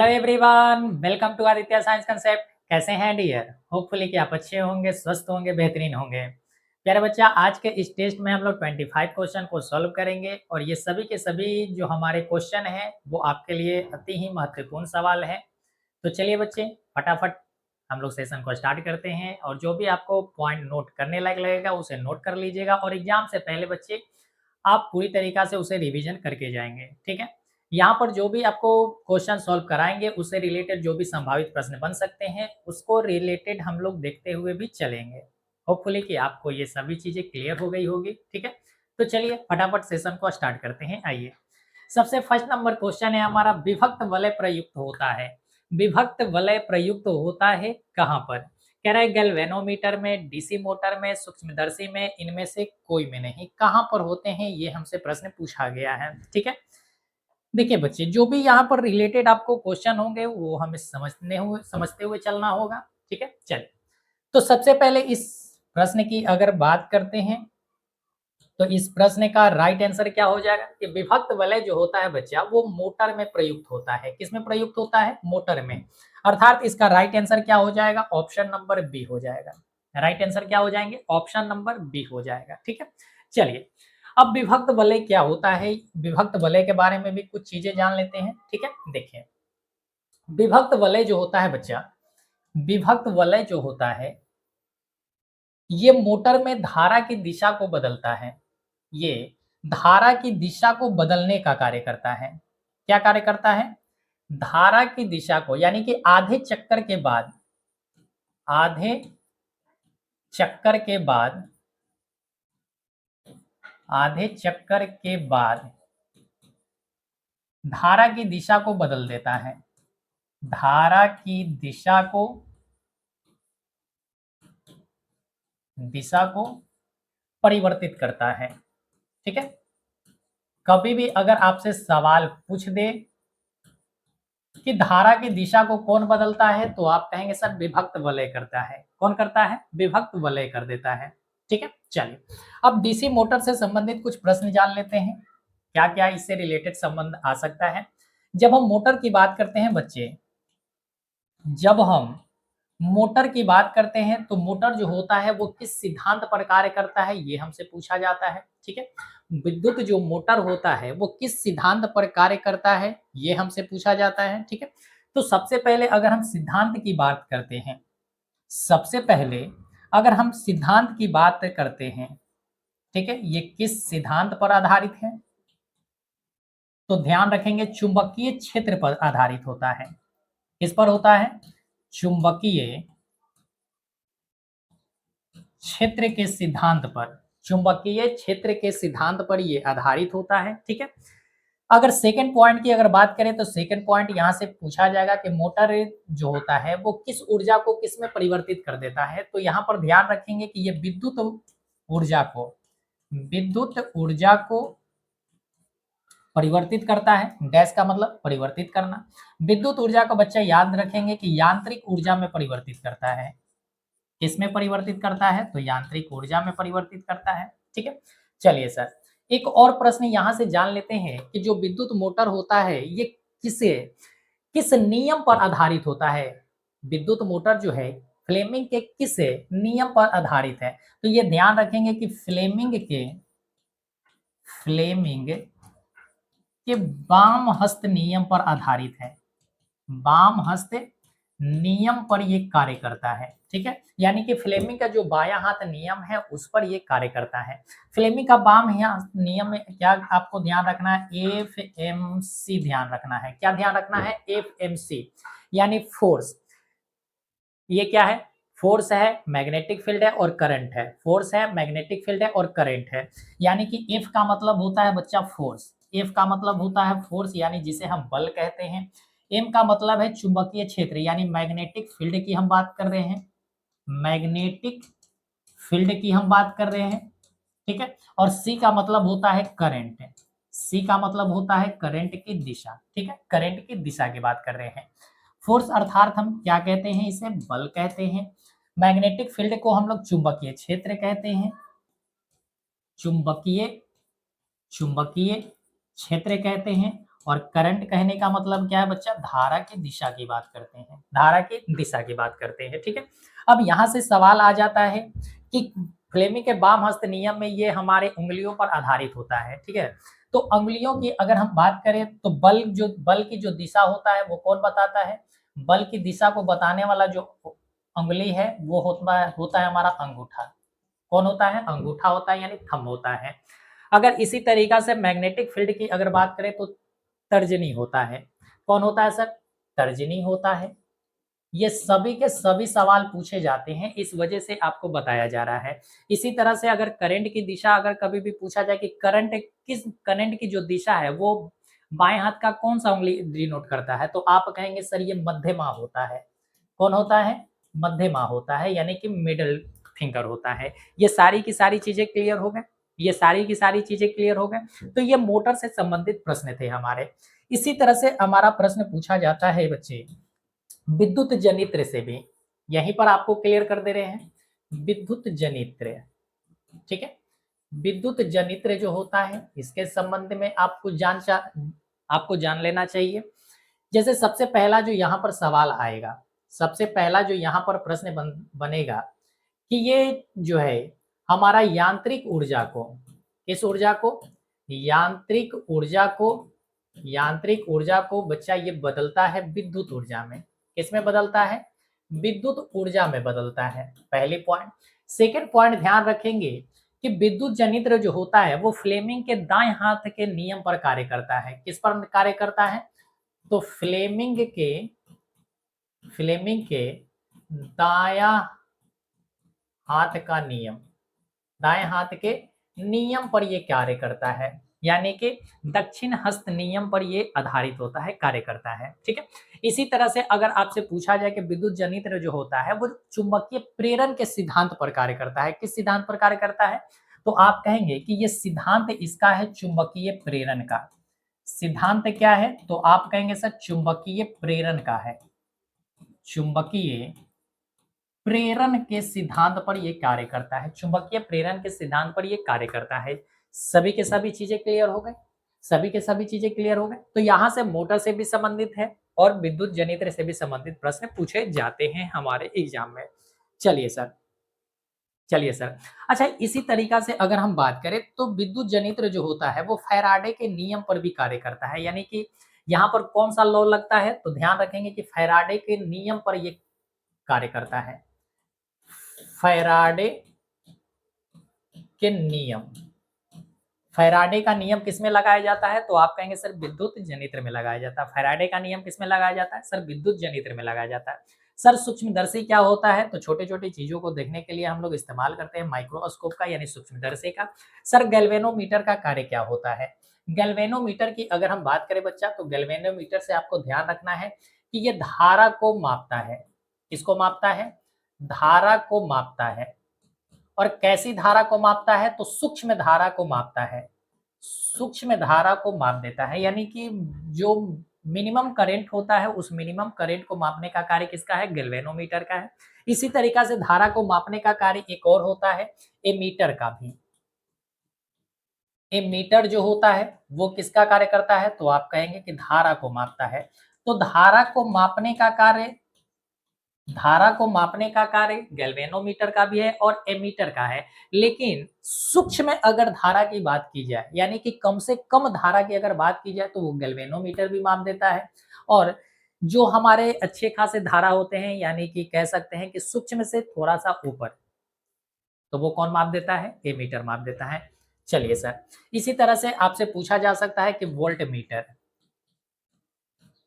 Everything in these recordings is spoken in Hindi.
Hello everyone, welcome to Aditya science concept. कैसे हैं डियर? होपफुली कि आप अच्छे होंगे, स्वस्थ होंगे, बेहतरीन होंगे। प्यारे बच्चा, आज के इस टेस्ट में हम लोग 25 क्वेश्चन को सॉल्व करेंगे और ये सभी के सभी जो हमारे क्वेश्चन हैं वो आपके लिए अति ही महत्वपूर्ण सवाल हैं। तो चलिए बच्चे, फटाफट हम लोग सेशन को स्टार्ट करते हैं और जो भी आपको पॉइंट नोट करने लायक लगेगा उसे नोट कर लीजिएगा और एग्जाम से पहले बच्चे आप पूरी तरीक़ा से उसे रिवीजन करके जाएँगे, ठीक है? यहाँ पर जो भी आपको क्वेश्चन सॉल्व कराएँगे उससे रिलेटेड जो भी संभावित प्रश्न बन सकते हैं, उसको रिलेटेड हम लोग देखते हुए भी चलेंगे। होपफुली कि आपको ये सभी चीज़ें क्लियर हो गई होगी, ठीक है? तो चलिए फटाफट सेशन को स्टार्ट करते हैं, आइए। सबसे फर्स्ट नंबर क्वेश्चन है हमारा, विभक्त वलय प्रयुक्त होता है। विभक्त वलय प्रयुक्त होता है कहाँ पर? कह रहा है गैल्वेनोमीटर में, डीसी मोटर में, सूक्ष्मदर्शी में, इनमें से कोई में नहीं। कहाँ पर होते हैं ये हमसे प्रश्न पूछा गया है, ठीक है? देखिए बच्चे, जो भी यहाँ पर रिलेटेड आपको क्वेश्चन होंगे वो हमें समझते हुए चलना होगा, ठीक है? चलिए, तो सबसे पहले इस प्रश्न की अगर बात करते हैं तो इस प्रश्न का राइट आंसर क्या हो जाएगा कि विभक्त वलय जो होता है बच्चा वो मोटर में प्रयुक्त होता है। किसमें प्रयुक्त होता है? मोटर में। अर्थात इसका राइट आंसर क्या हो जाएगा? ऑप्शन नंबर बी हो जाएगा। राइट आंसर क्या हो जाएंगे? ऑप्शन नंबर बी हो जाएगा, ठीक है? चलिए, अब विभक्त वलय क्या होता है, विभक्त वलय के बारे में भी कुछ चीजें जान लेते हैं, ठीक है? देखिए, विभक्त वलय जो होता है बच्चा, विभक्त वलय जो होता है ये मोटर में धारा की दिशा को बदलता है। ये धारा की दिशा को बदलने का कार्य करता है। क्या कार्य करता है? धारा की दिशा को, यानी कि आधे चक्कर के बाद आधे चक्कर के बाद धारा की दिशा को बदल देता है। धारा की दिशा को परिवर्तित करता है, ठीक है? कभी भी अगर आपसे सवाल पूछ दे कि धारा की दिशा को कौन बदलता है तो आप कहेंगे सर विभक्त वलय करता है। कौन करता है? विभक्त वलय कर देता है, ठीक है? चलिए, अब डीसी मोटर से संबंधित कुछ प्रश्न जान लेते हैं, क्या क्या इससे रिलेटेड संबंध आ सकता है। जब हम मोटर की बात करते हैं बच्चे, जब हम मोटर की बात करते हैं तो मोटर जो होता है वो किस सिद्धांत पर कार्य करता है ये हमसे पूछा जाता है, ठीक है? विद्युत जो मोटर होता है वो किस सिद्धांत पर कार्य करता है ये हमसे पूछा जाता है, ठीक है? तो सबसे पहले अगर हम सिद्धांत की बात करते हैं, सबसे पहले अगर हम सिद्धांत की बात करते हैं, ठीक है, ये किस सिद्धांत पर आधारित है? तो ध्यान रखेंगे चुंबकीय क्षेत्र पर आधारित होता है। किस पर होता है? चुंबकीय क्षेत्र के सिद्धांत पर। चुंबकीय क्षेत्र के सिद्धांत पर ये आधारित होता है, ठीक है? अगर सेकंड पॉइंट की अगर बात करें तो सेकंड पॉइंट यहाँ से पूछा जाएगा कि मोटर जो होता है वो किस ऊर्जा को किस में परिवर्तित कर देता है। तो यहाँ पर ध्यान रखेंगे कि ये विद्युत ऊर्जा को परिवर्तित करता है। डैश का मतलब परिवर्तित करना। विद्युत ऊर्जा को बच्चा याद रखेंगे कि यांत्रिक ऊर्जा में परिवर्तित करता है। किसमें परिवर्तित करता है? तो यांत्रिक ऊर्जा में परिवर्तित करता है, ठीक है? चलिए सर, एक और प्रश्न यहाँ से जान लेते हैं कि जो विद्युत मोटर होता है ये किस नियम पर आधारित होता है? विद्युत मोटर जो है फ्लेमिंग के किस नियम पर आधारित है? तो ये ध्यान रखेंगे कि फ्लेमिंग के वाम हस्त नियम पर आधारित है। वाम हस्त नियम पर ये कार्य करता है, ठीक है? यानी कि फ्लेमिंग का जो बायां हाथ नियम है उस पर ये कार्य करता है। फ्लेमिंग का बाम नियम में क्या आपको ध्यान रखना है? एफएमसी ध्यान रखना है। क्या ध्यान रखना है? एफएमसी यानी फोर्स। ये क्या है? फोर्स है, मैग्नेटिक फील्ड है और करंट है। फोर्स है, मैग्नेटिक फील्ड है और करंट है। यानी कि एफ का मतलब होता है बच्चा फोर्स। एफ का मतलब होता है फोर्स, यानी जिसे हम बल कहते हैं। एम का मतलब है चुंबकीय क्षेत्र, यानी मैग्नेटिक फील्ड की हम बात कर रहे हैं। मैग्नेटिक फील्ड की हम बात कर रहे हैं, ठीक है? और सी का मतलब होता है करंट। सी का मतलब होता है करंट की दिशा, ठीक है? करंट की दिशा की बात कर रहे हैं। फोर्स अर्थात हम क्या कहते हैं? इसे बल कहते हैं। मैग्नेटिक फील्ड को हम लोग चुंबकीय क्षेत्र कहते हैं। चुंबकीय क्षेत्र कहते हैं। और करंट कहने का मतलब क्या है बच्चा, धारा की दिशा की बात करते हैं, धारा की दिशा की बात करते हैं, ठीक है। अब यहाँ से सवाल आ जाता है कि फ्लेमिंग के बाम हस्त नियम में ये हमारे उंगलियों पर आधारित होता है, ठीक है। तो उंगलियों की अगर हम बात करें तो बल की जो दिशा होता है वो कौन बताता है, बल की दिशा को बताने वाला जो उंगली है वो होता है हमारा अंगूठा। कौन होता है, अंगूठा होता है, यानी थंब होता है। अगर इसी तरीका से मैग्नेटिक फील्ड की अगर बात करें तो तर्जनी होता है। कौन होता है सर, तर्जनी होता है। ये सभी के सभी सवाल पूछे जाते हैं, इस वजह से आपको बताया जा रहा है। इसी तरह से अगर करंट की दिशा अगर कभी भी पूछा जाए कि करंट की जो दिशा है वो बाएं हाथ का कौन सा उंगली डिनोट करता है, तो आप कहेंगे सर ये मध्यमा होता है। कौन होता है, मध्यमा होता है, यानी कि मिडल फिंगर होता है। ये सारी की सारी चीजें क्लियर हो गए, ये सारी की सारी चीजें क्लियर हो गए। तो ये मोटर से संबंधित प्रश्न थे हमारे। इसी तरह से हमारा प्रश्न पूछा जाता है बच्चे विद्युत जनित्र से भी, यहीं पर आपको क्लियर कर दे रहे हैं विद्युत जनित्र, ठीक है। विद्युत जनित्र जो होता है इसके संबंध में आपको जान लेना चाहिए। जैसे सबसे पहला जो यहाँ पर सवाल आएगा, सबसे पहला जो यहाँ पर प्रश्न बनेगा कि ये जो है हमारा यांत्रिक ऊर्जा को, किस ऊर्जा को, यांत्रिक ऊर्जा को, यांत्रिक ऊर्जा को बच्चा ये बदलता है विद्युत ऊर्जा में। किसमें बदलता है, विद्युत ऊर्जा में बदलता है, पहली पॉइंट। सेकेंड पॉइंट ध्यान रखेंगे कि विद्युत जनित्र जो होता है वो फ्लेमिंग के दाएं हाथ के नियम पर कार्य करता है। किस पर कार्य करता है, तो फ्लेमिंग के दाया हाथ का नियम, दाएं हाथ के नियम पर ये कार्य करता है, यानी कि दक्षिण हस्त नियम पर ये आधारित होता है, कार्य करता है, ठीक है। इसी तरह से अगर आपसे पूछा जाए कि विद्युत जनित्र जो होता है वो चुंबकीय प्रेरण के सिद्धांत पर कार्य करता है, किस सिद्धांत पर कार्य करता है, तो आप कहेंगे कि ये सिद्धांत इसका है चुंबकीय प्रेरण का। सिद्धांत क्या है, तो आप कहेंगे सर चुंबकीय प्रेरण का है, चुंबकीय प्रेरण के सिद्धांत पर यह कार्य करता है, चुंबकीय प्रेरण के सिद्धांत पर यह कार्य करता है। सभी के सभी चीजें क्लियर हो गए, सभी के सभी चीजें क्लियर हो गए। तो यहां से मोटर से भी संबंधित है और विद्युत जनित्र से भी संबंधित प्रश्न पूछे जाते हैं हमारे एग्जाम में। चलिए सर, चलिए सर, अच्छा इसी तरीका से अगर हम बात करें तो विद्युत जनित्र जो होता है वो फैराडे के नियम पर भी कार्य करता है, यानी कि यहाँ पर कौन सा लॉ लगता है, तो ध्यान रखेंगे कि फैराडे के नियम पर ये कार्य करता है। फैराडे के नियम, फैराडे का नियम किसमें लगाया जाता है, तो आप कहेंगे सर विद्युत जनित्र में लगाया जाता है। फैराडे का नियम किसमें लगाया जाता है, सर विद्युत जनित्र में लगाया जाता है। सर सूक्ष्मदर्शी क्या होता है, तो छोटे छोटे चीजों को देखने के लिए हम लोग इस्तेमाल करते हैं माइक्रोस्कोप का, यानी सूक्ष्मदर्शी का। सर गैल्वेनोमीटर का कार्य क्या होता है, गैल्वेनोमीटर की अगर हम बात करें बच्चा, तो गैल्वेनोमीटर से आपको ध्यान रखना है कि ये धारा को मापता है। किसको मापता है, धारा को मापता है। और कैसी धारा को मापता है, तो सूक्ष्म धारा को मापता है, सूक्ष्म धारा को माप देता है, यानी कि जो मिनिमम करंट होता है उस मिनिमम करंट को मापने का कार्य किसका है, गैल्वेनोमीटर का है। इसी तरीका से धारा को मापने का कार्य एक और होता है एमीटर का भी। एमीटर जो होता है वो किसका कार्य करता है, तो आप कहेंगे कि धारा को मापता है। तो धारा को मापने का कार्य, धारा को मापने का कार्य गैल्वेनोमीटर का भी है और एमीटर का है। लेकिन सूक्ष्म में अगर धारा की बात की जाए, यानी कि कम से कम धारा की अगर बात की जाए, तो वो गैल्वेनोमीटर भी माप देता है। और जो हमारे अच्छे खासे धारा होते हैं, यानी कि कह सकते हैं कि सूक्ष्म से थोड़ा सा ऊपर, तो वो कौन माप देता है, एमीटर माप देता है। चलिए सर, इसी तरह से आपसे पूछा जा सकता है कि वोल्ट मीटर,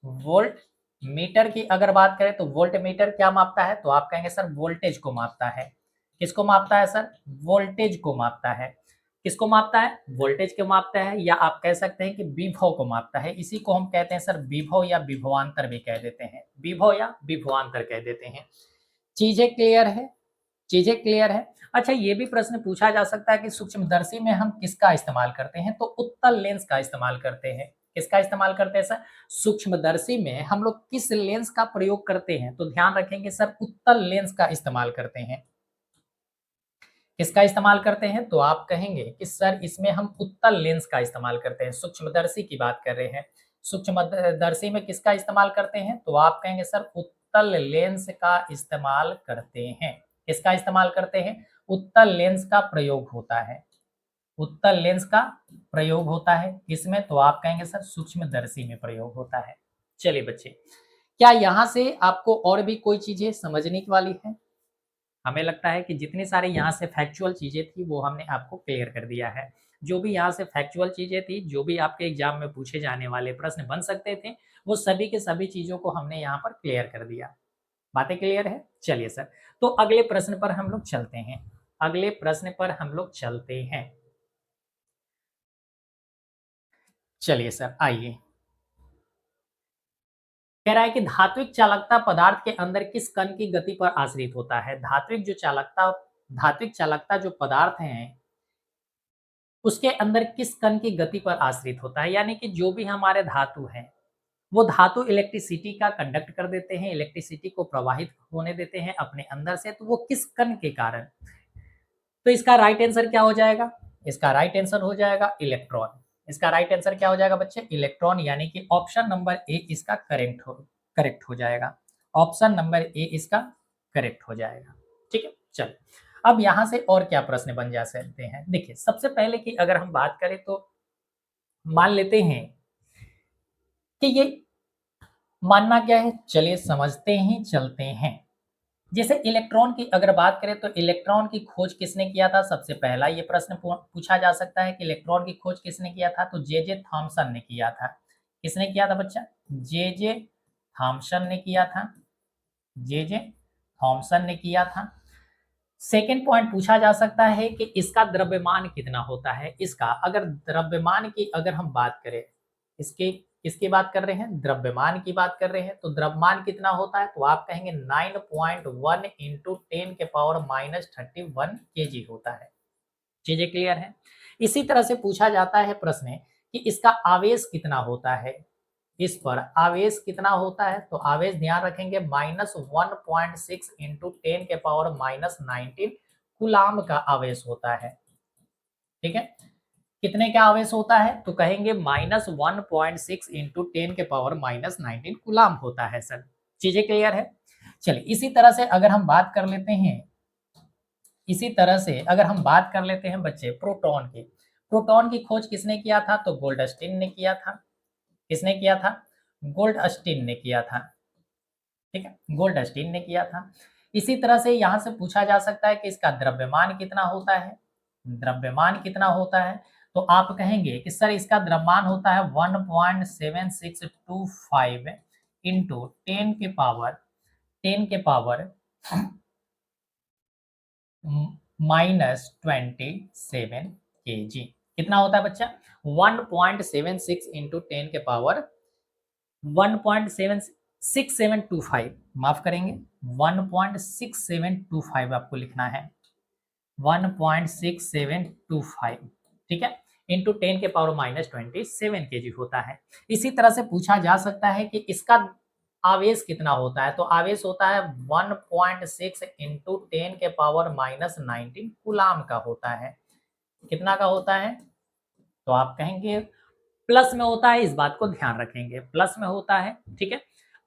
वोल्ट मीटर की अगर बात करें तो वोल्ट मीटर क्या मापता है, तो आप कहेंगे सर वोल्टेज को मापता है। किसको मापता है सर, वोल्टेज को मापता है। किसको मापता है, वोल्टेज को मापता है, या आप कह सकते हैं कि विभव को मापता है। इसी को हम कहते हैं सर विभव या विभवांतर भी कह देते हैं, विभव या विभवांतर कह देते हैं। चीजें क्लियर है, चीजें क्लियर है। अच्छा ये भी प्रश्न पूछा जा सकता है कि सूक्ष्मदर्शी में हम किसका इस्तेमाल करते हैं, तो उत्तल लेंस का इस्तेमाल करते हैं। किसका इस्तेमाल करते हैं सर, सूक्ष्मदर्शी में हम लोग किस लेंस का प्रयोग करते हैं, तो ध्यान रखेंगे सर उत्तल लेंस का इस्तेमाल करते हैं। किसका इस्तेमाल करते हैं, तो आप कहेंगे कि सर इसमें हम उत्तल लेंस का इस्तेमाल करते हैं। सूक्ष्मदर्शी की बात कर रहे हैं, सूक्ष्मदर्शी में किसका इस्तेमाल करते हैं? तो आप कहेंगे सर उत्तल लेंस का इस्तेमाल करते हैं। किसका इस्तेमाल करते हैं? उत्तल लेंस का प्रयोग होता है। उत्तल लेंस का प्रयोग होता है इसमें, तो आप कहेंगे सर सूक्ष्मदर्शी में प्रयोग होता है। चलिए बच्चे, क्या यहाँ से आपको और भी कोई चीजें समझने की वाली है? हमें लगता है कि जितनी सारी यहाँ से फैक्चुअल चीजें थी वो हमने आपको क्लियर कर दिया है। जो भी यहाँ से फैक्चुअल चीजें थी, जो भी आपके एग्जाम में पूछे जाने वाले प्रश्न बन सकते थे, वो सभी के सभी चीजों को हमने यहाँ पर क्लियर कर दिया। बातें क्लियर है? चलिए सर, तो अगले प्रश्न पर हम लोग चलते हैं। अगले प्रश्न पर हम लोग चलते हैं। चलिए सर, आइए। कह रहा है कि धात्विक चालकता पदार्थ के अंदर किस कण की गति पर आश्रित होता है? धात्विक चालकता जो पदार्थ हैं उसके अंदर किस कण की गति पर आश्रित होता है? यानी कि जो भी हमारे धातु हैं, वो धातु इलेक्ट्रिसिटी का कंडक्ट कर देते हैं, इलेक्ट्रिसिटी को प्रवाहित होने देते हैं अपने अंदर से, तो वो किस कण के कारण? तो इसका राइट आंसर क्या हो जाएगा? इसका राइट आंसर हो जाएगा इलेक्ट्रॉन। इसका राइट आंसर क्या हो जाएगा बच्चे? इलेक्ट्रॉन, यानी कि ऑप्शन नंबर ए इसका करेक्ट हो जाएगा। ऑप्शन नंबर ए इसका करेक्ट हो जाएगा। ठीक है, चलो अब यहां से और क्या प्रश्न बन जा सकते हैं? देखिए, सबसे पहले की अगर हम बात करें तो मान लेते हैं कि ये मानना क्या है, चलिए समझते ही चलते हैं। जैसे इलेक्ट्रॉन की अगर बात करें तो इलेक्ट्रॉन की खोज किसने किया था? सबसे पहला ये प्रश्न पूछा जा सकता है कि इलेक्ट्रॉन की खोज किसने किया था? तो जे जे थॉमसन ने किया था। किसने किया था बच्चा? जे जे थॉमसन ने किया था। जे जे थॉमसन ने किया था। सेकेंड पॉइंट पूछा जा सकता है कि इसका द्रव्यमान कितना होता है? इसका अगर द्रव्यमान की अगर हम बात करें, इसके किसकी बात कर रहे हैं? द्रव्यमान की बात कर रहे हैं। तो द्रव्यमान कितना होता है? तो आप कहेंगे 9.1 इंटू 10 के पावर -31 kg होता है। चीजें क्लियर है? इसी तरह से पूछा जाता है प्रश्न कि इसका आवेश कितना होता है? इस पर आवेश कितना होता है? तो आवेश ध्यान रखेंगे -1.6 इंटू 10 के पावर -19 कूलाम का आवेश होता है। ठीक है, कितने का आवेश होता है? तो कहेंगे -1.6 इंटू 10 के पावर -19 कूलाम होता है सर। चीजें क्लियर है? चलिए, इसी तरह से अगर हम बात कर लेते हैं, इसी तरह से अगर हम बात कर लेते हैं बच्चे प्रोटॉन की। प्रोटॉन की खोज किसने किया था? तो गोल्डस्टीन ने किया था। किसने किया था? गोल्डस्टीन ने किया था। ठीक है, गोल्डस्टीन ने किया था। इसी तरह से यहाँ से पूछा जा सकता है कि इसका द्रव्यमान कितना होता है? द्रव्यमान कितना होता है? तो आप कहेंगे कि सर इसका द्रव्यमान होता है 1.7625 इंटू 10 के पावर -27 kg। कितना होता है बच्चा? 1.76 इंटू 10 के पावर 1.6725, माफ करेंगे 1.6725 आपको लिखना है। 1.6725, ठीक है, इंटू 10 के पावर -27 kg होता है। इसी तरह से पूछा जा सकता है कि इसका आवेश कितना होता है? तो आवेश होता है 1.6 इंटू 10 के पावर -19 कूलाम का होता है। कितना का होता है? तो आप कहेंगे प्लस में होता है, इस बात को ध्यान रखेंगे, प्लस में होता है। ठीक है,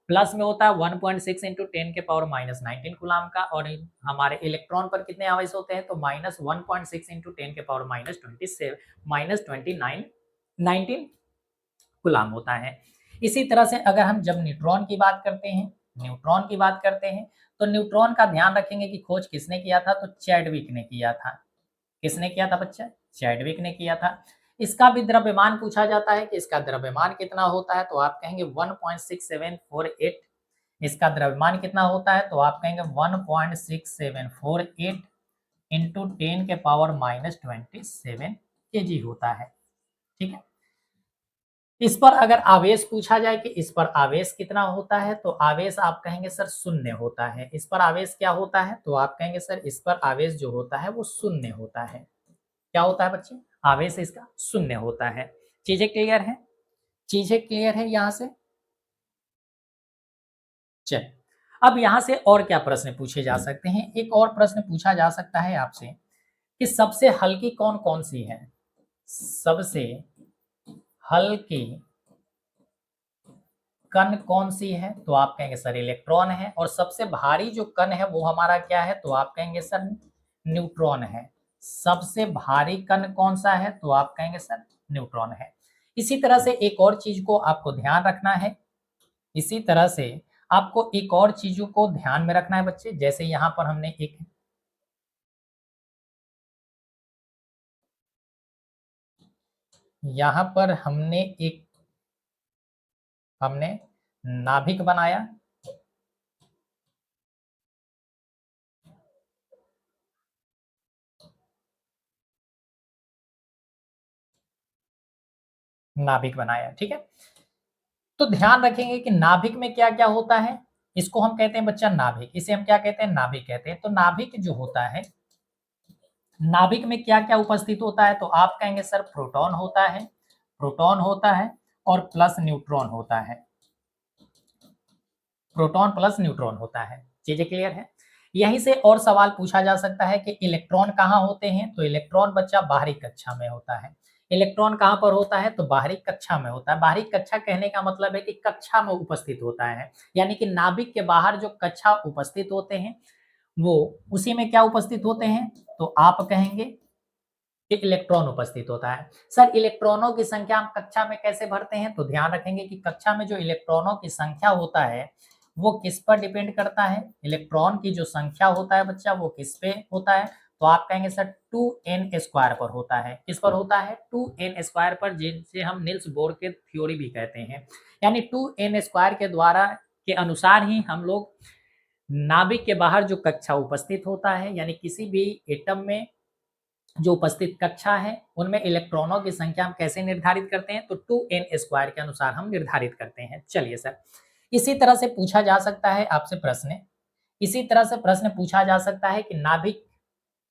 प्लस में होता है 1.6 इंटू 10 के पावर -19 कूलाम का। और हमारे इलेक्ट्रॉन पर कितने आवेश होते हैं? तो -1.6 इंटू 10 के पावर -19 कूलाम होता है। इसी तरह से अगर हम जब न्यूट्रॉन की बात करते हैं, न्यूट्रॉन की बात करते हैं, तो न्यूट्रॉन का ध्यान रखेंगे कि खोज किसने किया था? तो चैडविक ने किया था। किसने किया था बच्चा? चैडविक ने किया था। इसका भी द्रव्यमान पूछा जाता है कि इसका द्रव्यमान कितना होता है? तो आप कहेंगे 1.6748। इसका द्रव्यमान कितना होता है? तो आप कहेंगे 1.6748 इंटू 10 के पावर -27 kg होता है। ठीक है, इस पर अगर आवेश पूछा जाए कि इस पर आवेश कितना होता है, तो आवेश आप कहेंगे सर शून्य होता है। इस पर आवेश क्या होता है? तो आप कहेंगे सर इस पर आवेश जो होता है वो शून्य होता है। क्या होता है बच्चे? आवेश इसका शून्य होता है। चीजें क्लियर है? चीजें क्लियर है यहाँ से? चल, अब यहाँ से और क्या प्रश्न पूछे जा सकते हैं? एक और प्रश्न पूछा जा सकता है आपसे कि सबसे हल्की कौन कौन सी है? सबसे हल्की कण कौन सी है? तो आप कहेंगे सर इलेक्ट्रॉन है। और सबसे भारी जो कण है वो हमारा क्या है? तो आप कहेंगे सर न्यूट्रॉन है। सबसे भारी कण कौन सा है? तो आप कहेंगे सर न्यूट्रॉन है। इसी तरह से एक और चीज को आपको ध्यान रखना है। इसी तरह से आपको एक और चीजों को ध्यान में रखना है बच्चे। जैसे यहाँ पर हमने एक यहाँ पर हमने नाभिक बनाया। नाभिक बनाया, ठीक है। तो ध्यान रखेंगे कि नाभिक में क्या क्या होता है। इसको हम कहते हैं बच्चा नाभिक। इसे हम क्या कहते हैं? नाभिक कहते हैं। तो नाभिक जो होता है, नाभिक में क्या क्या उपस्थित होता है? तो आप कहेंगे सर प्रोटॉन होता है, प्रोटॉन होता है और प्लस न्यूट्रॉन होता है। प्रोटॉन प्लस न्यूट्रॉन होता है। चीजें क्लियर है? यहीं से और सवाल पूछा जा सकता है कि इलेक्ट्रॉन कहाँ होते हैं? तो इलेक्ट्रॉन बच्चा बाहरी कक्षा में होता है। इलेक्ट्रॉन कहाँ पर होता है? तो बाहरी कक्षा में होता है। बाहरी कक्षा कहने का मतलब है कि कक्षा में उपस्थित होता है, यानी कि नाभिक के बाहर जो कक्षा उपस्थित होते हैं वो उसी में क्या उपस्थित होते हैं? तो आप कहेंगे कि इलेक्ट्रॉन उपस्थित होता है। सर इलेक्ट्रॉनों की संख्या हम कक्षा में कैसे भरते हैं? तो ध्यान रखेंगे कि कक्षा में जो इलेक्ट्रॉनों की संख्या होता है वो किस पर डिपेंड करता है? इलेक्ट्रॉन की जो संख्या होता है बच्चा वो किस पे होता है? तो आप कहेंगे सर 2n² पर होता है। किस पर होता है? 2n² पर, जिसे हम नील्स बोर के थ्योरी भी कहते हैं। यानी 2n² के द्वारा के अनुसार ही हम लोग नाभिक के बाहर जो कक्षा उपस्थित होता है, यानी किसी भी एटम में जो उपस्थित कक्षा है उनमें इलेक्ट्रॉनों की संख्या हम कैसे निर्धारित करते हैं? तो 2n² के अनुसार हम निर्धारित करते हैं। चलिए सर, इसी तरह से पूछा जा सकता है आपसे प्रश्न। इसी तरह से प्रश्न पूछा जा सकता है कि नाभिक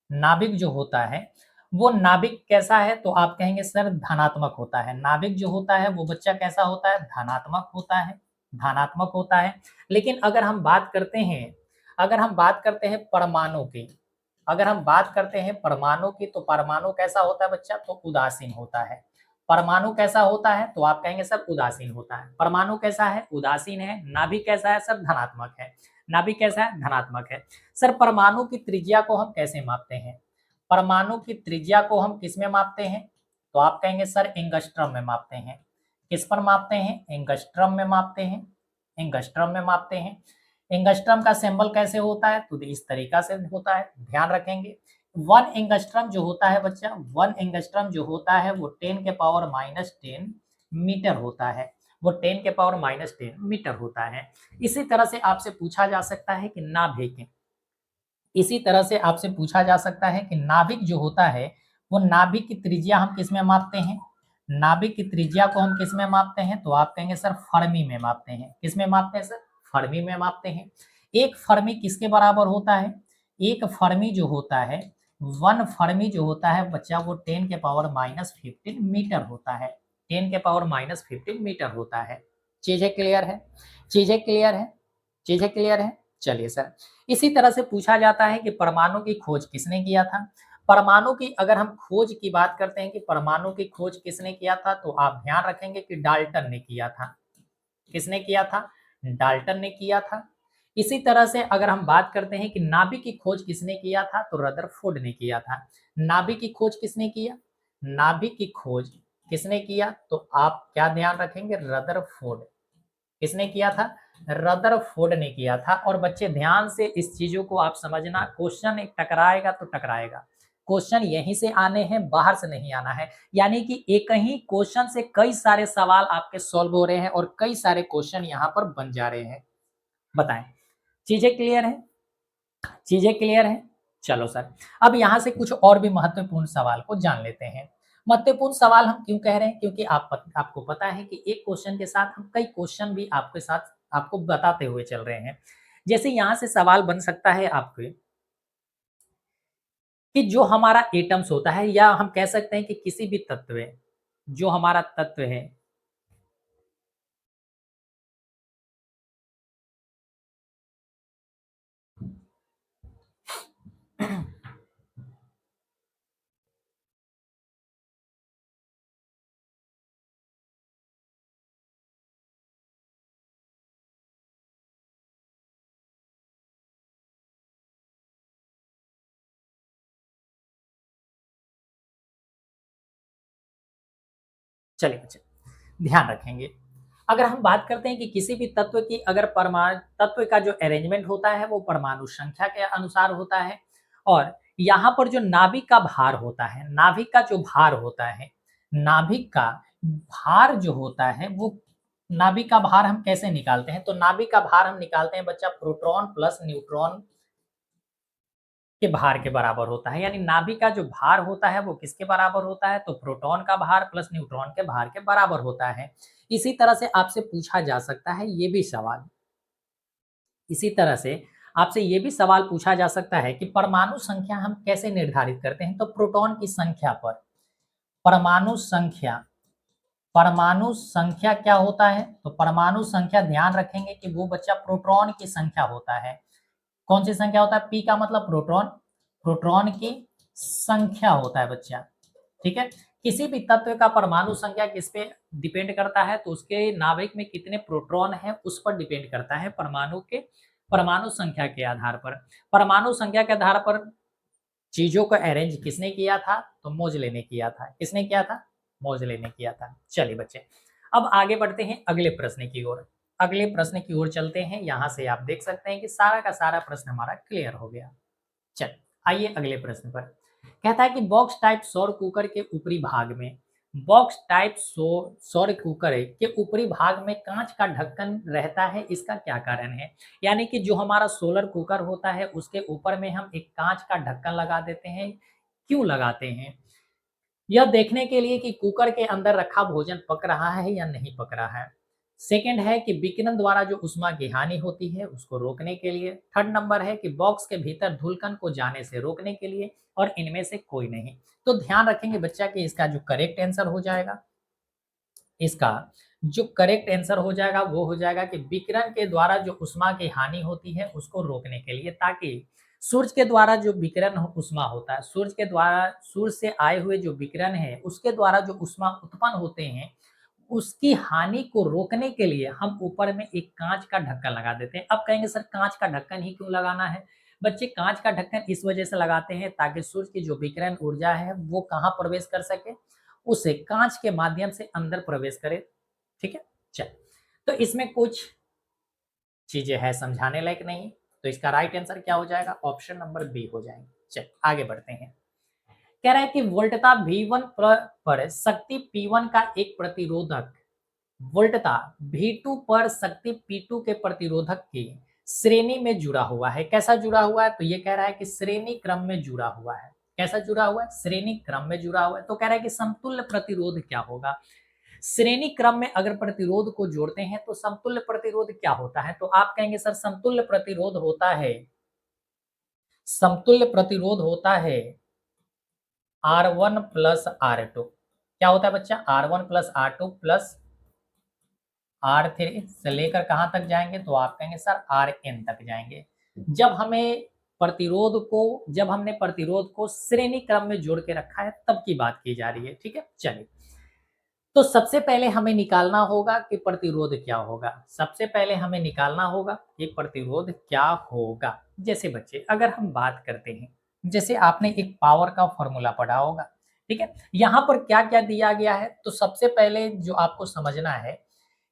नाभिक जो होता है वो नाभिक कैसा है? तो आप कहेंगे सर धनात्मक होता है। नाभिक जो होता है वो बच्चा कैसा होता है? धनात्मक होता है। धनात्मक होता है। लेकिन अगर हम बात करते हैं परमाणु की, अगर हम बात करते हैं परमाणु की, तो परमाणु कैसा होता है बच्चा? तो उदासीन होता है। परमाणु कैसा होता है? तो आप कहेंगे सर उदासीन होता है। परमाणु कैसा है? उदासीन है। नाभिक कैसा है? सर धनात्मक है। नाभिक कैसा है? धनात्मक है। सर परमाणु की त्रिज्या को हम कैसे मापते हैं? परमाणु की त्रिज्या को हम किस में मापते हैं? तो आप कहेंगे सर एंगस्ट्रम में मापते हैं। किस पर मापते हैं? एंगस्ट्रम में मापते हैं। एंगस्ट्रम में मापते हैं। एंगस्ट्रम का सिंबल कैसे होता है? तो इस तरीका से होता है, ध्यान रखेंगे। 1 एंगस्ट्रम जो होता है बच्चा, 1 एंगस्ट्रम जो होता है वो 10⁻⁻10 मीटर होता है। वो 10⁻⁻10 मीटर होता है। इसी तरह से आपसे पूछा जा सकता है कि नाभिक, इसी तरह से आपसे पूछा जा सकता है कि नाभिक जो होता है वो नाभिक की त्रिज्या हम किस में मापते हैं? नाभिक की त्रिज्या को हम किस में मापते हैं? तो आप कहेंगे सर फर्मी में मापते हैं। किस में मापते हैं सर? फर्मी में मापते हैं। एक फर्मी किसके बराबर होता है? एक फर्मी जो होता है, 1 फर्मी जो होता है बच्चा वो 10⁻⁻15 मीटर होता है। 10⁻⁻15 मीटर होता है। चीजें क्लियर है? चीजें क्लियर है? चीजें क्लियर है? चलिए सर, इसी तरह से पूछा जाता है कि परमाणु की खोज किसने किया था? परमाणु की अगर हम खोज की बात करते हैं कि परमाणु की खोज किसने किया था, तो आप ध्यान रखेंगे कि डाल्टन ने किया था। किसने किया था? डाल्टन ने किया था। इसी तरह से अगर हम बात करते हैं कि नाभिक की खोज किसने किया था, तो रदरफोर्ड ने किया था। नाभिक की खोज किसने किया? नाभिक की खोज किसने किया? तो आप क्या ध्यान रखेंगे? रदरफोर्ड। किसने किया था? रदरफोर्ड ने किया था। और बच्चे ध्यान से इस चीजों को आप समझना, क्वेश्चन एक टकराएगा तो टकराएगा। क्वेश्चन यहीं से आने हैं, बाहर से नहीं आना है। यानी कि एक ही क्वेश्चन से कई सारे सवाल आपके सॉल्व हो रहे हैं और कई सारे क्वेश्चन यहाँ पर बन जा रहे हैं। बताएं, चीजें क्लियर है? चीजें क्लियर है? चलो सर, अब यहाँ से कुछ और भी महत्वपूर्ण सवाल को जान लेते हैं। महत्वपूर्ण सवाल हम क्यों कह रहे हैं? क्योंकि आपको पता है कि एक क्वेश्चन के साथ हम कई क्वेश्चन भी आपके साथ आपको बताते हुए चल रहे हैं। जैसे यहाँ से सवाल बन सकता है आपके कि जो हमारा एटम्स होता है, या हम कह सकते हैं कि किसी भी तत्व है, जो हमारा तत्व है, चलिए बच्चे ध्यान रखेंगे। अगर हम बात करते हैं कि किसी भी तत्व की अगर परमाणु तत्व का जो अरेंजमेंट होता है वो परमाणु संख्या के अनुसार होता है, और यहाँ पर जो नाभिक का भार होता है, नाभिक का जो भार होता है, नाभिक का भार जो होता है वो, नाभिक का भार हम कैसे निकालते हैं? तो नाभिक का भार हम निकालते हैं बच्चा प्रोटॉन प्लस न्यूट्रॉन के भार के बराबर होता है। यानी नाभिक का जो भार होता है वो किसके बराबर होता है? तो प्रोटॉन का भार प्लस न्यूट्रॉन के भार के बराबर होता है। इसी तरह से आपसे पूछा जा सकता है ये भी सवाल, इसी तरह से आपसे ये भी सवाल पूछा जा सकता है कि परमाणु संख्या हम कैसे निर्धारित करते हैं? तो प्रोटॉन की संख्या पर परमाणु संख्या, परमाणु संख्या क्या होता है? तो परमाणु संख्या ध्यान रखेंगे कि वो बच्चा प्रोटॉन की संख्या होता है। कौन सी संख्या होता है? पी का मतलब प्रोटॉन, प्रोटॉन की संख्या होता है बच्चा, ठीक है। किसी भी तत्व का परमाणु संख्या किस पे डिपेंड करता है? तो उसके नाभिक में कितने प्रोटॉन हैं उस पर डिपेंड करता है, परमाणु के परमाणु संख्या के आधार पर। परमाणु संख्या के आधार पर चीजों को अरेंज किसने किया था? तो मोजले ने किया था। किसने किया था? मोजले ने किया था। चलिए बच्चे अब आगे बढ़ते हैं अगले प्रश्न की ओर। अगले प्रश्न की ओर चलते हैं। यहाँ से आप देख सकते हैं कि सारा का सारा प्रश्न हमारा क्लियर हो गया। चल आइए अगले प्रश्न पर। कहता है कि बॉक्स टाइप सौर कुकर के ऊपरी भाग में, बॉक्स टाइप सौर कुकर के ऊपरी भाग में कांच का ढक्कन रहता है, इसका क्या कारण है? यानी कि जो हमारा सोलर कुकर होता है उसके ऊपर में हम एक कांच का ढक्कन लगा देते हैं। क्यों लगाते हैं? यह देखने के लिए कि कुकर के अंदर रखा भोजन पक रहा है या नहीं पक रहा है। सेकंड है कि विकिरण द्वारा जो ऊष्मा की हानि होती है उसको रोकने के लिए। थर्ड नंबर है कि बॉक्स के भीतर धूलकण को जाने से रोकने के लिए, और इनमें से कोई नहीं। तो ध्यान रखेंगे बच्चा कि इसका जो करेक्ट आंसर हो जाएगा, इसका जो करेक्ट आंसर हो जाएगा वो हो जाएगा कि विकिरण के द्वारा जो ऊष्मा की हानि होती है उसको रोकने के लिए, ताकि सूर्य के द्वारा जो विकिरण ऊष्मा होता है, सूर्य के द्वारा, सूर्य से आए हुए जो विकिरण है उसके द्वारा जो ऊष्मा उत्पन्न होते हैं उसकी हानि को रोकने के लिए हम ऊपर में एक कांच का ढक्कन लगा देते हैं। अब कहेंगे सर कांच का ढक्कन ही क्यों लगाना है? बच्चे कांच का ढक्कन इस वजह से लगाते हैं ताकि सूर्य की जो विकिरण ऊर्जा है वो कहाँ प्रवेश कर सके, उसे कांच के माध्यम से अंदर प्रवेश करे, ठीक है। चल तो इसमें कुछ चीजें हैं समझाने लायक नहीं, तो इसका राइट आंसर क्या हो जाएगा? ऑप्शन नंबर बी हो जाएंगे। चल आगे बढ़ते हैं। कह रहा है कि वोल्टता V1 पर शक्ति P1 का एक प्रतिरोधक वोल्टता V2 पर शक्ति P2 के प्रतिरोधक की श्रेणी में जुड़ा हुआ है। कैसा जुड़ा हुआ है? तो ये कह रहा है कि श्रेणी क्रम में जुड़ा हुआ है। कैसा जुड़ा हुआ है? श्रेणी क्रम में जुड़ा हुआ है। तो कह रहा है कि समतुल्य प्रतिरोध क्या होगा? श्रेणी क्रम में अगर प्रतिरोध को जोड़ते हैं तो समतुल्य प्रतिरोध क्या होता है? तो आप कहेंगे सर समतुल्य प्रतिरोध होता है, समतुल्य प्रतिरोध होता है R1 प्लस R2। क्या होता है बच्चा? R1 plus R2 plus R3 से लेकर कहाँ तक जाएंगे? तो आप कहेंगे सर Rn तक जाएंगे। जब हमें जब हमने प्रतिरोध को श्रेणी क्रम में जोड़ के रखा है तब की बात की जा रही है, ठीक है। चलिए तो सबसे पहले हमें निकालना होगा कि प्रतिरोध क्या होगा। सबसे पहले हमें निकालना होगा कि प्रतिरोध क्या होगा। जैसे बच्चे अगर हम बात करते हैं, जैसे आपने एक पावर का फॉर्मूला पढ़ा होगा, ठीक है। यहाँ पर क्या क्या दिया गया है? तो सबसे पहले जो आपको समझना है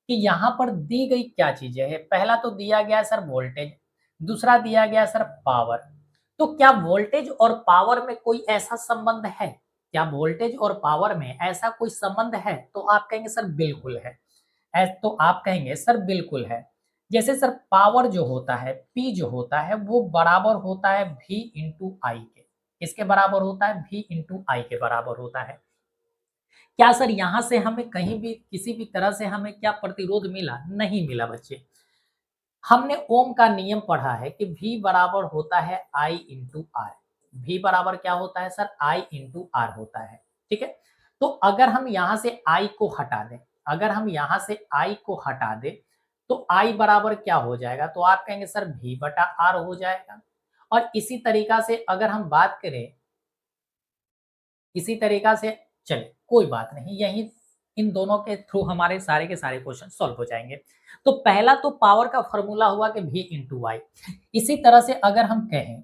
कि यहाँ पर दी गई क्या चीजें हैं। पहला तो दिया गया है सर वोल्टेज, दूसरा दिया गया है सर पावर। तो क्या वोल्टेज और पावर में कोई ऐसा संबंध है? क्या वोल्टेज और पावर में ऐसा कोई संबंध है? तो आप कहेंगे सर बिल्कुल है। तो आप कहेंगे सर बिल्कुल है। जैसे सर पावर जो होता है, पी जो होता है वो बराबर होता है V इंटू आई के। किसके बराबर होता है? V इंटू आई के बराबर होता है। क्या सर यहाँ से हमें कहीं भी किसी भी तरह से हमें क्या प्रतिरोध मिला? नहीं मिला बच्चे। हमने ओम का नियम पढ़ा है कि V बराबर होता है I इंटू आर। V बराबर क्या होता है सर? I इंटू आर होता है, ठीक है। तो अगर हम यहाँ से I को हटा दें, अगर हम यहाँ से I को हटा दें तो I बराबर क्या हो जाएगा? तो आप कहेंगे सर V बटा आर हो जाएगा। और इसी तरीका से अगर हम बात करें, इसी तरीका से चलिए कोई बात नहीं, यही इन दोनों के थ्रू हमारे सारे के सारे क्वेश्चन सॉल्व हो जाएंगे। तो पहला तो पावर का फॉर्मूला हुआ कि V इंटू वाई। इसी तरह से अगर हम कहें,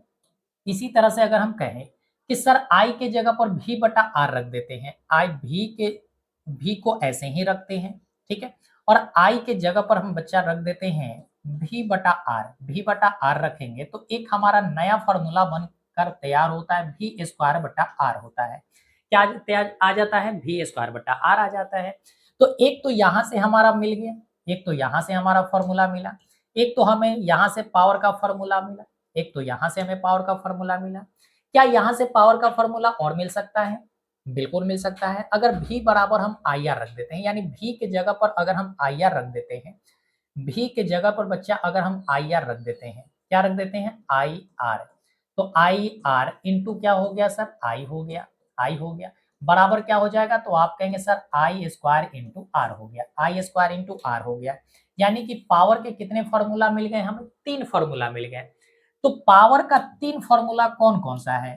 इसी तरह से अगर हम कहें कि सर I के जगह पर V बटा आर रख देते हैं, I V के v को ऐसे ही रखते हैं, ठीक है। और i के जगह पर हम बच्चा रख देते हैं v बटा आर। v बटा आर रखेंगे तो एक हमारा नया फॉर्मूला बनकर तैयार होता है, v स्क्वायर बटा आर होता है। क्या आ जाता है? v स्क्वायर बटा आर आ जाता है। तो एक तो यहाँ से हमारा मिल गया, एक तो यहाँ से हमारा फॉर्मूला मिला, एक तो हमें यहाँ से पावर का फॉर्मूला मिला, एक तो यहाँ से हमें पावर का फॉर्मूला मिला। क्या यहाँ से पावर का फॉर्मूला और मिल सकता है? बिल्कुल मिल सकता है। अगर v बराबर हम आई आर रख देते हैं, यानी v के जगह पर अगर हम आई आर रख देते हैं, v के जगह पर बच्चा अगर हम आई आर रख देते हैं, क्या रख देते हैं? I R. तो आई आर इंटू क्या हो गया सर? आई हो गया, आई हो गया, बराबर क्या हो जाएगा? तो आप कहेंगे sir I square into r हो गया, आई स्क्वायर इंटू आर हो गया। यानी कि पावर के कितने फॉर्मूला मिल गए हमें? 3 फॉर्मूला मिल गए। तो पावर का 3 फॉर्मूला कौन कौन सा है?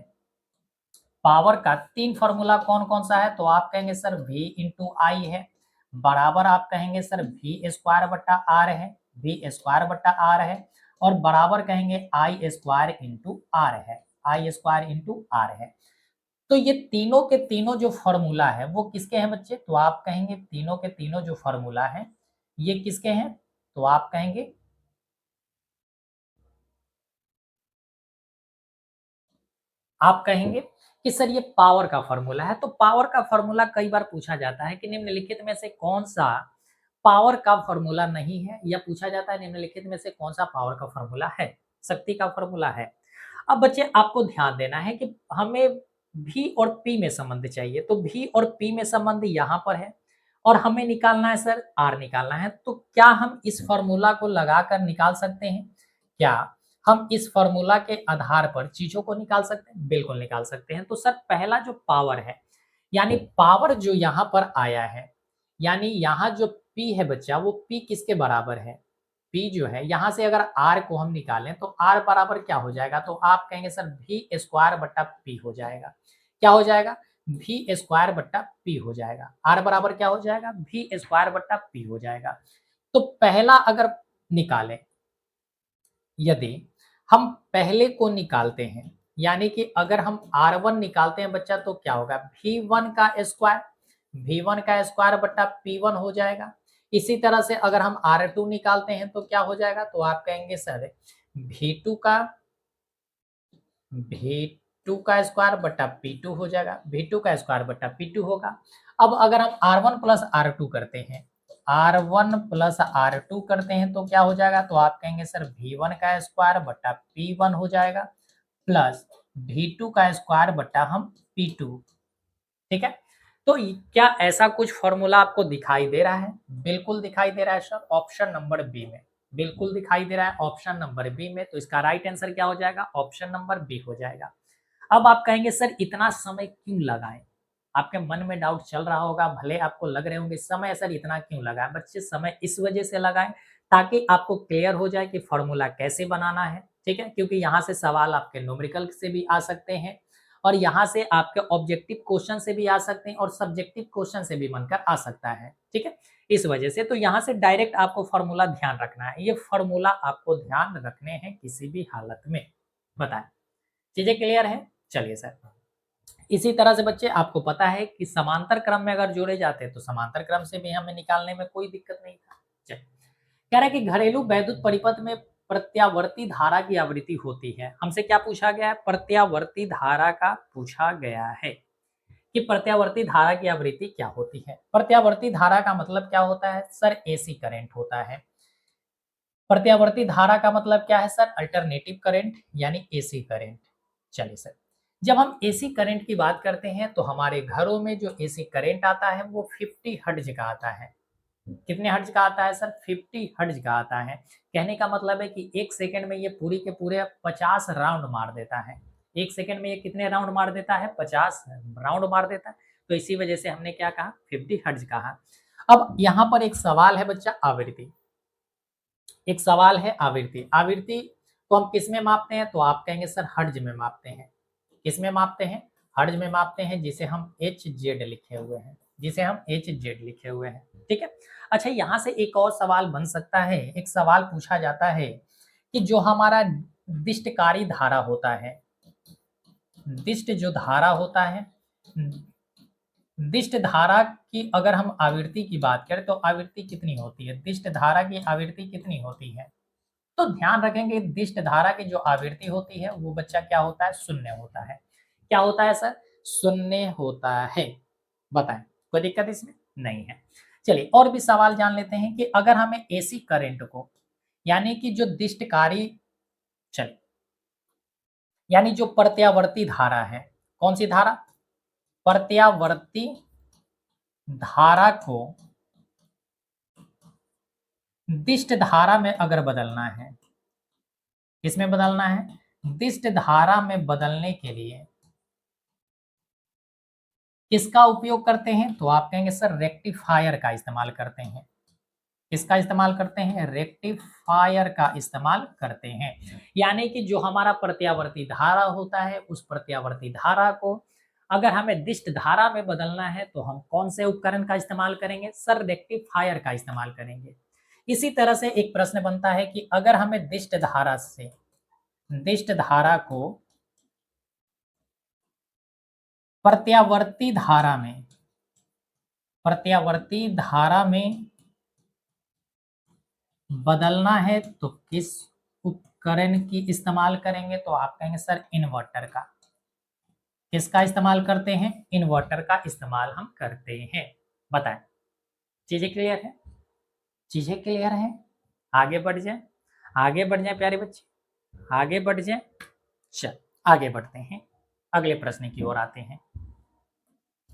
पावर का 3 फॉर्मूला कौन कौन सा है? तो आप कहेंगे सर v इंटू आई है, बराबर आप कहेंगे सर v स्क्वायर बटा आर है, v स्क्वायर बटा आर है, और बराबर कहेंगे आई स्क्वायर इंटू आर है, आई स्क्वायर इंटू आर है। तो ये तीनों के तीनों जो फॉर्मूला है वो किसके हैं बच्चे? तो आप कहेंगे तीनों के तीनों जो फॉर्मूला है ये किसके हैं? तो आप कहेंगे कि सर ये पावर का फॉर्मूला है। तो पावर का फॉर्मूला कई बार पूछा जाता है कि निम्नलिखित में से कौन सा पावर का फॉर्मूला नहीं है, या पूछा जाता है निम्नलिखित में से कौन सा पावर का फॉर्मूला है, शक्ति का फॉर्मूला है। अब बच्चे आपको ध्यान देना है कि हमें V और P में संबंध चाहिए, तो V और P में संबंध यहाँ पर है और हमें निकालना है सर R निकालना है। तो क्या हम इस फॉर्मूला को लगाकर निकाल सकते हैं? क्या हम इस फॉर्मूला के आधार पर चीजों को निकाल सकते हैं? बिल्कुल निकाल सकते हैं। तो सर पहला जो पावर है, यानी पावर जो यहाँ पर आया है, यानी यहाँ जो P है बच्चा वो P किसके बराबर है? P जो है यहाँ से अगर R को हम निकालें तो R बराबर क्या हो जाएगा? तो आप कहेंगे सर V स्क्वायर बटा P हो जाएगा। क्या हो जाएगा? V स्क्वायर बटा P हो जाएगा। R बराबर क्या हो जाएगा? V स्क्वायर बटा P हो जाएगा। तो पहला अगर निकालें, यदि हम पहले को निकालते हैं, यानी कि अगर हम R1 निकालते हैं बच्चा तो क्या होगा? V1 का स्क्वायर, V1 का स्क्वायर बटा P1 हो जाएगा। इसी तरह से अगर हम R2 निकालते हैं तो क्या हो जाएगा? तो आप कहेंगे सर V2 का V2 का स्क्वायर बटा P2 हो जाएगा, V2 का स्क्वायर बटा P2 होगा। अब अगर हम R1 प्लस R2 करते हैं, R1 प्लस R2 करते हैं तो क्या हो जाएगा? तो आप कहेंगे सर V1 का स्क्वायर बटा P1 हो जाएगा प्लस V2 का स्क्वायर बटा हम P2। ठीक है। तो क्या ऐसा कुछ फॉर्मूला आपको दिखाई दे रहा है? बिल्कुल दिखाई दे रहा है सर, ऑप्शन नंबर बी में बिल्कुल दिखाई दे रहा है, ऑप्शन नंबर बी में। तो इसका राइट आंसर क्या हो जाएगा? ऑप्शन नंबर बी हो जाएगा। अब आप कहेंगे सर इतना समय क्यों लगाएं? आपके मन में डाउट चल रहा होगा, भले आपको लग रहे होंगे समय सर इतना क्यों लगाएं? बच्चे समय इस वजह से लगाएं ताकि आपको क्लियर हो जाए कि फॉर्मूला कैसे बनाना है, ठीक है। क्योंकि यहाँ से सवाल आपके न्यूमेरिकल से भी आ सकते हैं और यहाँ से आपके ऑब्जेक्टिव क्वेश्चन से भी आ सकते हैं और सब्जेक्टिव क्वेश्चन से भी बनकर आ सकता है, ठीक है। इस वजह से तो यहाँ से डायरेक्ट आपको फॉर्मूला ध्यान रखना है, ये फॉर्मूला आपको ध्यान रखने हैं किसी भी हालत में। बताएं, चीजें क्लियर है? चलिए सर, इसी तरह से बच्चे आपको पता है कि समांतर क्रम में अगर जोड़े जाते हैं तो समांतर क्रम से भी हमें निकालने में कोई दिक्कत नहीं था। चलिए, कह रहा है कि घरेलू वैद्युत परिपथ में प्रत्यावर्ती धारा की आवृत्ति होती है। हमसे क्या पूछा गया है? प्रत्यावर्ती धारा का पूछा गया है कि प्रत्यावर्ती धारा की आवृत्ति क्या होती है। प्रत्यावर्ती धारा का मतलब क्या होता है सर? एसी करंट होता है। प्रत्यावर्ती धारा का मतलब क्या है सर? अल्टरनेटिव करंट यानी एसी करंट। चलिए सर, जब हम एसी करंट की बात करते हैं तो हमारे घरों में जो एसी करंट आता है वो 50 हर्ट्ज का आता है। कितने हर्ट्ज का आता है सर? 50 हर्ट्ज का आता है। कहने का मतलब है कि 1 सेकंड में ये पूरी के पूरे 50 राउंड मार देता है। 1 सेकंड में ये कितने राउंड मार देता है? 50 राउंड मार देता है। तो इसी वजह से हमने क्या कहा? 50 हर्ट्ज कहा। अब यहाँ पर एक सवाल है बच्चा, आवृत्ति। एक सवाल है आवृत्ति। आवृत्ति को हम किस में मापते हैं? तो आप कहेंगे सर हर्ट्ज में मापते हैं। किस में मापते हैं? हर्ट्ज में मापते हैं, जिसे हम एच जेड लिखे हुए हैं, जिसे हम एच जेड लिखे हुए हैं, ठीक है। अच्छा, यहाँ से एक और सवाल बन सकता है। एक सवाल पूछा जाता है कि जो हमारा दिष्टकारी धारा होता है, दिष्ट जो धारा होता है, दिष्ट धारा की अगर हम आवृत्ति की बात करें तो आवृत्ति कितनी होती है, दिष्ट धारा की आवृत्ति कितनी होती है? तो ध्यान रखेंगे दिष्ट धारा की जो आवृत्ति होती है वो बच्चा क्या होता है, शून्य होता है। क्या होता है सर? शून्य होता है। बताएं, कोई दिक्कत इसमें नहीं है। चलिए और भी सवाल जान लेते हैं कि अगर हमें एसी करंट को, यानी कि जो दिष्टकारी, चलिए यानी जो प्रत्यावर्ती धारा है, कौन सी धारा? प्रत्यावर्ती धारा को दिष्ट धारा में अगर बदलना है, किसमें बदलना है? दिष्ट धारा में बदलने के लिए किसका उपयोग करते हैं? तो आप कहेंगे सर रेक्टिफायर का इस्तेमाल करते हैं। किसका इस्तेमाल करते हैं? रेक्टिफायर का इस्तेमाल करते हैं। यानी कि जो हमारा प्रत्यावर्ती धारा होता है उस प्रत्यावर्ती धारा को अगर हमें दिष्ट धारा में बदलना है तो हम कौन से उपकरण का इस्तेमाल करेंगे? सर रेक्टिफायर का इस्तेमाल करेंगे। इसी तरह से एक प्रश्न बनता है कि अगर हमें दिष्ट धारा से दिष्ट धारा को प्रत्यावर्ती धारा में बदलना है तो किस उपकरण की इस्तेमाल करेंगे? तो आप कहेंगे सर इन्वर्टर का। किसका इस्तेमाल करते हैं? इन्वर्टर का इस्तेमाल हम करते हैं। बताएं, चीजें क्लियर है? चीजें क्लियर है? आगे बढ़ जाए, आगे बढ़ जाए प्यारे बच्चे, आगे बढ़ जाए। चल आगे बढ़ते हैं, अगले प्रश्न की ओर आते हैं।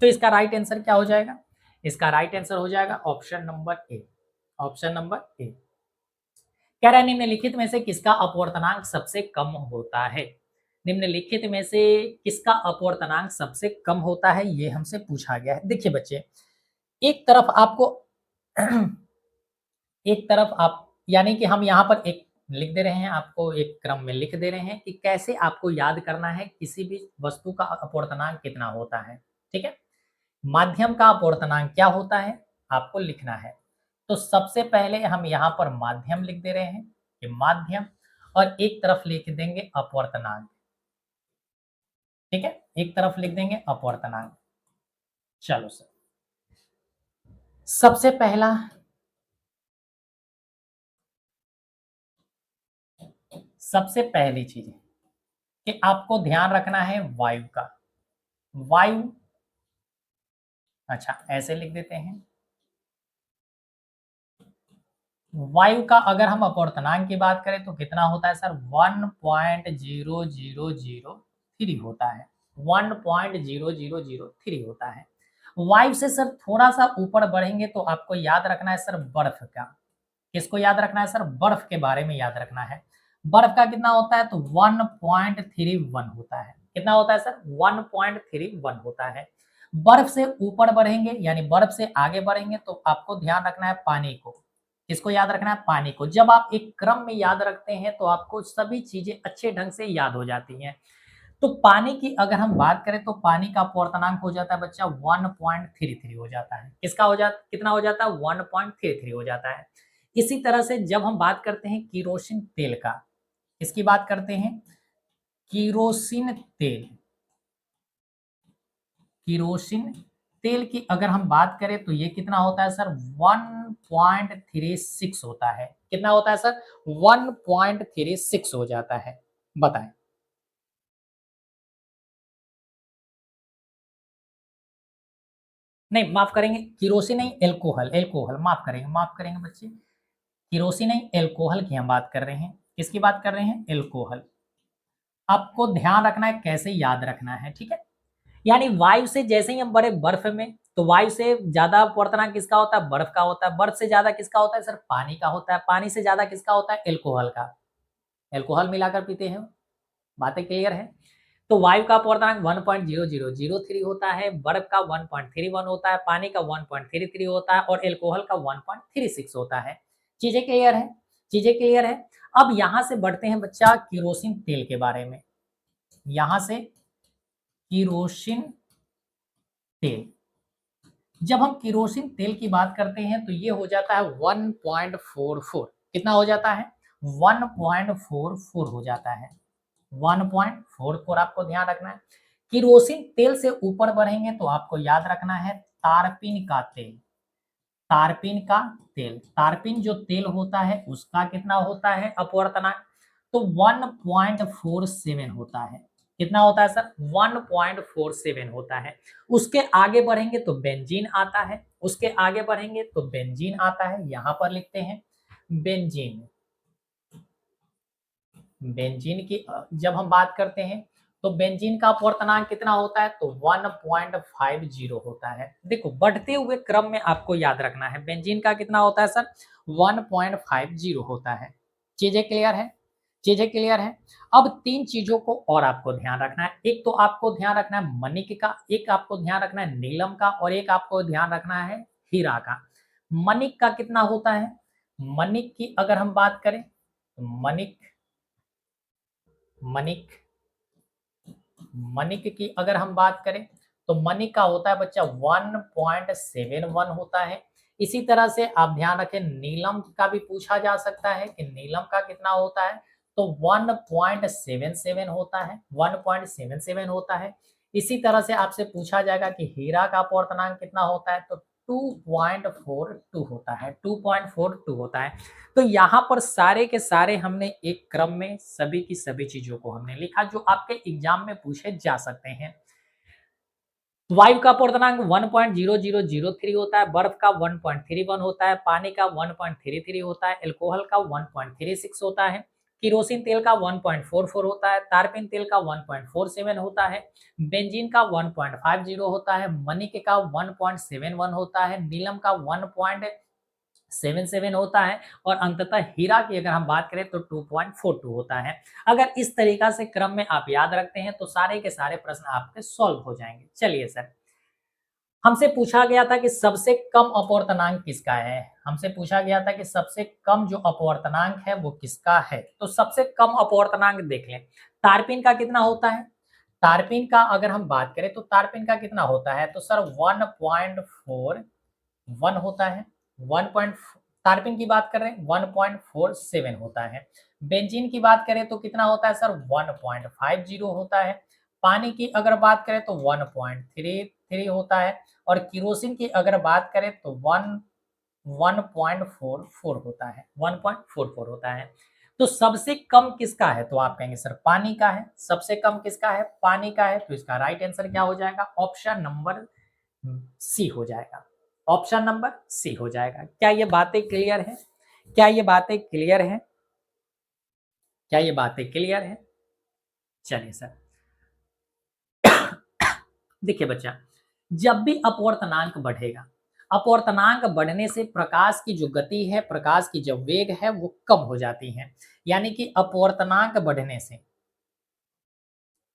तो इसका राइट आंसर क्या हो जाएगा? इसका राइट आंसर हो जाएगा option number A. Option number A कह रहा है निम्नलिखित में से किसका अपवर्तनांक सबसे कम होता है? निम्नलिखित में से किसका अपवर्तनांक सबसे कम होता है, ये हमसे पूछा गया है। देखिए बच्चे, एक तरफ आपको एक तरफ आप, यानी कि हम यहाँ पर एक लिख दे रहे हैं, आपको एक क्रम में लिख दे रहे हैं कि कैसे आपको याद करना है किसी भी वस्तु का अपवर्तनांक कितना होता है। ठीक है, माध्यम का अपवर्तनांक क्या होता है आपको लिखना है। तो सबसे पहले हम यहाँ पर माध्यम लिख दे रहे हैं कि माध्यम, और एक तरफ लिख देंगे अपवर्तनांक। ठीक है, एक तरफ लिख देंगे अपवर्तनांक। चलो सर, सबसे पहला, सबसे पहली चीज है कि आपको ध्यान रखना है वायु का। वायु, अच्छा ऐसे लिख देते हैं, वायु का अगर हम अपवर्तनांक की बात करें तो कितना होता है सर? 1.0003 होता है। 1.0003 होता है। वायु से सर थोड़ा सा ऊपर बढ़ेंगे तो आपको याद रखना है सर बर्फ का। किसको याद रखना है सर? बर्फ के बारे में याद रखना है। बर्फ का कितना होता है? तो 1.31 होता है। कितना होता है सर? 1.31 होता है। बर्फ से ऊपर बढ़ेंगे यानी बर्फ से आगे बढ़ेंगे तो आपको ध्यान रखना है पानी को। किसको याद रखना है? पानी को। जब आप एक क्रम में याद रखते हैं तो आपको सभी चीजें अच्छे ढंग से याद हो जाती हैं। तो पानी की अगर हम बात करें तो पानी का अपवर्तनांक हो जाता है बच्चा 1.33 हो जाता है। किसका हो जाता, कितना हो जाता है? 1.33 हो जाता है। इसी तरह से जब हम बात करते हैं किरोसिन तेल का, किसकी बात करते हैं? किरोसिन तेल। किरोसिन तेल की अगर हम बात करें तो ये कितना होता है सर? 1.36 होता है। कितना होता है सर? 1.36 हो जाता है। बताएं, नहीं माफ करेंगे, किरोसिन नहीं, एल्कोहल, एल्कोहल माफ करेंगे, माफ करेंगे बच्चे, किरोसिन नहीं एल्कोहल की हम बात कर रहे हैं। किसकी बात कर रहे हैं? एल्कोहल। आपको ध्यान रखना है कैसे याद रखना है। ठीक है, यानी वायु से जैसे ही हम बढ़े बर्फ में, तो वायु से ज्यादा अपवर्तनांक किसका होता है? बर्फ का होता है। बर्फ से ज्यादा किसका होता है सर? पानी का होता है। पानी से ज्यादा किसका होता है? एल्कोहल का। एल्कोहल मिलाकर पीते हैं, बातें क्लियर है? तो वायु का अपवर्तनांक 1.0003 होता है, बर्फ का 1.31 होता है, पानी का 1.33 होता है और एल्कोहल का 1.36 होता है। चीजें क्लियर है? चीजें क्लियर है? अब यहां से बढ़ते हैं बच्चा किरोसिन तेल के बारे में। यहां से किरोसिन तेल, जब हम किरोसिन तेल की बात करते हैं तो ये हो जाता है 1.44। कितना हो जाता है? 1.44 हो जाता है। 1.44 आपको ध्यान रखना है। किरोसिन तेल से ऊपर बढ़ेंगे तो आपको याद रखना है तारपीन का तेल। तारपीन का तेल, तारपीन जो तेल होता है उसका कितना होता है अपवर्तनांक, तो 1.47 होता है। कितना होता है सर? 1.47 होता है। उसके आगे बढ़ेंगे तो बेंजीन आता है, उसके आगे बढ़ेंगे तो बेंजीन आता है, यहां पर लिखते हैं बेंजीन। बेंजीन की जब हम बात करते हैं तो बेंजीन का अपवर्तनांक कितना होता है, तो 1.50 होता है। देखो बढ़ते हुए क्रम में आपको याद रखना है बेंजीन का कितना होता है सर, 1.50 होता है। चीजें क्लियर है? चीजें क्लियर है? अब तीन चीजों को और आपको ध्यान रखना है। एक तो आपको ध्यान रखना है मणिक का, एक आपको ध्यान रखना है नीलम का, और एक आपको ध्यान रखना है हीरा का। मणिक का कितना होता है? मणिक की अगर हम बात करें तो मणिक मणिक मणिक की अगर हम बात करें तो मणिक का होता है बच्चा 1.71 होता है। इसी तरह से आप ध्यान रखें नीलम का भी पूछा जा सकता है कि नीलम का कितना होता है, तो 1.77 होता है, 1.77 होता है। इसी तरह से आपसे पूछा जाएगा कि हीरा का अपवर्तनांक कितना होता है, तो 2.42 होता है, 2.42 होता है। तो यहाँ पर सारे के सारे हमने एक क्रम में सभी की सभी चीजों को हमने लिखा जो आपके एग्जाम में पूछे जा सकते हैं। वायु का अपवर्तनांक 1.0003 होता है, बर्फ का 1.31 होता है, पानी का 1.33 होता है, अल्कोहल का 1.36 होता है, किरोसिन तेल का 1.44 होता है, तारपीन तेल का 1.47 होता है, बेंजीन का 1.50 होता है, मणिक का 1.71 होता है, नीलम का 1.77 होता है, और अंततः हीरा की अगर हम बात करें तो 2.42 होता है। अगर इस तरीका से क्रम में आप याद रखते हैं तो सारे के सारे प्रश्न आपके सॉल्व हो जाएंगे। चलिए सर, हमसे पूछा गया था कि सबसे कम अपवर्तनांक किसका है। हमसे पूछा गया था कि सबसे कम जो अपवर्तनांक है वो किसका है, तो सबसे कम अपवर्तनांक देख लें। तारपीन का कितना होता है? तारपीन का अगर हम बात करें तो तारपीन का कितना होता है, तो सर 1.41 होता है। 1 पॉइंट तारपीन की बात कर रहे हैं 1.47 होता है। बेंजीन की बात करें तो कितना होता है सर, 1.50 होता है। पानी की अगर बात करें तो 1.33 होता है, और किरोसिन की अगर बात करें तो 1.44 होता है, 1.44 होता है। तो सबसे कम किसका है, तो आप कहेंगे सर पानी का है। सबसे कम किसका है? पानी का है। तो इसका राइट आंसर क्या हो जाएगा? ऑप्शन नंबर सी हो जाएगा। ऑप्शन नंबर सी हो जाएगा। क्या ये बातें क्लियर है? क्या ये बातें क्लियर है? क्या ये बातें क्लियर है? चलिए सर, देखिए बच्चा, जब भी अपवर्तनांक बढ़ेगा, अपवर्तनांक बढ़ने से प्रकाश की जो गति है, प्रकाश की जो वेग है वो कम हो जाती है। यानी कि अपवर्तनांक बढ़ने से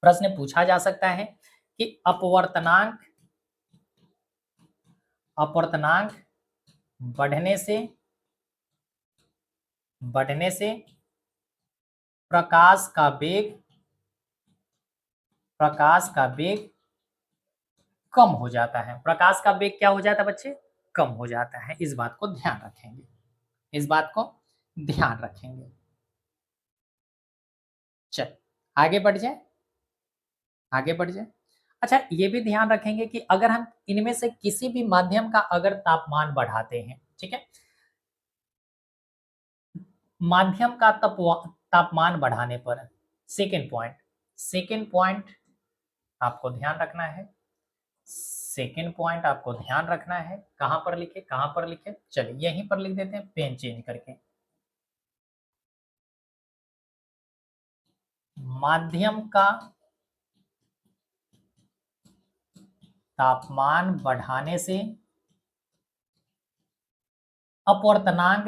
प्रश्न पूछा जा सकता है कि अपवर्तनांक अपवर्तनांक बढ़ने से प्रकाश का वेग कम हो जाता है। प्रकाश का वेग क्या हो जाता है बच्चे? कम हो जाता है। इस बात को ध्यान रखेंगे, इस बात को ध्यान रखेंगे। चल आगे बढ़ जाए, आगे बढ़ जाए। अच्छा, ये भी ध्यान रखेंगे कि अगर हम इनमें से किसी भी माध्यम का अगर तापमान बढ़ाते हैं, ठीक है, माध्यम का तापमान बढ़ाने पर, सेकेंड पॉइंट आपको ध्यान रखना है। सेकेंड पॉइंट आपको ध्यान रखना है। कहां पर लिखे, कहां पर लिखे? चलिए यहीं पर लिख देते हैं पेन चेंज करके। माध्यम का तापमान बढ़ाने से अपवर्तनांक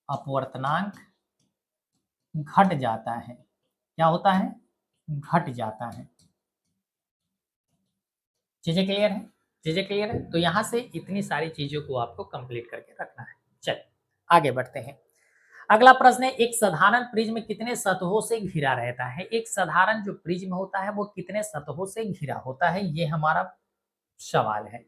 अपवर्तनांक घट जाता है। क्या होता है? घट जाता है। चीजें क्लियर है? चीजें क्लियर है? तो यहां से इतनी सारी चीजों को आपको कंप्लीट करके रखना है। चल आगे बढ़ते हैं। अगला प्रश्न है, एक साधारण प्रिज्म कितने सतहों से घिरा रहता है? एक साधारण जो प्रिज्म होता है वो कितने सतहों से घिरा होता है, ये हमारा सवाल है।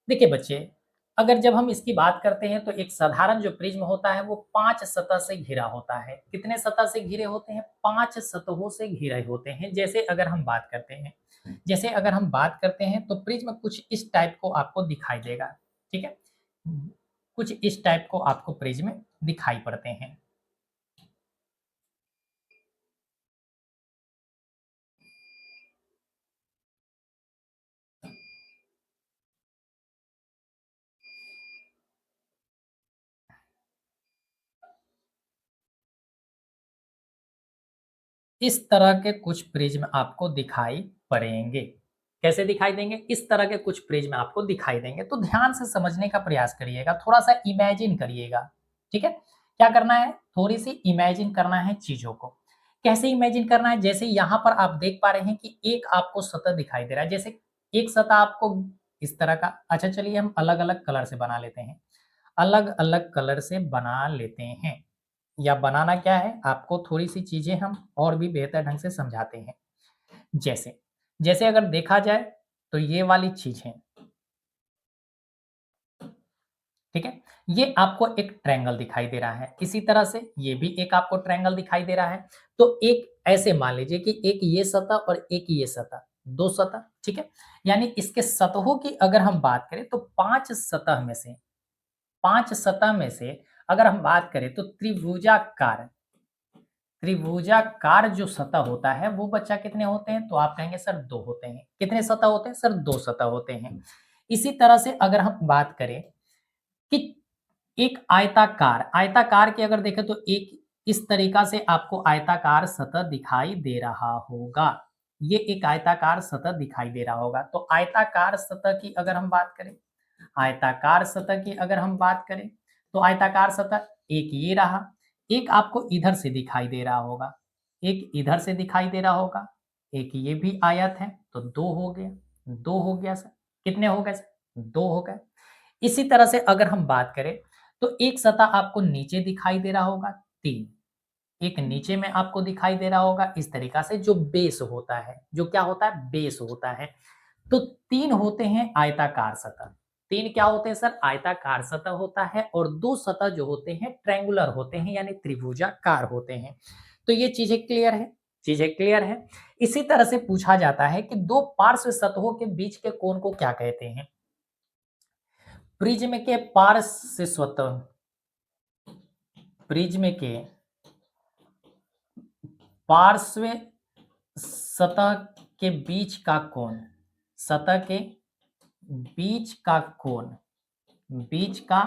देखिए बच्चे, अगर जब हम इसकी बात करते हैं तो एक साधारण जो प्रिज्म होता है वो 5 सतह से घिरा होता है। कितने सतह से घिरे होते हैं? 5 सतहों से घिरे होते हैं। जैसे अगर हम बात करते हैं तो प्रिज्म कुछ इस टाइप को आपको दिखाई देगा, ठीक है? कुछ इस टाइप को आपको प्रिज्म दिखाई पड़ते हैं। इस तरह के कुछ प्रिज्म आपको दिखाई पड़ेंगे। कैसे दिखाई देंगे? इस तरह के कुछ प्रिज्म आपको दिखाई देंगे। तो ध्यान से समझने का प्रयास करिएगा, थोड़ा-सा इमेजिन करिएगा, ठीक है? क्या करना है? थोड़ी-सी इमेजिन करना है चीज़ों को। कैसे इमेजिन करना है? जैसे यहाँ पर आप देख पा रहे हैं कि एक आपको सतह दिखाई दे रहा है। जैसे एक सतह आपको इस तरह का, अच्छा चलिए हम अलग-अलग कलर से बना लेते हैं। अलग-अलग कलर से बना लेते हैं। या बनाना क्या है, आपको थोड़ी-सी चीज़ें हम और भी बेहतर ढंग से समझाते हैं। जैसे, जैसे अगर देखा जाए तो ये वाली चीज़ है, ठीक है? ये आपको एक ट्रायंगल दिखाई दे रहा है। इसी तरह से ये भी एक आपको ट्रायंगल दिखाई दे रहा है। तो एक ऐसे मान लीजिए कि एक ये सतह और एक ये सतह, 2 सतह, ठीक है? यानी इसके सतहों की अगर हम बात करें तो 5 सतह में से अगर हम बात करें तो त्रिभुजाकार जो सतह होता है वो बच्चा कितने होते हैं? तो आप कहेंगे सर 2 होते हैं। कितने सतह होते हैं? सर 2 सतह होते हैं। इसी तरह से अगर हम बात करें कि एक आयताकार, आयताकार की अगर देखें तो एक इस तरीका से आपको आयताकार सतह दिखाई दे रहा होगा। ये एक आयताकार सतह दिखाई दे रहा होगा। तो आयताकार सतह की अगर हम बात करें, आयताकार सतह की अगर हम बात करें, तो आयताकार सतह एक ये रहा, एक आपको इधर से दिखाई दे रहा होगा, एक इधर से दिखाई दे रहा होगा, एक ये भी आयत है, तो 2 हो गया, 2 हो गया सर। कितने हो गए सर? 2 हो गए। इसी तरह से अगर हम बात करें, तो एक सतह आपको नीचे दिखाई दे रहा होगा, 3, एक नीचे में आपको दिखाई दे रहा होगा इस तरीका से, जो बेस होता है, जो क्या होता है? बेस होता है। तो 3 होते हैं आयताकार सतह। 3 क्या होते हैं सर? आयताकार सतह होता है और 2 सतह जो होते हैं ट्रायंगुलर होते हैं यानी त्रिभुजाकार होते हैं। तो ये चीज़ें क्लियर है? चीज़ें क्लियर है? इसी तरह से पूछा जाता है कि 2 पार्श्व सतहों के बीच के कोण को क्या कहते हैं? प्रिज्म के प्रिज्म के पार्श्व सतह के बीच का कोण, सतह के बीच का कोण, बीच का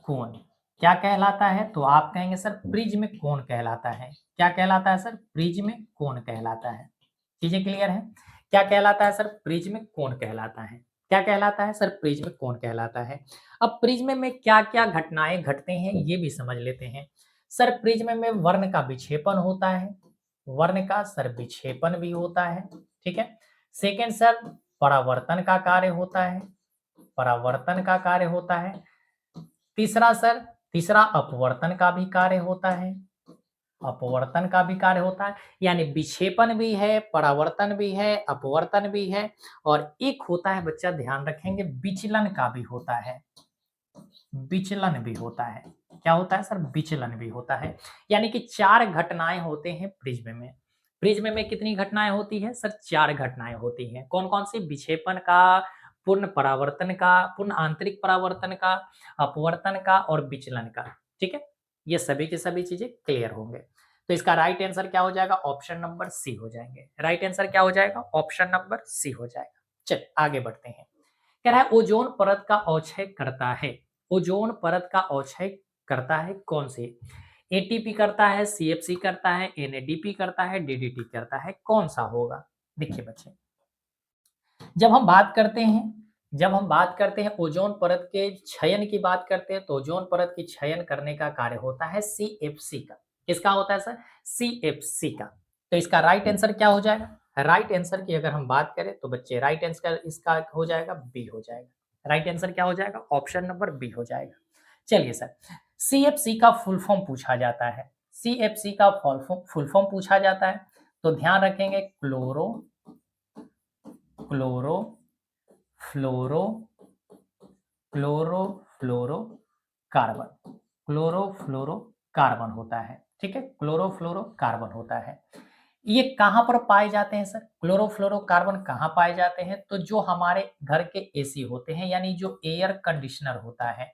कोण क्या कहलाता है? तो आप कहेंगे सर प्रिज्म कोण कहलाता है। क्या कहलाता है सर? प्रिज्म कोण कहलाता है। चीजें क्लियर है? क्या कहलाता है सर? प्रिज्म कोण कहलाता है। क्या कहलाता है सर? प्रिज्म कोण कहलाता है। अब प्रिज्म में क्या क्या घटनाएं घटते हैं ये भी समझ लेते हैं। सर प्रिज्म में वर्ण का विक्षेपण होता है, वर्ण का सर विक्षेपण भी होता है, ठीक है? सेकेंड सर परावर्तन का कार्य होता है, परावर्तन का कार्य होता है। तीसरा सर, तीसरा अपवर्तन का भी कार्य होता है, अपवर्तन का भी कार्य होता है, यानी विक्षेपण भी है, परावर्तन भी है, अपवर्तन भी है और एक होता है बच्चा ध्यान रखेंगे विचलन का भी होता है, विचलन भी होता है। क्या होता है सर? विचलन भी होता है। यानी कि 4 घटनाएं होते हैं प्रिज्म में। प्रिज्म में कितनी घटनाएं होती है सर? 4 घटनाएं होती हैं। कौन-कौन सी? विक्षेपण का, पूर्ण परावर्तन का, पूर्ण आंतरिक परावर्तन का, अपवर्तन का और विचलन का। ठीक है? ये सभी की सभी चीजें क्लियर होंगे। तो इसका राइट आंसर क्या हो जाएगा? ऑप्शन नंबर सी हो जाएंगे। राइट आंसर क्या हो जाएगा? ऑप्शन नंबर सी हो जाएगा। चलिए आगे बढ़ते हैं। कह रहा है ओजोन परत का औक्षय करता है। ओजोन परत का औक्षय करता है कौन से? एटीपी करता है, सीएफसी करता है, एनएडीपी करता है, डीडीटी करता है, कौन सा होगा? देखिए बच्चे, जब हम बात करते हैं, जब हम बात करते हैं ओजोन परत के क्षयन की बात करते हैं तो ओजोन परत की क्षयन करने का कार्य होता है सीएफसी का। किसका होता है सर? सीएफसी का। तो इसका राइट आंसर क्या हो जाएगा? राइट आंसर की अगर हम बात करें तो बच्चे राइट आंसर इसका हो जाएगा बी हो जाएगा। राइट आंसर क्या हो जाएगा? ऑप्शन नंबर बी हो जाएगा। चलिए सर, सीएफसी का फुल फॉर्म पूछा जाता है। सीएफसी का फुल फॉर्म पूछा जाता है तो ध्यान रखेंगे क्लोरो, क्लोरो फ्लोरो क्लोरोफ्लोरोकार्बन, क्लोरोफ्लोरोकार्बन होता है, ठीक है, क्लोरोफ्लोरोकार्बन होता है। ये कहाँ पर पाए जाते हैं सर? क्लोरोफ्लोरोकार्बन कहाँ पाए जाते हैं? तो जो हमारे घर के एसी होते हैं, यानी जो एयर कंडीशनर होता है,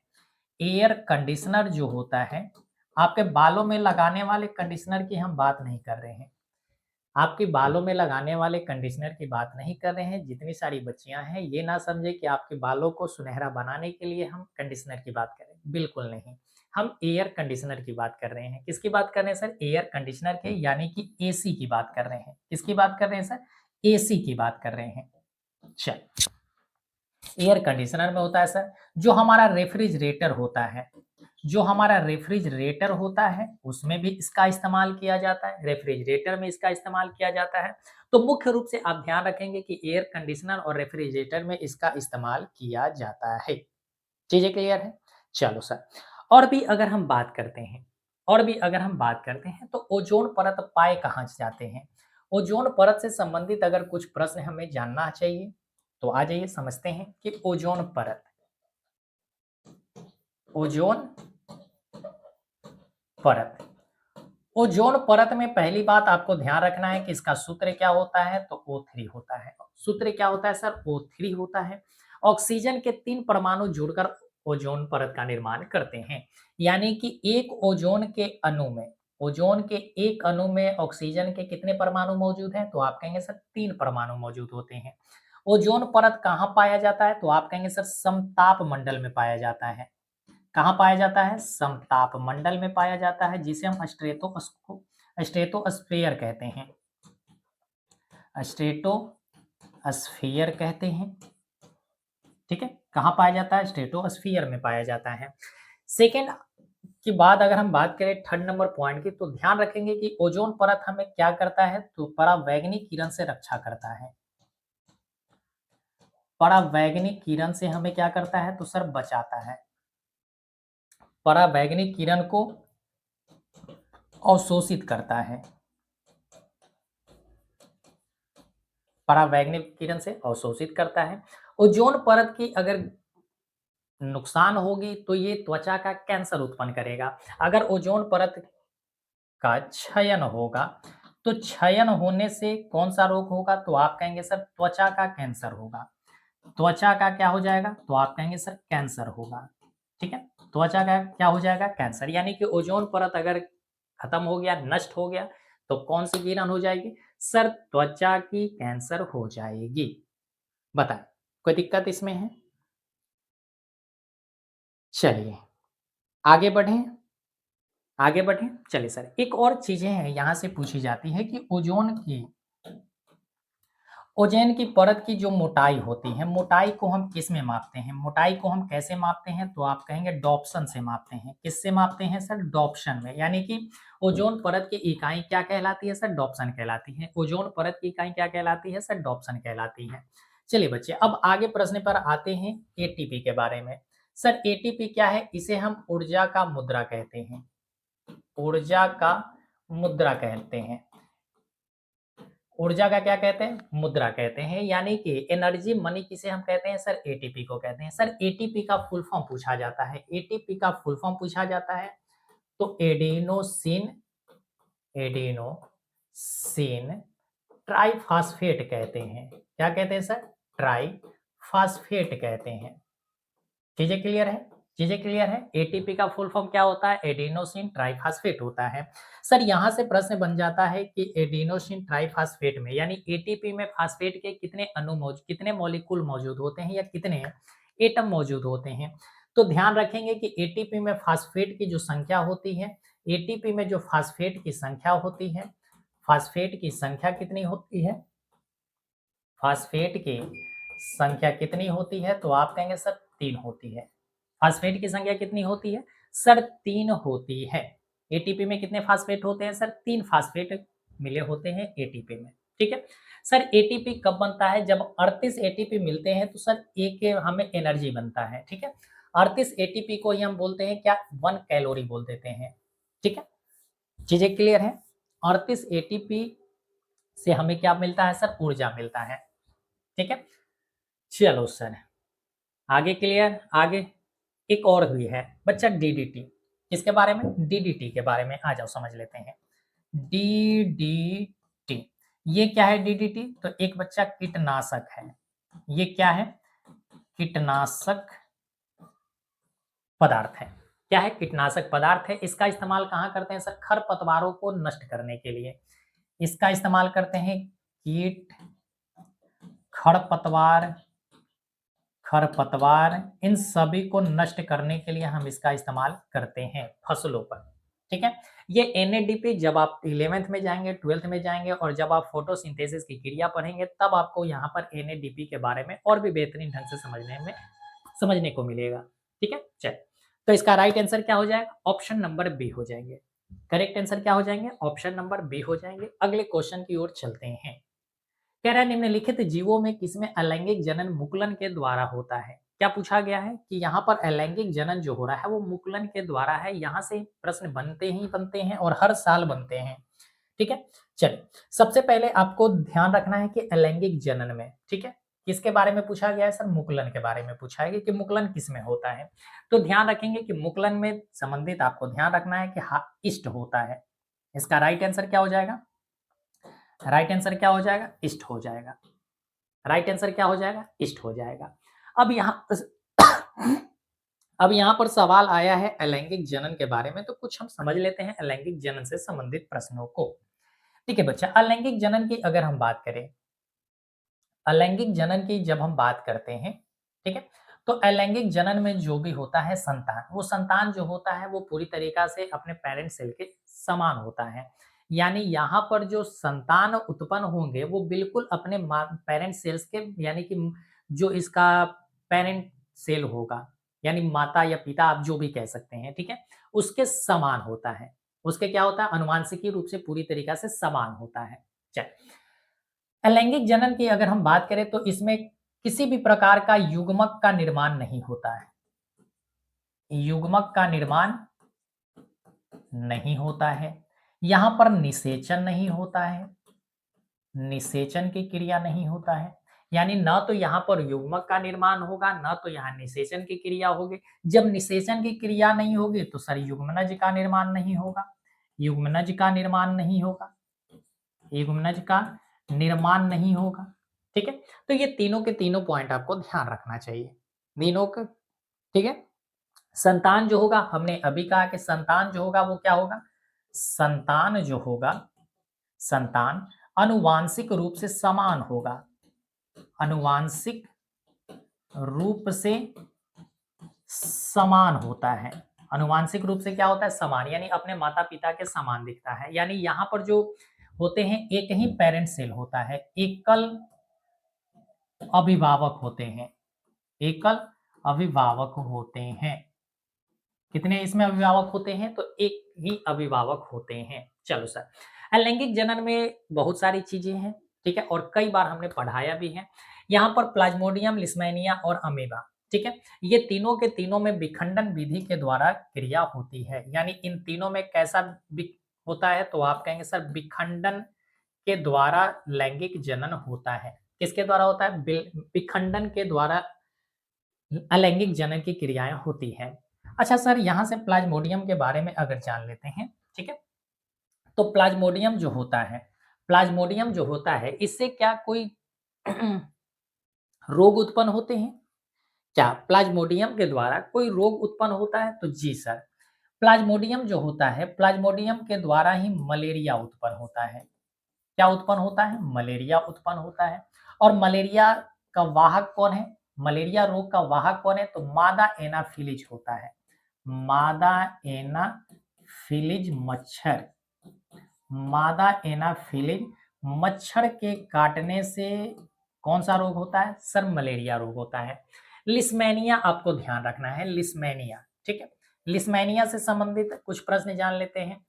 एयर कंडीशनर जो होता है, आपके बालों में लगाने वाले कंडीशनर की हम बात नहीं कर रहे हैं। आपके बालों में लगाने वाले कंडीशनर की बात नहीं कर रहे हैं। जितनी सारी बच्चियां हैं, ये ना समझे कि आपके बालों को सुनहरा बनाने के लिए हम कंडीशनर की बात कर रहे हैं, बिल्कुल नहीं। हम एयर कंडीशनर की बात कर रहे हैं। किसकी बात कर रहे हैं सर? एयर कंडीशनर के, यानी कि एसी की बात कर रहे हैं। किसकी बात कर रहे हैं सर? एसी की बात कर रहे हैं। चल, एयर कंडीशनर में होता है सर, जो हमारा रेफ्रिजरेटर होता है, जो हमारा रेफ्रिजरेटर होता है, उसमें भी इसका इस्तेमाल किया जाता है, रेफ्रिजरेटर में इसका इस्तेमाल किया जाता है। तो मुख्य रूप से आप ध्यान रखेंगे कि एयर कंडीशनर और रेफ्रिजरेटर में इसका इस्तेमाल किया जाता है। चीज़ें क्लियर है? चलो सर, और भी अगर हम बात करते हैं, और भी अगर हम बात करते हैं, तो ओज़ोन परत पाए कहाँ जाते हैं? ओज़ोन परत से संबंधित अगर कुछ प्रश्न हमें जानना चाहिए, तो आ जाइए समझते हैं कि ओज़ोन परत, ओज़ोन परत, ओज़ोन परत में पहली बात आपको ध्यान रखना है कि इसका सूत्र क्या होता है? तो O3 होता है। सूत्र क्या होता है सर? O3 होता है। ऑक्सीजन के 3 परमाणु जुड़कर ओज़ोन परत का निर्माण करते हैं। यानी कि एक ओज़ोन के अणु में, ओज़ोन के एक अणु में ऑक्सीजन के कितने परमाणु मौजूद हैं? तो आप कहेंगे सर 3 परमाणु मौजूद होते हैं। ओज़ोन परत कहाँ पाया जाता है? तो आप कहेंगे सर समताप मंडल में पाया जाता है। कहाँ पाया जाता है? समताप मंडल में पाया जाता है, जिसे हम स्ट्रेटोस्फेयर कहते हैं। स्ट्रेटोस्फेयर कहते हैं, ठीक है? कहाँ पाया जाता है? स्ट्रेटोस्फियर में पाया जाता है। सेकंड की बात अगर हम बात करें थर्ड नंबर पॉइंट की, तो ध्यान रखेंगे कि ओजोन परत हमें क्या करता है? तो परावैंगनिक किरण से रक्षा करता है। परावैंगनिक किरण से हमें क्या करता है? तो सर बचाता है। परावैंगनिक किरण को अवशोषित करता है। परावैंगनिक किरण से अवशोषित करता है। ओजोन परत की अगर नुकसान होगी तो ये त्वचा का कैंसर उत्पन्न करेगा। अगर ओजोन परत का क्षयन होगा, तो क्षयन होने से कौन-सा रोग होगा? तो आप कहेंगे सर त्वचा का कैंसर होगा। त्वचा का क्या हो जाएगा? तो आप कहेंगे सर कैंसर होगा। ठीक है? त्वचा का क्या हो जाएगा? कैंसर। यानी कि ओजोन परत अगर खत्म हो गया, नष्ट हो गया, तो कौन-सी किरण हो जाएगी? सर त्वचा की कैंसर हो जाएगी। बताएँ, कोई दिक्कत इसमें है? चलिए, आगे बढ़ें? आगे बढ़ें? चलिए सर, एक और चीज़ें हैं यहाँ से पूछी जाती है कि ओज़ोन की परत की जो मोटाई होती है, मोटाई को हम किसमें मापते हैं? मोटाई को हम कैसे मापते हैं? तो आप कहेंगे डॉप्सन से मापते हैं। किससे मापते हैं सर? डॉप्सन में। यानी कि ओज़ोन परत की इकाई क्या कहलाती है सर? डॉप्सन कहलाती है। ओज़ोन परत की इकाई क्या कहलाती है सर? डॉप्सन कहलाती है। चलिए बच्चे, अब आगे प्रश्न पर आते हैं एटीपी के बारे में। सर एटीपी क्या है? इसे हम ऊर्जा का मुद्रा कहते हैं। ऊर्जा का मुद्रा कहते हैं। ऊर्जा का क्या कहते हैं? मुद्रा कहते हैं, यानी कि एनर्जी मनी किसे हम कहते हैं सर? एटीपी को कहते हैं। सर एटीपी का फुल फॉर्म पूछा जाता है, एटीपी का फुल फॉर्म पूछा जाता है, तो एडेनोसिन ट्राइफॉस्फेट कहते हैं। क्या कहते हैं सर? ट्राइफॉस्फेट कहते हैं। चीज़ें क्लियर है? चीज़ें क्लियर है? एटीपी का फुल फॉर्म क्या होता है? एडेनोसिन ट्राइफॉस्फेट होता है। सर यहाँ से प्रश्न बन जाता है कि एडेनोसिन ट्राइफॉस्फेट में, यानी एटीपी में फॉस्फेट के कितने मॉलिक्यूल मौजूद होते हैं, या कितने एटम मौजूद होते हैं? तो ध्यान रखेंगे कि एटीपी में फॉस्फेट की जो संख्या होती है, एटीपी में जो फॉस्फेट की संख्या होती है, फॉस्फेट की संख्या कितनी होती है? फॉस्फेट की संख्या कितनी होती है? तो आप कहेंगे सर 3 होती है। फॉस्फेट की संख्या कितनी होती है? सर 3 होती है। एटीपी में कितने फॉस्फेट होते हैं सर? 3 फॉस्फेट मिले होते हैं एटीपी में, ठीक है? सर एटीपी कब बनता है? जब 38 एटीपी मिलते हैं तो सर एक हमें एनर्जी बनता है, ठीक है? 38 एटीपी को ही हम बोलते हैं क्या? 1 कैलोरी बोल देते हैं, ठीक है? चीज़ें क्लियर है? 38 एटीपी से हमें क्या मिलता है सर? ऊर्जा मिलता है, ठीक है? चलो सर, आगे क्लियर? आगे एक और हुई है बच्चा डीडीटी। किसके बारे में? डीडीटी के बारे में। आ जाओ समझ लेते हैं। डीडीटी, ये क्या है डीडीटी? तो एक बच्चा कीटनाशक है। ये क्या है? कीटनाशक पदार्थ है। क्या है? कीटनाशक पदार्थ है। इसका इस्तेमाल कहाँ करते हैं सर? खरपतवारों को नष्ट करने के लिए इसका इस्तेमाल करते हैं। कीट, खरपतवार, खरपतवार इन सभी को नष्ट करने के लिए हम इसका इस्तेमाल करते हैं फसलों पर। ठीक है। ये एनएडीपी जब आप 11th में जाएंगे, 12th में जाएंगे और जब आप फोटोसिंथेसिस की क्रिया पढ़ेंगे तब आपको यहाँ पर एनएडीपी के बारे में और भी बेहतरीन ढंग से समझने को मिलेगा। ठीक है। चल, तो इसका राइट आंसर क्या हो जाएगा? ऑप्शन नंबर बी हो जाएंगे। करेक्ट आंसर क्या हो जाएंगे? ऑप्शन नंबर बी हो जाएंगे। अगले क्वेश्चन की ओर चलते हैं। कह रहा है निम्नलिखित जीवों में किसमें अलैंगिक जनन मुकुलन के द्वारा होता है? क्या पूछा गया है कि यहाँ पर अलैंगिक जनन जो हो रहा है वो मुकुलन के द्वारा है। यहाँ से प्रश्न बनते ही बनते हैं और हर साल बनते हैं। ठीक है। चलिए, सबसे पहले आपको ध्यान रखना है कि अलैंगिक जनन में, ठीक है, किसके बारे में पूछा गया है सर? मुकुलन के बारे में पूछा है कि मुकुलन किसमें होता है। तो ध्यान रखेंगे कि मुकुलन में संबंधित आपको ध्यान रखना है कि इष्ट होता है। इसका राइट आंसर क्या हो जाएगा? राइट आंसर क्या हो जाएगा? इष्ट हो जाएगा। राइट आंसर क्या हो जाएगा? इष्ट हो जाएगा। अब यहाँ अब यहाँ पर सवाल आया है अलैंगिक जनन के बारे में, तो कुछ हम समझ लेते हैं अलैंगिक जनन से संबंधित प्रश्नों को। ठीक है बच्चा, अलैंगिक जनन की अगर हम बात करें, अलैंगिक जनन की जब हम बात करते हैं, ठीक है, तो अलैंगिक जनन में जो भी होता है संतान, वो संतान जो होता है वो पूरी तरीका से अपने पेरेंट सेल के समान होता है। यानी यहाँ पर जो संतान उत्पन्न होंगे वो बिल्कुल अपने पेरेंट सेल्स के, यानी कि जो इसका पेरेंट सेल होगा, यानी माता या पिता आप जो भी कह सकते हैं, ठीक है, उसके समान होता है। उसके क्या होता है? अनुवांशिकी रूप से पूरी तरीका से समान होता है। चल, अलैंगिक जनन की अगर हम बात करें तो इसमें किसी भी प्रकार का युग्मक का निर्माण नहीं होता है। युग्मक का निर्माण नहीं होता है। यहां पर निषेचन नहीं होता है। निषेचन की क्रिया नहीं होता है। यानी ना तो यहाँ पर युग्मक का निर्माण होगा, ना तो यहाँ निषेचन की क्रिया होगी। जब निषेचन की क्रिया नहीं होगी तो सर युग्मनज का निर्माण नहीं होगा। युग्मनज का निर्माण नहीं होगा। युग्मनज का निर्माण नहीं होगा। ठीक है। तो ये तीनों के तीनों पॉइंट आपको ध्यान रखना चाहिए। तीनों का, ठीक है। संतान जो होगा, हमने अभी कहा कि संतान जो होगा वो क्या होगा? संतान जो होगा, संतान अनुवांशिक रूप से समान होगा। अनुवांशिक रूप से समान होता है। अनुवांशिक रूप से क्या होता है? समान, यानी अपने माता पिता के समान दिखता है। यानी यहाँ पर जो होते हैं एक ही पेरेंट सेल होता है, एकल अभिभावक होते हैं। एकल अभिभावक होते हैं। कितने इसमें अभिभावक होते हैं? तो एक ही अभिभावक होते हैं। चलो सर, अलैंगिक जनन में बहुत सारी चीजें हैं, ठीक है, और कई बार हमने पढ़ाया भी है। यहाँ पर प्लाज्मोडियम, लिस्मेनिया और अमीबा, ठीक है, ये तीनों के तीनों में विखंडन विधि के द्वारा क्रिया होती है। यानी इन तीनों में कैसा होता है? तो आप कहेंगे सर विखंडन के द्वारा लैंगिक जनन होता है। किसके द्वारा होता है? विखंडन के द्वारा अलैंगिक जनन की क्रियाएं होती है। अच्छा सर, यहाँ से प्लाज्मोडियम के बारे में अगर जान लेते हैं, ठीक है, तो प्लाज्मोडियम जो होता है, प्लाज्मोडियम जो होता है इससे क्या कोई रोग उत्पन्न होते हैं? क्या प्लाज्मोडियम के द्वारा कोई रोग उत्पन्न होता है? तो जी सर, प्लाज्मोडियम जो होता है, प्लाज्मोडियम के द्वारा ही मलेरिया उत्पन्न होता है। क्या उत्पन्न होता है? मलेरिया उत्पन्न होता है। और मलेरिया का वाहक कौन है? मलेरिया रोग का वाहक कौन है? तो मादा एनाफिलिज होता है। मादा एनाफिलिज मच्छर, मादा एनाफिलिज मच्छर के काटने से कौन सा रोग होता है? सर मलेरिया रोग होता है। लिस्मेनिया आपको ध्यान रखना है, लिस्मेनिया, ठीक है, लिस्मेनिया से संबंधित कुछ प्रश्न जान लेते हैं।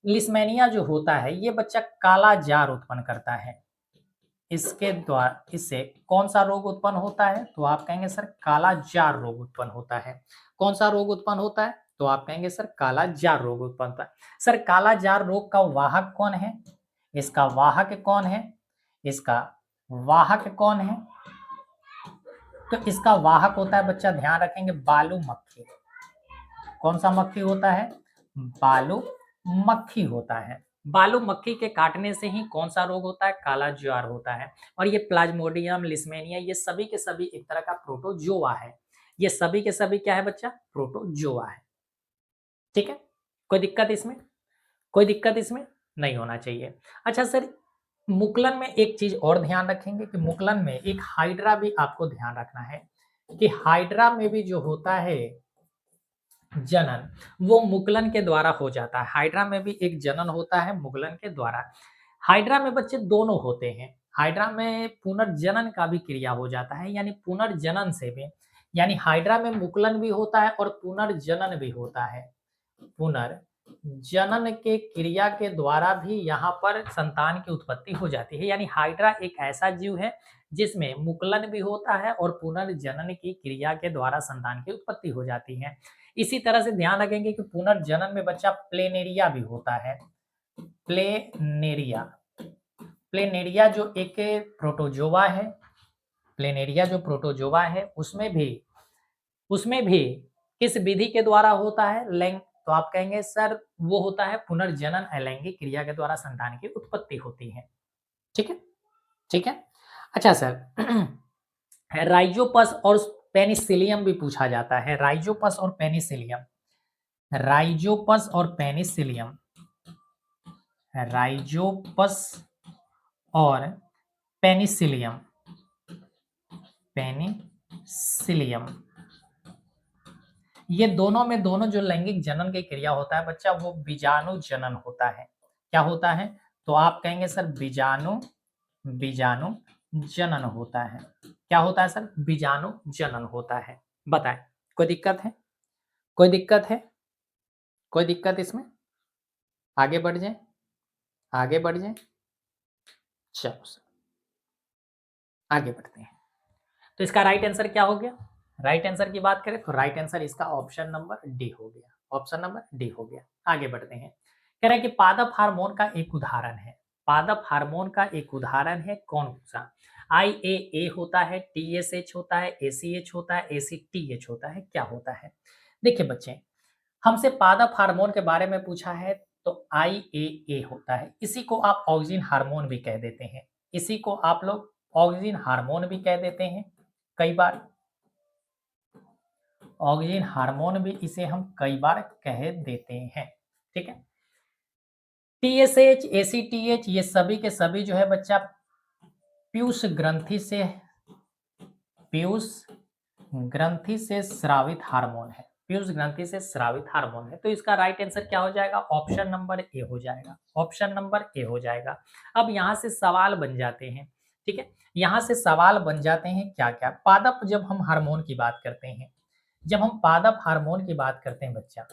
लिस्मेनिया जो होता है ये बच्चा काला जार उत्पन्न करता है। इसके द्वारा, इससे कौन सा रोग उत्पन्न होता है? तो आप कहेंगे सर काला जार रोग उत्पन्न होता है। कौन सा रोग उत्पन्न होता है? तो आप कहेंगे सर काला जार रोग उत्पन्न होता है। सर काला जार रोग का वाहक कौन है? इसका वाहक कौन है? इसका वाहक कौन है? तो इसका वाहक होता है बच्चा, ध्यान रखेंगे, बालू मक्खी। कौन सा मक्खी होता है? बालू मक्खी होता है। बालू मक्खी के काटने से ही कौन सा रोग होता है? काला ज्वार होता है। और ये प्लाज्मोडियम, लिस्मेनिया, ये सभी के सभी एक तरह का प्रोटोजोआ है। ये सभी के सभी क्या है बच्चा? प्रोटोजोआ है। ठीक है, कोई दिक्कत इसमें? कोई दिक्कत इसमें नहीं होना चाहिए। अच्छा सर, मुकलन में एक चीज और ध्यान रखेंगे कि मुकलन में एक हाइड्रा भी आपको ध्यान रखना है कि हाइड्रा में भी जो होता है जनन, वो मुकलन के द्वारा हो जाता है। हाइड्रा में भी एक जनन होता है मुकलन के द्वारा। हाइड्रा में बच्चे दोनों होते हैं। हाइड्रा में पुनर्जनन का भी क्रिया हो जाता है, यानी पुनर्जनन से भी, यानी हाइड्रा में मुकलन भी होता है और पुनर्जनन भी होता है। पुनर्जनन के क्रिया के द्वारा भी यहाँ पर संतान की उत्पत्ति हो जाती है। यानी हाइड्रा एक ऐसा जीव है जिसमें मुकलन भी होता है और पुनर्जनन की क्रिया के द्वारा संतान की उत्पत्ति हो जाती है। इसी तरह से ध्यान रखेंगे कि पुनर्जनन में बच्चा प्लेनेरिया भी होता है। प्लेनेरिया, प्लेनेरिया जो एक प्रोटोजोआ है, प्लेनेरिया जो प्रोटोजोआ है उसमें भी किस विधि के द्वारा होता है? लैंग, तो आप कहेंगे सर वो होता है पुनर्जनन, अलैंगिक क्रिया के द्वारा संतान की उत्पत्ति होती है। ठीक है, ठीक है। अच्छा सर, राइजोपस और पेनिसिलियम भी पूछा जाता है। राइजोपस और पेनिसिलियम, राइजोपस और पेनिसिलियम, राइजोपस और पेनिसिलियम, पेनिसिलियम, ये दोनों में दोनों जो लैंगिक जनन की क्रिया होता है बच्चा, वो बीजाणु जनन होता है। क्या होता है? तो आप कहेंगे सर बीजाणु, बीजाणु जनन होता है। क्या होता है सर? बीजाणु जनन होता है। बताएं, कोई दिक्कत है? कोई दिक्कत है? कोई दिक्कत इसमें? आगे बढ़ जाए, आगे बढ़ जाए। चलो सर आगे बढ़ते हैं। तो इसका राइट आंसर क्या हो गया? राइट आंसर की बात करें तो राइट आंसर इसका ऑप्शन नंबर डी हो गया। ऑप्शन नंबर डी हो गया। आगे बढ़ते हैं। कह रहे हैं कि पादप हार्मोन का एक उदाहरण है। पादप हार्मोन का एक उदाहरण है कौन सा? IAA होता है, TSH होता है, ACH होता है, ACTH होता है, क्या होता है? देखिए बच्चे, हमसे पादप हार्मोन के बारे में पूछा है तो IAA होता है। इसी को आप ऑक्सिन हार्मोन भी कह देते हैं। इसी को आप लोग ऑक्सिन हार्मोन भी कह देते हैं कई बार। ऑक्सिन हार्मोन भी इसे हम कई बार कह देते हैं। ठीक है, TSH, ACTH ये सभी के सभी जो है बच्चा पीयूष ग्रंथि से, पीयूष ग्रंथि से स्रावित हार्मोन है। पीयूष ग्रंथि से स्रावित हार्मोन है। तो इसका राइट आंसर क्या हो जाएगा? ऑप्शन नंबर ए हो जाएगा। ऑप्शन नंबर ए हो जाएगा। अब यहां से सवाल बन जाते हैं। ठीक है, यहां से सवाल बन जाते हैं क्या क्या? पादप, जब हम हार्मोन की बात करते हैं, जब हम पादप हार्मोन की बात करते हैं बच्चा,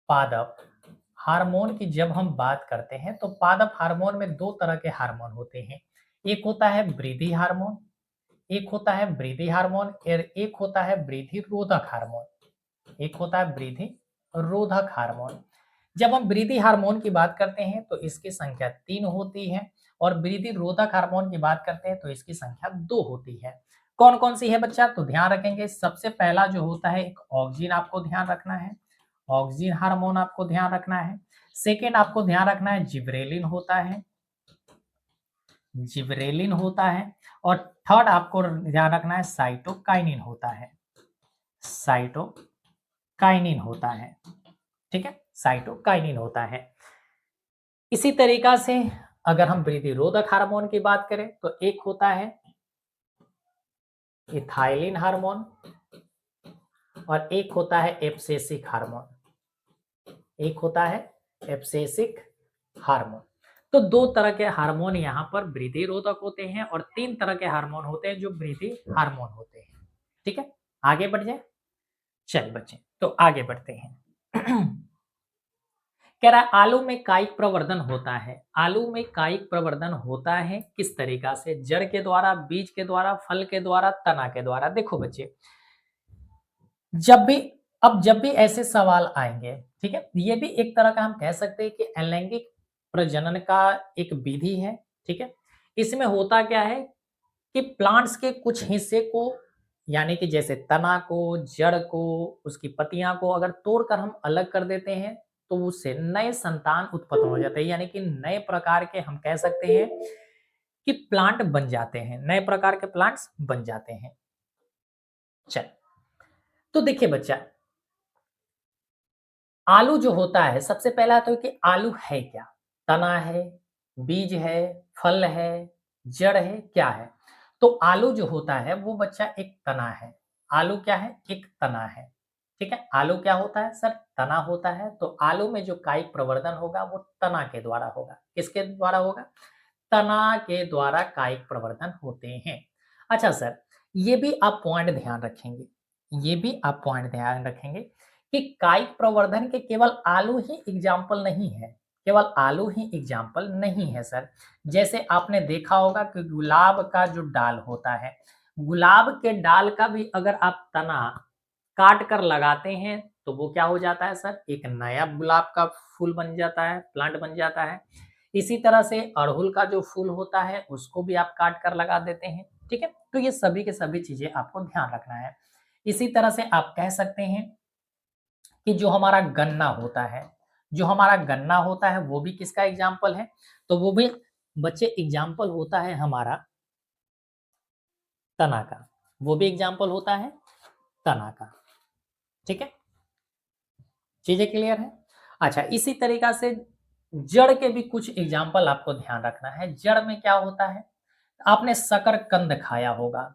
पादप हार्मोन की जब हम बात करते हैं तो पादप हार्मोन में दो तरह के हार्मोन होते हैं। एक होता है वृद्धि हार्मोन, एक होता है वृद्धि हार्मोन और एक होता है वृद्धि रोधक हार्मोन। एक होता है वृद्धि रोधक हार्मोन। जब हम वृद्धि हार्मोन की बात करते हैं तो इसकी संख्या 3 होती है और वृद्धि रोधक हार्मोन की बात करते हैं तो इसकी संख्या 2 होती है। कौन कौन सी है बच्चा? तो ध्यान रखेंगे, सबसे पहला जो होता है एक ऑक्सिन, आपको ध्यान रखना है, ऑक्सिन हार्मोन आपको ध्यान रखना है। सेकेंड आपको ध्यान रखना है जिब्रेलिन होता है, जिब्रेलिन होता है। और थर्ड आपको ध्यान रखना है साइटोकाइनिन होता है, साइटोकाइनिन होता है। ठीक है, साइटोकाइनिन होता है। इसी तरीका से अगर हम वृद्धि रोधक हार्मोन की बात करें तो एक होता है इथाइलिन हार्मोन और एक होता है एब्सेसिक हार्मोन, एक होता है एब्सेसिक हार्मोन। तो दो तरह के हार्मोन यहाँ पर वृद्धि रोधक होते हैं और तीन तरह के हार्मोन होते हैं जो वृद्धि हार्मोन होते हैं। ठीक है, आगे बढ़ जाए। चल बच्चे, तो आगे बढ़ते हैं। कह रहा है आलू में कायिक प्रवर्धन होता है। आलू में कायिक प्रवर्धन होता है किस तरीका से? जड़ के द्वारा, बीज के द्वारा, फल के द्वारा, तना के द्वारा। देखो बच्चे, जब भी, अब जब भी ऐसे सवाल आएंगे, ठीक है, ये भी एक तरह का हम कह सकते हैं कि अलैंगिक प्रजनन का एक विधि है। ठीक है, इसमें होता क्या है कि प्लांट्स के कुछ हिस्से को यानी कि जैसे तना को, जड़ को, उसकी पत्तियां को अगर तोड़कर हम अलग कर देते हैं तो उससे नए संतान उत्पन्न हो जाते हैं, यानी कि नए प्रकार के हम कह सकते हैं कि प्लांट बन जाते हैं, नए प्रकार के प्लांट्स बन जाते हैं। चल, तो देखिए बच्चा, आलू जो होता है सबसे पहला तो कि आलू है क्या? तना है, बीज है, फल है, जड़ है, क्या है? तो आलू जो होता है वो बच्चा एक तना है। आलू क्या है? एक तना है। ठीक है? आलू क्या होता है सर? तना होता है। तो आलू में जो कायिक प्रवर्धन होगा वो तना के द्वारा होगा। किसके द्वारा होगा? तना के द्वारा कायिक प्रवर्धन होते हैं। अच्छा सर, ये भी आप पॉइंट ध्यान रखेंगे, ये भी आप पॉइंट ध्यान रखेंगे कि कायिक प्रवर्धन के केवल आलू ही एग्जाम्पल नहीं है, केवल आलू ही एग्जाम्पल नहीं है सर। जैसे आपने देखा होगा कि गुलाब का जो डाल होता है, गुलाब के डाल का भी अगर आप तना काट कर लगाते हैं तो वो क्या हो जाता है सर? एक नया गुलाब का फूल बन जाता है, प्लांट बन जाता है। इसी तरह से अड़हुल का जो फूल होता है उसको भी आप काट कर लगा देते हैं। ठीक है? तो ये सभी के सभी चीजें आपको ध्यान रखना है। इसी तरह से आप कह सकते हैं कि जो हमारा गन्ना होता है, जो हमारा गन्ना होता है वो भी किसका एग्जाम्पल है? तो वो भी बच्चे एग्जाम्पल होता है हमारा तना का, वो भी एग्जाम्पल होता है तना का। ठीक है? चीजें क्लियर है? अच्छा, इसी तरीका से जड़ के भी कुछ एग्जाम्पल आपको ध्यान रखना है। जड़ में क्या होता है? आपने शकरकंद खाया होगा,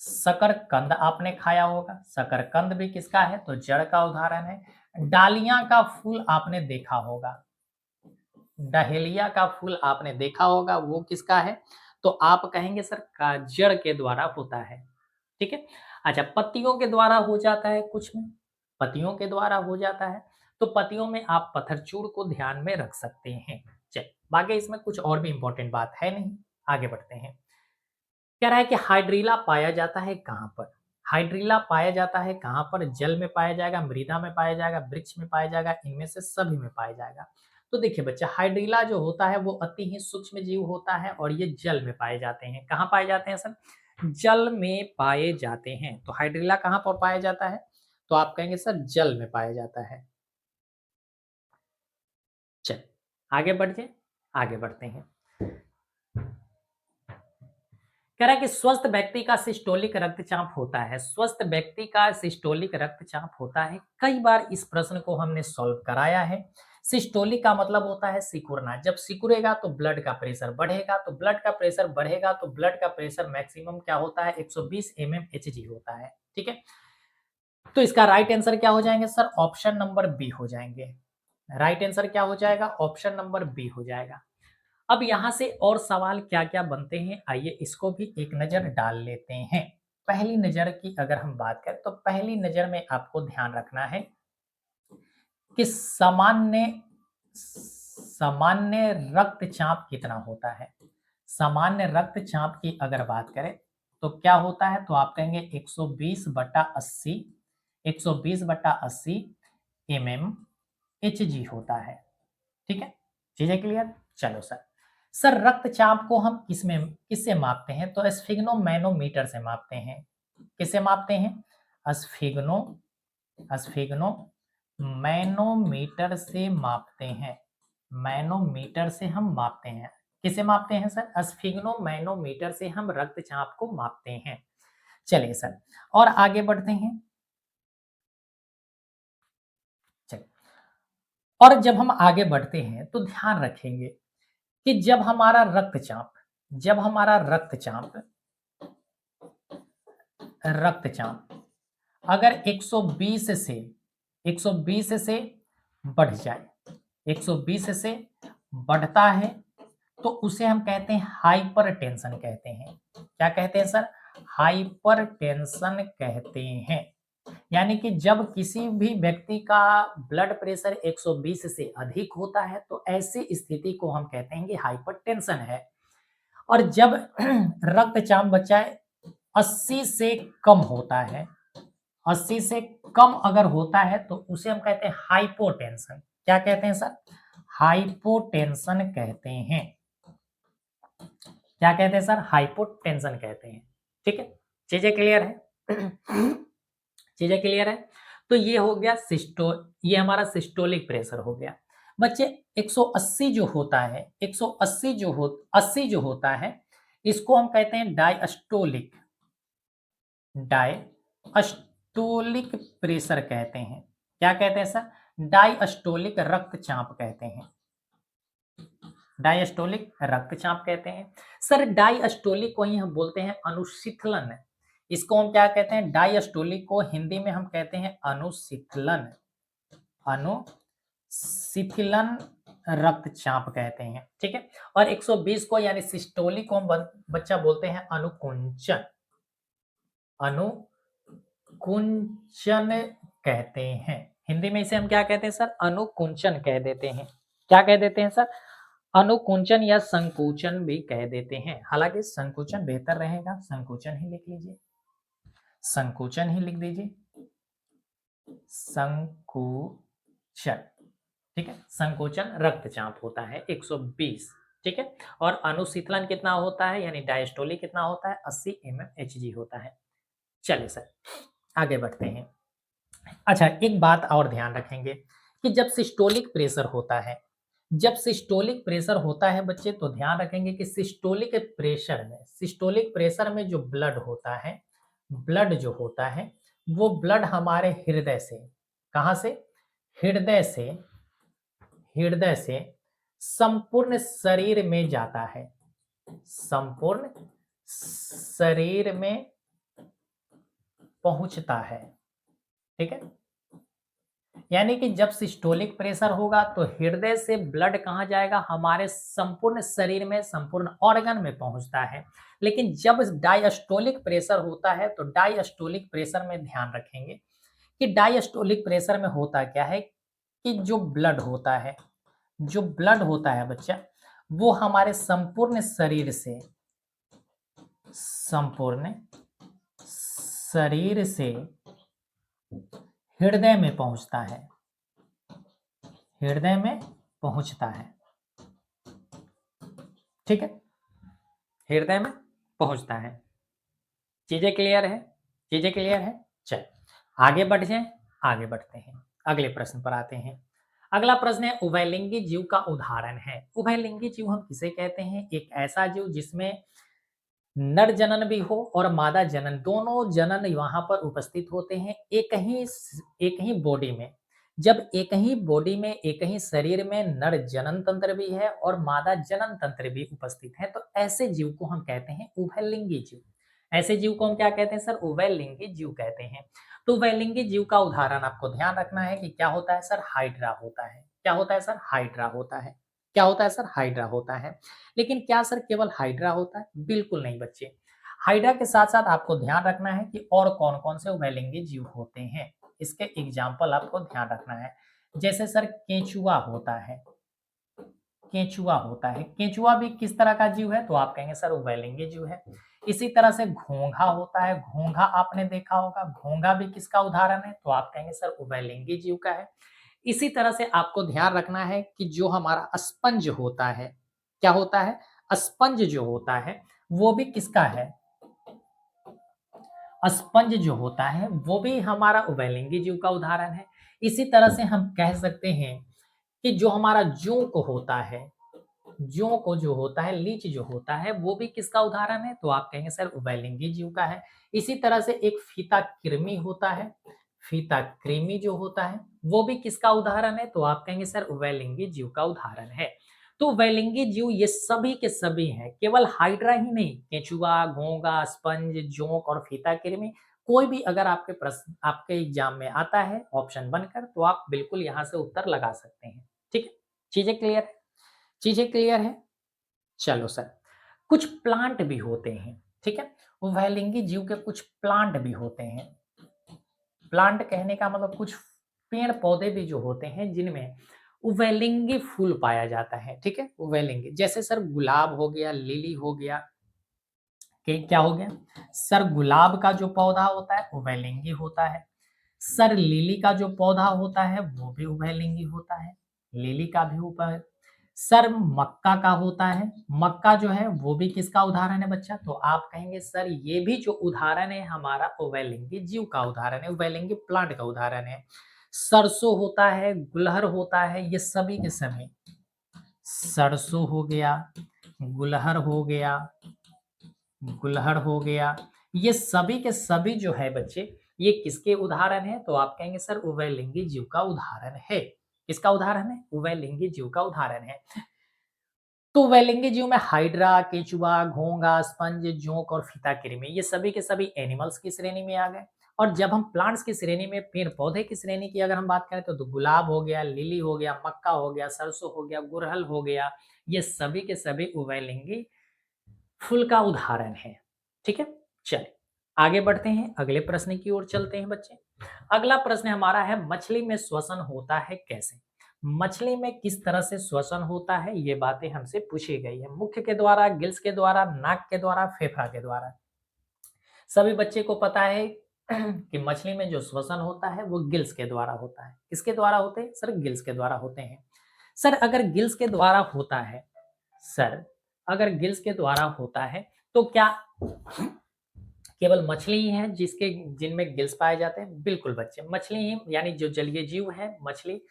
शकरकंद आपने खाया होगा। शकरकंद भी किसका है? तो जड़ का उदाहरण है। डालियां का फूल आपने देखा होगा, डहेलिया का फूल आपने देखा होगा, वो किसका है? तो आप कहेंगे सर का जड़ के द्वारा होता है। ठीक है? अच्छा, पत्तियों के द्वारा हो जाता है कुछ में, पत्तियों के द्वारा हो जाता है। तो पत्तियों में आप पत्थरचूड़ को ध्यान में रख सकते हैं। चल, बाकी इसमें कुछ और भी इंपॉर्टेंट बात है नहीं, आगे बढ़ते हैं। कह रहा है कि हाइड्रीला पाया जाता है कहाँ पर? हाइड्रीला पाया जाता है कहाँ पर? जल में पाया जाएगा, मृदा में पाया जाएगा, वृक्ष में पाया जाएगा, इनमें से सभी में पाया जाएगा। तो देखिए बच्चा, हाइड्रीला जो होता है वो अति ही सूक्ष्म जीव होता है और ये जल में पाए जाते हैं। कहाँ पाए जाते हैं सर? जल में पाए जाते हैं। तो हाइड्रीला कहाँ पर पाया जाता है? तो आप कहेंगे सर जल में पाया जाता है। चल, आगे बढ़ते, आगे बढ़ते हैं। कह रहा है कि स्वस्थ व्यक्ति का सिस्टोलिक रक्तचाप होता है। स्वस्थ व्यक्ति का सिस्टोलिक रक्तचाप होता है। कई बार इस प्रश्न को हमने सॉल्व कराया है। सिस्टोलिक का मतलब होता है सिकुड़ना। जब सिकुड़ेगा तो ब्लड का प्रेशर बढ़ेगा, तो ब्लड का प्रेशर बढ़ेगा तो ब्लड का प्रेशर मैक्सिमम क्या होता है? 120 mmHg होता है। ठीक है? तो इसका राइट आंसर क्या हो जाएंगे सर? ऑप्शन नंबर बी हो जाएंगे। राइट आंसर क्या हो जाएगा? ऑप्शन नंबर बी हो जाएगा। अब यहाँ से और सवाल क्या-क्या बनते हैं, आइए इसको भी एक नज़र डाल लेते हैं। पहली नज़र की अगर हम बात करें तो पहली नज़र में आपको ध्यान रखना है कि सामान्य सामान्य रक्तचाप कितना होता है। सामान्य रक्तचाप की अगर बात करें तो क्या होता है? तो आप कहेंगे 120/80, 120/80 mmHg होता है। ठीक है? चीजें क्लियर? चलो सर। सर रक्तचाप को हम किससे मापते हैं? तो स्फिग्नोमैनोमीटर से मापते हैं। किससे मापते हैं? स्फिग्नो स्फिग्नो मैनोमीटर से मापते हैं। मैनोमीटर से हम मापते हैं। किसे मापते हैं सर? स्फिग्नो मैनोमीटर से हम रक्तचाप को मापते हैं। चलिए सर, और आगे बढ़ते हैं। चलिए, और जब हम आगे बढ़ते हैं तो ध्यान रखेंगे कि जब हमारा रक्तचाप अगर 120 से 120 से बढ़ जाए, 120 से बढ़ता है तो उसे हम कहते हैं हाइपरटेंशन कहते हैं। क्या कहते हैं सर? हाइपरटेंशन कहते हैं। यानी कि जब किसी भी व्यक्ति का ब्लड प्रेशर 120 से अधिक होता है तो ऐसी स्थिति को हम कहते हैं कि हाइपरटेंशन है। और जब रक्तचाप बच्चा 80 से कम होता है, 80 से कम अगर होता है तो उसे हम कहते हैं हाइपोटेंशन। क्या कहते हैं सर? हाइपोटेंशन कहते हैं। क्या कहते हैं सर? हाइपोटेंशन कहते हैं। ठीक है? चीजें क्लियर है? चीजें क्लियर है? तो ये हो गया ये हमारा सिस्टोलिक प्रेशर हो गया। बच्चे 180 जो होता है, 180 80 जो होता है, इसको हम कहते हैं डायस्टोलिक, डायस्टोलिक प्रेशर कहते हैं। क्या कहते हैं सर? डायस्टोलिक रक्तचाप कहते हैं। डायस्टोलिक रक्तचाप कहते हैं। सर डायस्टोलिक को ही हम बोलते हैं अनुशीतलन। इसको हम क्या कहते हैं? डायस्टोलिक को हिंदी में हम कहते हैं अनुशीतलन। अनुशीतलन रक्तचाप कहते हैं, ठीक है। और 120 को यानी सिस्टोलिक को हम बच्चा बोलते हैं अनुकुंचन, अनुकुंचन कहते हैं। हिंदी में इसे हम क्या कहते हैं सर? अनुकुंचन कह देते हैं। क्या कह देते हैं सर? अनुकुंचन या संकुचन भी कह देते हैं। हालांकि संकुचन बेहतर रहेगा, संकुचन ही लिख लीजिए, संकुचन ही लिख दीजिए, संकुचन, ठीक है। संकोचन रक्तचाप होता है 120, ठीक है। और अनुशीतलन कितना होता है, यानी डायस्टोलिक कितना होता है? 80 mmHg होता है। चलिए सर आगे बढ़ते हैं। अच्छा एक बात और ध्यान रखेंगे कि जब सिस्टोलिक प्रेशर होता है, जब सिस्टोलिक प्रेशर होता है बच्चे, तो ध्यान रखेंगे कि सिस्टोलिक प्रेशर में जो ब्लड होता है, ब्लड जो होता है वो ब्लड हमारे हृदय से, कहां से? हृदय से संपूर्ण शरीर में जाता है, संपूर्ण शरीर में पहुंचता है, ठीक है। यानी कि जब सिस्टोलिक प्रेशर होगा तो हृदय से ब्लड कहां जाएगा? हमारे संपूर्ण शरीर में, संपूर्ण ऑर्गन में पहुंचता है। लेकिन जब डायस्टोलिक प्रेशर होता है तो डायस्टोलिक प्रेशर में ध्यान रखेंगे कि डायस्टोलिक प्रेशर में होता क्या है कि जो ब्लड होता है, जो ब्लड होता है बच्चा, वो हमारे संपूर्ण शरीर से, संपूर्ण शरीर से हृदय में पहुंचता है, हृदय में पहुंचता है, ठीक है। हृदय में पहुंचता है। चीजें क्लियर है? चीजें क्लियर है? चल आगे बढ़ जाएं, आगे बढ़ते हैं, अगले प्रश्न पर आते हैं। अगला प्रश्न है उभयलिंगी जीव का उदाहरण है। उभयलिंगी जीव हम किसे कहते हैं? एक ऐसा जीव जिसमें नर जनन भी हो और मादा जनन, दोनों जनन वहां पर उपस्थित होते हैं एक ही बॉडी में। जब एक ही बॉडी में, एक ही शरीर में नर जनन तंत्र भी है और मादा जनन तंत्र भी उपस्थित है, तो ऐसे जीव को हम कहते हैं उभयलिंगी जीव। ऐसे जीव को हम क्या कहते हैं सर? उभयलिंगी जीव कहते हैं। तो उभयलिंगी जीव का उदाहरण आपको ध्यान रखना है कि क्या होता है सर? हाइड्रा होता है। क्या होता है सर? हाइड्रा होता है। क्या होता है सर? हाइड्रा होता है। लेकिन क्या सर केवल हाइड्रा होता है? बिल्कुल नहीं बच्चे। हाइड्रा के साथ साथ आपको ध्यान रखना है कि और कौन कौन से उभयलिंगी जीव होते हैं, इसके एग्जाम्पल आपको ध्यान रखना है। जैसे सर केंचुआ होता है, केंचुआ होता है। केंचुआ भी किस तरह का जीव है? तो आप कहेंगे सर उभयलिंगी जीव है। इसी तरह से घोंघा होता है, घोंघा आपने देखा होगा, घोंघा भी किसका उदाहरण है? तो आप कहेंगे सर उभयलिंगी जीव का है। इसी तरह से आपको ध्यान रखना है कि जो हमारा स्पंज होता है, क्या होता है? स्पंज जो होता है वो भी किसका है? स्पंज जो होता है वो भी हमारा उभयलिंगी जीव का उदाहरण है। इसी तरह से हम कह सकते हैं कि जो हमारा जोंक होता है, जोंक जो होता है, लीच जो होता है, वो भी किसका उदाहरण है? तो आप कहेंगे सर उभयलिंगी जीव का है। इसी तरह से एक फीता कृमि होता है, फीता कृमि जो होता है वो भी किसका उदाहरण है? तो आप कहेंगे सर उभयलिंगी जीव का उदाहरण है। तो उभयलिंगी जीव ये सभी के सभी हैं, केवल हाइड्रा ही नहीं, केंचुआ, घोंघा, स्पंज, जोंक और फीता कृमि, कोई भी अगर आपके प्रश्न आपके एग्जाम में आता है ऑप्शन बनकर, तो आप बिल्कुल यहाँ से उत्तर लगा सकते हैं, ठीक है। चीजें क्लियर है? चीजें क्लियर है? चलो सर कुछ प्लांट भी होते हैं, ठीक है। उभयलिंगी जीव के कुछ प्लांट भी होते हैं। प्लांट कहने का मतलब कुछ पेड़ पौधे भी जो होते हैं जिनमें उभयलिंगी फूल पाया जाता है, ठीक है। उभयलिंगी जैसे सर गुलाब हो गया, लिली हो गया, के क्या हो गया सर? गुलाब का जो पौधा होता है उभयलिंगी होता है। सर लिली का जो पौधा होता है वो भी उभयलिंगी होता है, लिली का भी ऊपर। सर मक्का का होता है, मक्का जो है वो भी किसका उदाहरण है बच्चा? तो आप कहेंगे सर ये भी जो उदाहरण है हमारा उभयलिंगी जीव का उदाहरण है, उभयलिंगी प्लांट का उदाहरण है। सरसों होता है, गुलहर होता है, ये सभी के सभी, सरसों हो गया, गुलहर हो गया, गुलहर हो गया, ये सभी के सभी जो है बच्चे, ये किसके उदाहरण है? तो आप कहेंगे सर उभयलिंगी जीव का उदाहरण है। किसका उदाहरण है? उभयलिंगी जीव का उदाहरण है। तो उभयलिंगी जीव में हाइड्रा, केचुआ, घोंघा, स्पंज, जोंक और फीताकृमि ये सभी के सभी एनिमल्स की श्रेणी में आ गए। और जब हम प्लांट्स की श्रेणी में पेड़-पौधे की श्रेणी की अगर हम बात करें तो गुलाब हो गया, लिली हो गया, मक्का हो गया, सरसों हो गया, गुड़हल हो गया, ये सभी के सभी उभयलिंगी फूल का उदाहरण है। ठीक है? चलिए, आगे बढ़ते हैं, अगले प्रश्न की ओर चलते हैं बच्चे। अगला प्रश्न हमारा है मछली में श्वसन होता है कैसे? मछली में किस तरह से श्वसन होता है ये बातें हमसे पूछी गई है। मुख के द्वारा, गिल्स के द्वारा, नाक के द्वारा, फेफड़ा के द्वारा। सभी बच्चे को पता है कि मछली में जो श्वसन होता है वो गिल्स के द्वारा होता है। किसके द्वारा होते हैं? सर गिल्स के द्वारा होते हैं। सर अगर गिल्स के द्वारा होता है, सर अगर गिल्स के द्वारा होता है तो क्या केवल मछली ही है जिसके जिनमें गिल्स पाए जाते हैं? बिल्कुल बच्चे, मछली ही यानी जो जलीय जीव है मछली,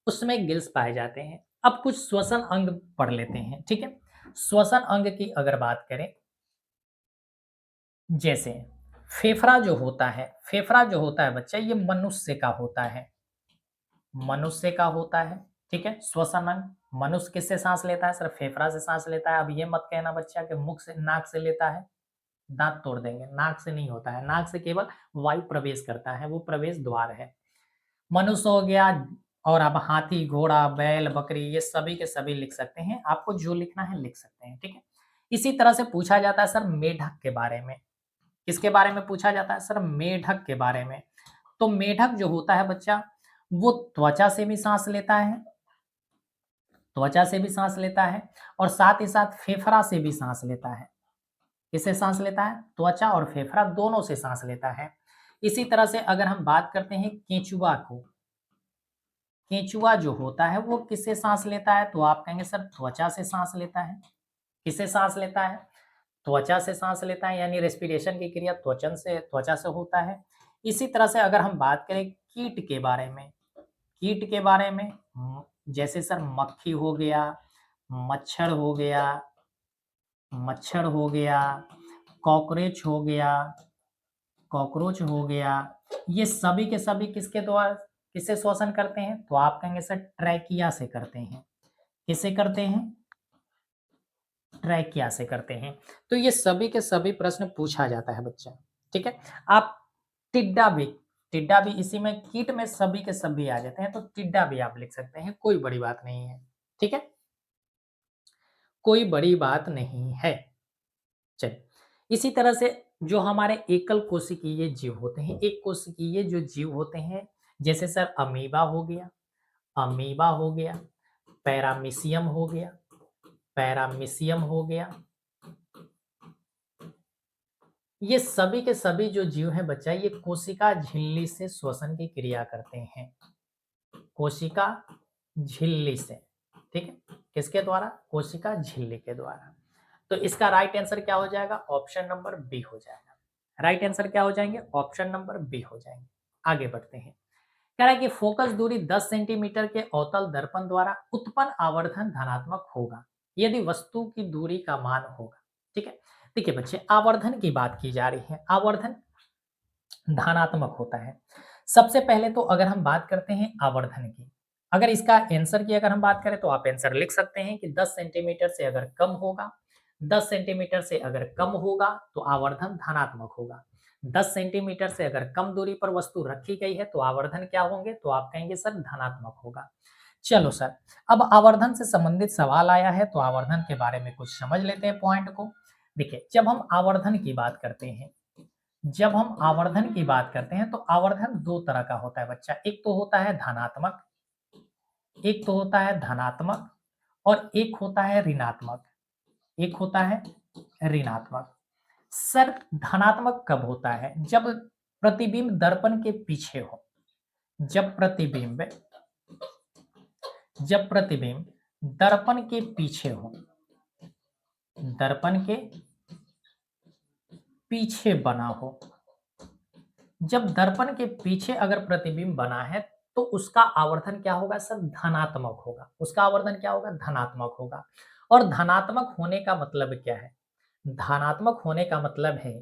उसमें गिल्स पाए जाते हैं। अब कुछ श्वसन अंग पढ़ लेते हैं, ठीक है? श्वसन अंग की अगर बात करें, जैसे फेफड़ा जो होता है बच्चा ये मनुष्य का होता है, मनुष्य का होता है, ठीक है? श्वसन अंग, मनुष्य किससे सांस लेता है? सर फेफड़ा से सांस लेता है। अब ये मत कहना बच्चा कि मुख से, नाक से लेता है, दांत तोड़ देंगे, नाक से नहीं होता है, नाक से केवल वायु प्रवेश करता है, वो प्रवेश द्वार है। मनुष्य हो गया, और अब हाथी, घोड़ा, बैल, बकरी ये सभी के सभी लिख सकते हैं। आपको जो लिखना है लिख सकते हैं, ठीक है? इसी तरह से पूछा जाता है सर मेढक के बारे में। किसके बारे में पूछा जाता है? सर मेढक के बारे में। तो मेढक जो होता है बच्चा, वो त्वचा से भी सांस लेता है, त्वचा से भी सांस लेता है, और साथ ही साथ फेफड़ा से भी सांस लेता है। किससे सांस लेता है? त्वचा और फेफड़ा दोनों से सांस लेता है। इसी तरह से अगर हम बात करते हैं केंचुआ को, केंचुआ जो होता है वो किससे सांस लेता है? तो आप कहेंगे सर त्वचा से सांस लेता है। किससे सांस लेता है? त्वचा से सांस लेता है, यानी रेस्पिरेशन की क्रिया त्वचा से होता है। इसी तरह से अगर हम बात करें कीट के बारे में, कीट के बारे में जैसे सर मक्खी हो गया, मच्छर हो गया, मच्छर हो गया, कॉकरोच हो गया, कॉकरोच हो गया, ये सभी के सभी किसके द्वारा, किससे श्वसन करते हैं? तो आप कहेंगे सर ट्रैकिया से करते हैं। किससे करते हैं? ट्रैकिया से करते हैं। तो ये सभी के सभी प्रश्न पूछा जाता है बच्चा, ठीक है? आप टिड्डा भी, टिड्डा भी इसी में, कीट में सभी के सभी आ जाते हैं, तो टिड्डा भी आप लिख सकते हैं, कोई बड़ी बात नहीं है, ठीक है? कोई बड़ी बात नहीं है। चलिए, इसी तरह से जो हमारे एकल कोशिकीय जीव होते हैं, एक कोशिकीय जो जीव होते हैं, जैसे सर अमीबा हो गया, अमीबा हो गया, पैरामीशियम हो गया, पैरामीशियम हो गया, ये सभी के सभी जो जीव हैं बच्चा, ये कोशिका झिल्ली से श्वसन की क्रिया करते हैं। कोशिका झिल्ली से, ठीक है? किसके द्वारा? कोशिका झिल्ली के द्वारा। तो इसका राइट आंसर क्या हो जाएगा? ऑप्शन नंबर बी हो जाएगा। राइट आंसर क्या हो जाएंगे? ऑप्शन नंबर बी हो जाएंगे। आगे बढ़ते हैं। कह रहा है कि फोकस दूरी 10 सेंटीमीटर के अवतल दर्पण द्वारा उत्पन्न आवर्धन धनात्मक होगा यदि वस्तु की दूरी का मान होगा, ठीक है? देखिए बच्चे, आवर्धन की बात की जा रही है, आवर्धन धनात्मक होता है। सबसे पहले तो अगर हम बात करते हैं आवर्धन की, अगर इसका आंसर की अगर हम बात करें तो आप आंसर लिख सकते हैं कि 10 सेंटीमीटर से अगर कम होगा, 10 सेंटीमीटर से अगर कम होगा तो आवर्धन धनात्मक होगा। 10 सेंटीमीटर से अगर कम दूरी पर वस्तु रखी गई है तो आवर्धन क्या होंगे? तो आप कहेंगे सर धनात्मक होगा। चलो सर, अब आवर्धन से संबंधित सवाल आया है तो आवर्धन के बारे में कुछ समझ लेते हैं पॉइंट को। देखिए, जब हम आवर्धन की बात करते हैं, जब हम आवर्धन की बात करते हैं तो आवर्धन दो तरह का होता है बच्चा, एक तो होता है धनात्मक, एक तो होता है धनात्मक, और एक होता है ऋणात्मक, एक होता है ऋणात्मक। सर धनात्मक कब होता है? जब प्रतिबिंब दर्पण के पीछे हो, जब प्रतिबिंब, जब प्रतिबिंब दर्पण के पीछे हो, दर्पण के पीछे बना हो। जब दर्पण के पीछे अगर प्रतिबिंब बना है तो उसका आवर्धन क्या होगा सर? धनात्मक होगा। उसका आवर्धन क्या होगा? धनात्मक होगा। और धनात्मक होने का मतलब क्या है? धनात्मक होने का मतलब है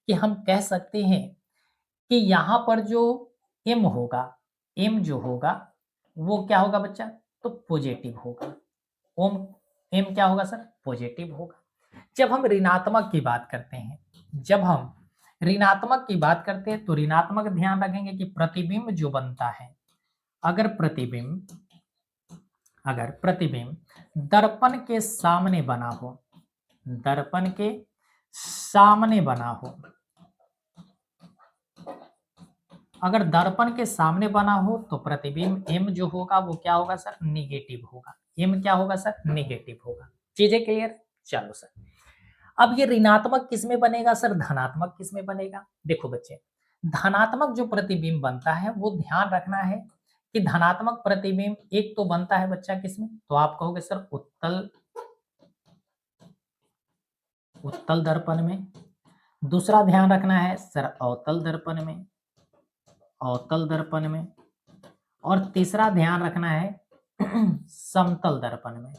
कि हम कह सकते हैं कि यहाँ पर जो m होगा, m जो होगा वो क्या होगा बच्चा? तो पॉजिटिव होगा। ओम m क्या होगा सर? पॉजिटिव होगा। जब हम ऋणात्मक की बात करते हैं, जब हम ऋणात्मक की बात करते हैं तो ऋणात्मक ध्यान रखेंगे कि प्रतिबिंब जो बनता है, अगर प्रतिबिंब दर्पण के सामने बना हो, दर्पण के सामने बना हो, अगर दर्पण के सामने बना हो तो प्रतिबिंब m जो होगा वो क्या होगा सर? निगेटिव होगा। m क्या होगा सर? निगेटिव होगा। चीजें क्लियर? चलो सर, अब ये ऋणात्मक किसमें बनेगा सर? धनात्मक किसमें बनेगा? देखो बच्चे, धनात्मक जो प्रतिबिंब बनता है वो ध्यान रखना है कि धनात्मक प्रतिबिंब एक तो बनता है बच्चा किसमें? तो आप कहोगे सर उत्तल दर्पण में। दूसरा ध्यान रखना है सर अवतल दर्पण में, अवतल दर्पण में। और तीसरा ध्यान रखना है समतल दर्पण में।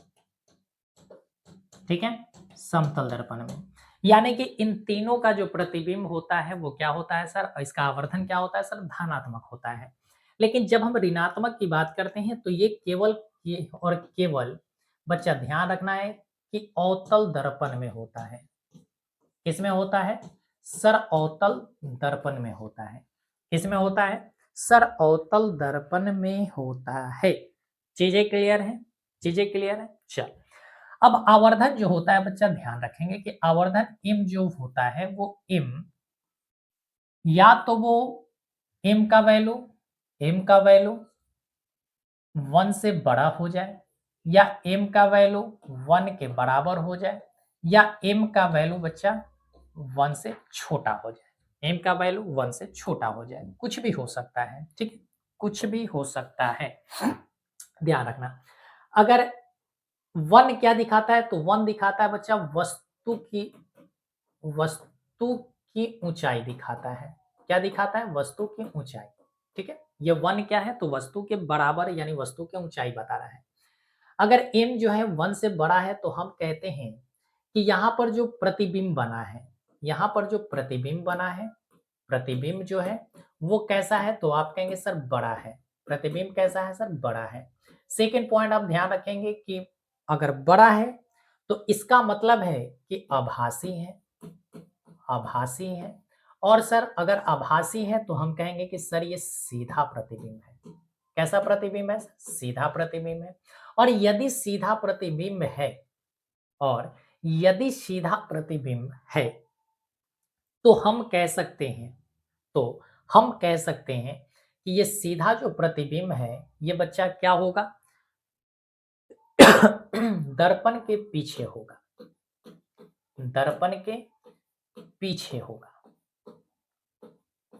ठीक है, समतल दर्पण में। यानी कि इन तीनों का जो प्रतिबिंब होता है वो क्या होता है सर? इसका आवर्धन क्या होता है सर? धनात्मक होता है। लेकिन जब हम ऋणात्मक की बात करते हैं तो ये केवल बच्चा ध्यान रखना है कि अवतल दर्पण में होता है। किसमें होता है सर? अवतल दर्पण में होता है। किसमें होता है सर? अवतल दर्पण में होता है। चीजें क्लियर है? चीजें क्लियर है? चल, अब आवर्धन जो होता है बच्चा ध्यान रखेंगे कि आवर्धन m जो होता है वो m या तो वो m का वैल्यू 1 से बड़ा हो जाए, या m का वैल्यू 1 के बराबर हो जाए, या m का वैल्यू बच्चा 1 से छोटा हो जाए। m का वैल्यू 1 से छोटा हो जाए, कुछ भी हो सकता है। ठीक है, कुछ भी हो सकता है, ध्यान रखना। अगर 1 क्या दिखाता है? तो 1 दिखाता है बच्चा वस्तु की ऊंचाई दिखाता है। क्या दिखाता है? वस्तु की ऊंचाई। ठीक है, ये 1 क्या है? तो वस्तु के बराबर यानी वस्तु की ऊंचाई बता रहा है। अगर m जो है 1 से बड़ा है तो हम कहते हैं कि यहाँ पर जो प्रतिबिंब बना है, यहाँ पर जो प्रतिबिंब बना है, प्रतिबिंब जो है वो कैसा है? तो आप कहेंगे सर बड़ा है। प्रतिबिंब कैसा है सर? बड़ा है। सेकेंड पॉइंट आप ध्यान रखेंगे कि अगर बड़ा है तो इसका मतलब है कि आभासी है, आभासी है। और सर अगर आभासी है तो हम कहेंगे कि सर ये सीधा प्रतिबिंब है। कैसा प्रतिबिंब है? सीधा प्रतिबिंब है। और यदि सीधा प्रतिबिंब है, और यदि सीधा प्रतिबिंब है तो हम कह सकते हैं, तो हम कह सकते हैं कि ये सीधा जो प्रतिबिंब है ये बच्चा क्या होगा? दर्पण के पीछे होगा, दर्पण के पीछे होगा।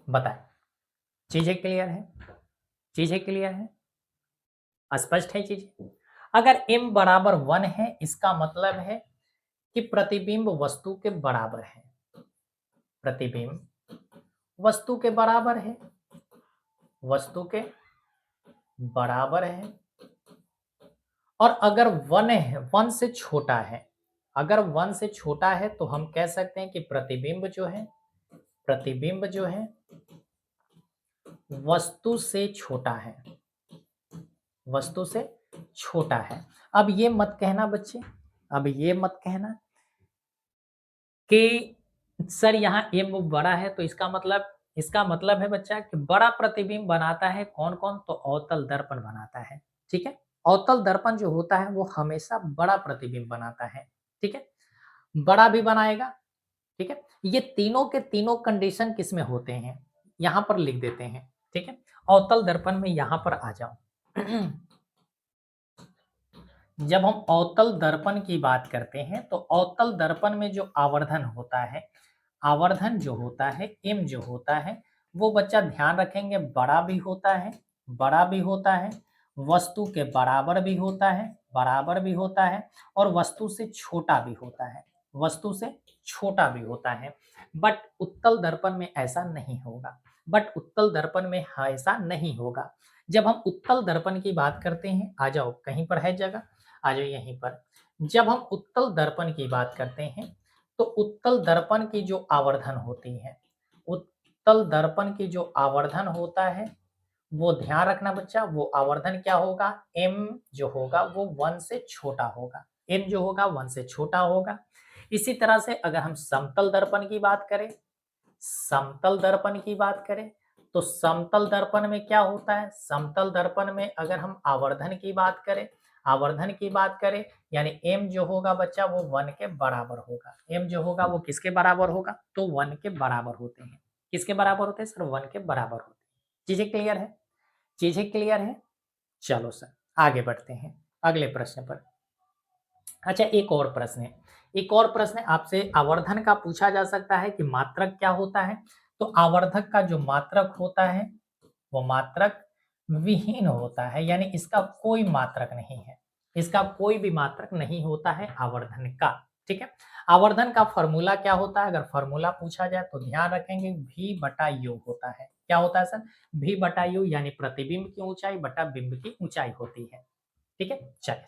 बताएं, चीजें क्लियर है? चीजें क्लियर है? स्पष्ट है चीजें? अगर m बराबर 1 है इसका मतलब है कि प्रतिबिंब वस्तु के बराबर है, प्रतिबिंब वस्तु के बराबर है, वस्तु के बराबर है। और अगर 1 है, 1 से छोटा है, अगर 1 से छोटा है तो हम कह सकते हैं कि प्रतिबिंब जो है, प्रतिबिंब जो है वस्तु से छोटा है, वस्तु से छोटा है। अब ये मत कहना बच्चे, अब ये मत कहना कि सर यहाँ m बड़ा है तो इसका मतलब है बच्चा कि बड़ा प्रतिबिंब बनाता है कौन कौन? तो अवतल दर्पण बनाता है। ठीक है, अवतल दर्पण जो होता है वो हमेशा बड़ा प्रतिबिंब बनाता है। ठीक है, बड़ा भी बनाएगा। ठीक है, ये तीनों के तीनों कंडीशन किस में होते हैं यहां पर लिख देते हैं। ठीक है, अवतल दर्पण में यहां पर आ जाओ। जब हम अवतल दर्पण की बात करते हैं तो अवतल दर्पण में जो आवर्धन होता है, आवर्धन जो होता है m जो होता है वो बच्चा ध्यान रखेंगे बड़ा भी होता है, बड़ा भी होता है, वस्तु के बराबर भी होता है, बराबर भी होता है और वस्तु से छोटा भी होता है, वस्तु से छोटा भी होता है। बट उत्तल दर्पण में ऐसा नहीं होगा, बट उत्तल दर्पण में ऐसा नहीं होगा। जब हम उत्तल दर्पण की बात करते हैं, आ जाओ कहीं पर है जगह, आ जाओ यहीं पर। जब हम उत्तल दर्पण की बात करते हैं तो उत्तल दर्पण की जो आवर्धन होती है, उत्तल दर्पण की जो आवर्धन होता है, वो ध्यान रखना बच्चा, वो आवर्धन क्या होगा, m जो होगा वो 1 से छोटा होगा, m जो होगा 1 से छोटा होगा। इसी तरह से अगर हम समतल दर्पण की बात करें, समतल दर्पण की बात करें, तो समतल दर्पण में क्या होता है, समतल दर्पण में अगर हम आवर्धन की बात करें, आवर्धन की बात करें, यानी m जो होगा बच्चा वो 1 के बराबर होगा, m जो होगा वो किसके बराबर होगा, तो 1 के बराबर होते हैं। किसके बराबर होते हैं सर, 1 के बराबर होते हैं। चीजें क्लियर है, चीजें क्लियर है। चलो सर आगे बढ़ते हैं अगले प्रश्न पर। अच्छा एक और प्रश्न है, एक और प्रश्न आपसे आवर्धन का पूछा जा सकता है कि मात्रक क्या होता है। तो आवर्धक का जो मात्रक होता है वो मात्रक विहीन होता है, यानी इसका कोई मात्रक नहीं है, इसका कोई भी मात्रक नहीं होता है आवर्धन का। ठीक है, आवर्धन का फॉर्मूला क्या होता है, अगर फॉर्मूला पूछा जाए तो ध्यान रखेंगे v बटा u होता है। क्या होता है सर, v बटा u, यानी प्रतिबिंब की ऊंचाई बटा बिंब की ऊंचाई होती है। ठीक है, चलिए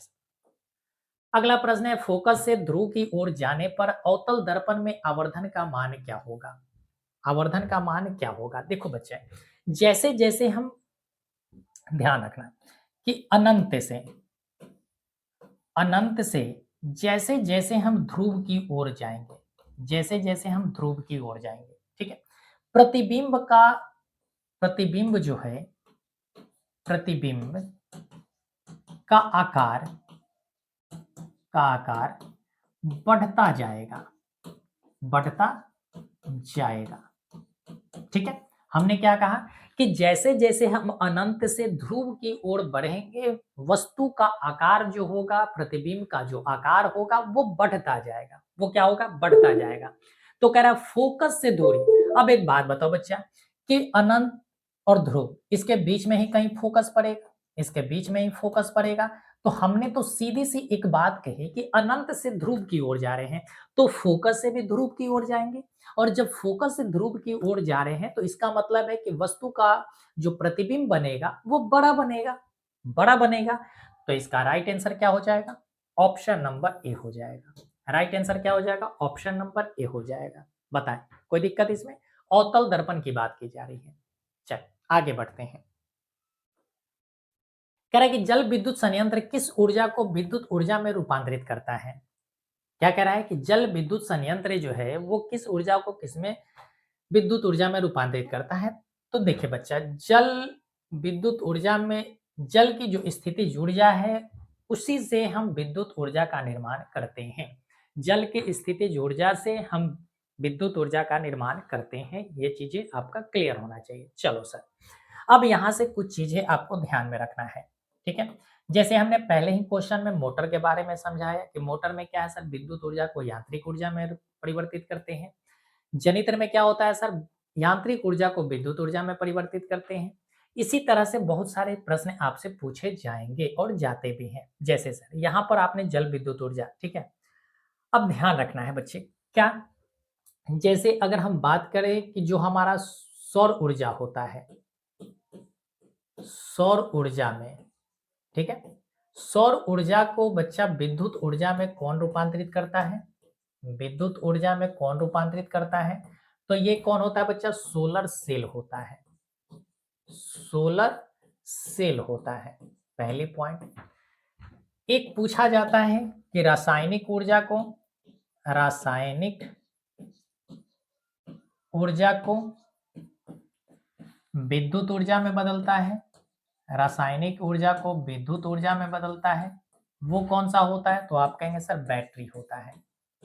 अगला प्रश्न है, फोकस से ध्रुव की ओर जाने पर अवतल दर्पण में आवर्धन का मान क्या होगा। आवर्धन का मान क्या होगा, देखो बच्चे जैसे जैसे हम, ध्यान रखना कि अनंत से जैसे जैसे हम ध्रुव की ओर जाएंगे, जैसे जैसे हम ध्रुव की ओर जाएंगे, ठीक है, प्रतिबिंब का, प्रतिबिंब जो है, प्रतिबिंब का आकार, का आकार बढ़ता जाएगा, बढ़ता जाएगा। ठीक है, हमने क्या कहा कि जैसे जैसे हम अनंत से ध्रुव की ओर बढ़ेंगे, वस्तु का आकार जो होगा, प्रतिबिंब का जो आकार होगा वो बढ़ता जाएगा। वो क्या होगा, बढ़ता जाएगा। तो कह रहा फोकस से दूरी। अब एक बात बताओ बच्चा कि अनंत और ध्रुव, इसके बीच में ही कहीं फोकस पड़ेगा, इसके बीच में ही फोकस पड़ेगा। तो हमने तो सीधी सी एक बात कही कि अनंत से ध्रुव की ओर जा रहे हैं, तो फोकस से भी ध्रुव की ओर जाएंगे। और जब फोकस से ध्रुव की ओर जा रहे हैं तो इसका मतलब है कि वस्तु का जो प्रतिबिंब बनेगा वो बड़ा बनेगा, बड़ा बनेगा। तो इसका राइट आंसर क्या हो जाएगा, ऑप्शन नंबर ए हो जाएगा। राइट आंसर क्या हो जाएगा, ऑप्शन नंबर ए हो जाएगा। बताएं कोई दिक्कत इसमें, अवतल दर्पण की बात की जा रही है। चल आगे बढ़ते हैं। कह रहा है कि जल विद्युत संयंत्र किस ऊर्जा को विद्युत ऊर्जा में रूपांतरित करता है। क्या कह रहा है कि जल विद्युत संयंत्र जो है वो किस ऊर्जा को किसमें विद्युत ऊर्जा में रूपांतरित करता है। तो देखिए बच्चा, जल विद्युत ऊर्जा में जल की जो स्थितिज ऊर्जा है उसी से हम विद्युत ऊर्जा का निर्माण करते हैं। जल की स्थितिज ऊर्जा से हम विद्युत ऊर्जा का निर्माण करते हैं। ये चीजें आपका क्लियर होना चाहिए। चलो सर, अब यहाँ से कुछ चीजें आपको ध्यान में रखना है। ठीक है, जैसे हमने पहले ही क्वेश्चन में मोटर के बारे में समझाया कि मोटर में क्या है सर, विद्युत ऊर्जा को यांत्रिक ऊर्जा में परिवर्तित करते हैं। जनित्र में क्या होता है सर, यांत्रिक ऊर्जा को विद्युत ऊर्जा में परिवर्तित करते हैं। इसी तरह से बहुत सारे प्रश्न आपसे पूछे जाएंगे और जाते भी हैं। जैसे सर यहाँ पर आपने जल विद्युत ऊर्जा, ठीक है, अब ध्यान रखना है बच्चे क्या, जैसे अगर हम बात करें कि जो हमारा सौर ऊर्जा होता है, सौर ऊर्जा में, ठीक है, सौर ऊर्जा को बच्चा विद्युत ऊर्जा में कौन रूपांतरित करता है, विद्युत ऊर्जा में कौन रूपांतरित करता है। तो ये कौन होता है बच्चा, सोलर सेल होता है, सोलर सेल होता है। पहली पॉइंट। एक पूछा जाता है कि रासायनिक ऊर्जा को, रासायनिक ऊर्जा को विद्युत ऊर्जा में बदलता है, रासायनिक ऊर्जा को विद्युत ऊर्जा में बदलता है, वो कौन सा होता है। तो आप कहेंगे सर बैटरी होता है।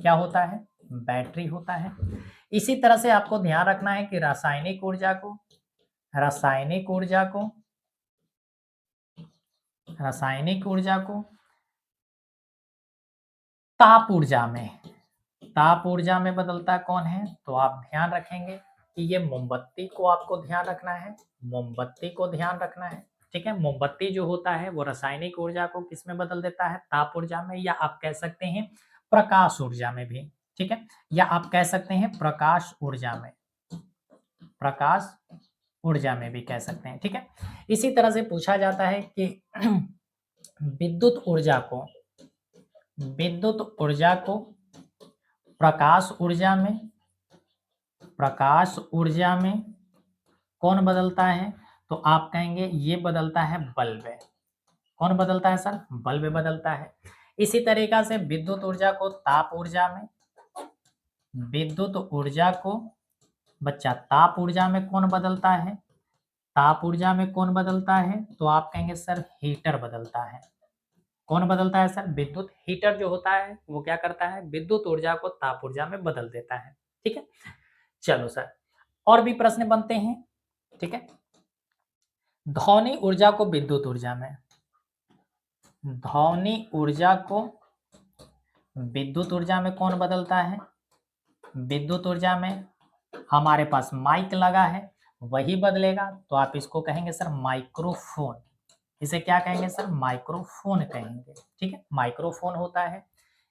क्या होता है, बैटरी होता है। इसी तरह से आपको ध्यान रखना है कि रासायनिक ऊर्जा को, रासायनिक ऊर्जा को, रासायनिक ऊर्जा को ताप ऊर्जा में, ताप ऊर्जा में बदलता कौन है। तो आप ध्यान रखेंगे कि ये मोमबत्ती को आपको ध्यान रखना है, मोमबत्ती को ध्यान रखना है। ठीक है। मोमबत्ती जो होता है वो रासायनिक ऊर्जा को किस में बदल देता है, ताप ऊर्जा में, या आप कह सकते हैं प्रकाश ऊर्जा में भी, ठीक है, या आप कह सकते हैं प्रकाश ऊर्जा में, प्रकाश ऊर्जा में भी कह सकते हैं, ठीक है। इसी तरह से पूछा जाता है कि विद्युत ऊर्जा को, विद्युत ऊर्जा को प्रकाश ऊर्जा में, प्रकाश ऊर्जा में कौन बदलता है, तो आप कहेंगे ये बदलता है बल्ब। कौन बदलता है सर, बल्ब बदलता है। इसी तरीका से विद्युत ऊर्जा को ताप ऊर्जा में, विद्युत ऊर्जा को बच्चा ताप ऊर्जा में कौन बदलता है, ताप ऊर्जा में कौन बदलता है, तो आप कहेंगे सर हीटर बदलता है। कौन बदलता है सर, विद्युत हीटर जो होता है वो क्या करता है, विद्युत ऊर्जा को ताप ऊर्जा में बदल देता है, ठीक है। चलो सर, और भी प्रश्न बनते हैं, ठीक है। ध्वनि ऊर्जा को विद्युत ऊर्जा में, ध्वनि ऊर्जा को विद्युत ऊर्जा में कौन बदलता है, विद्युत ऊर्जा में हमारे पास माइक लगा है वही बदलेगा, तो आप इसको कहेंगे सर माइक्रोफोन। इसे क्या कहेंगे सर, माइक्रोफोन कहेंगे, ठीक है, माइक्रोफोन होता है।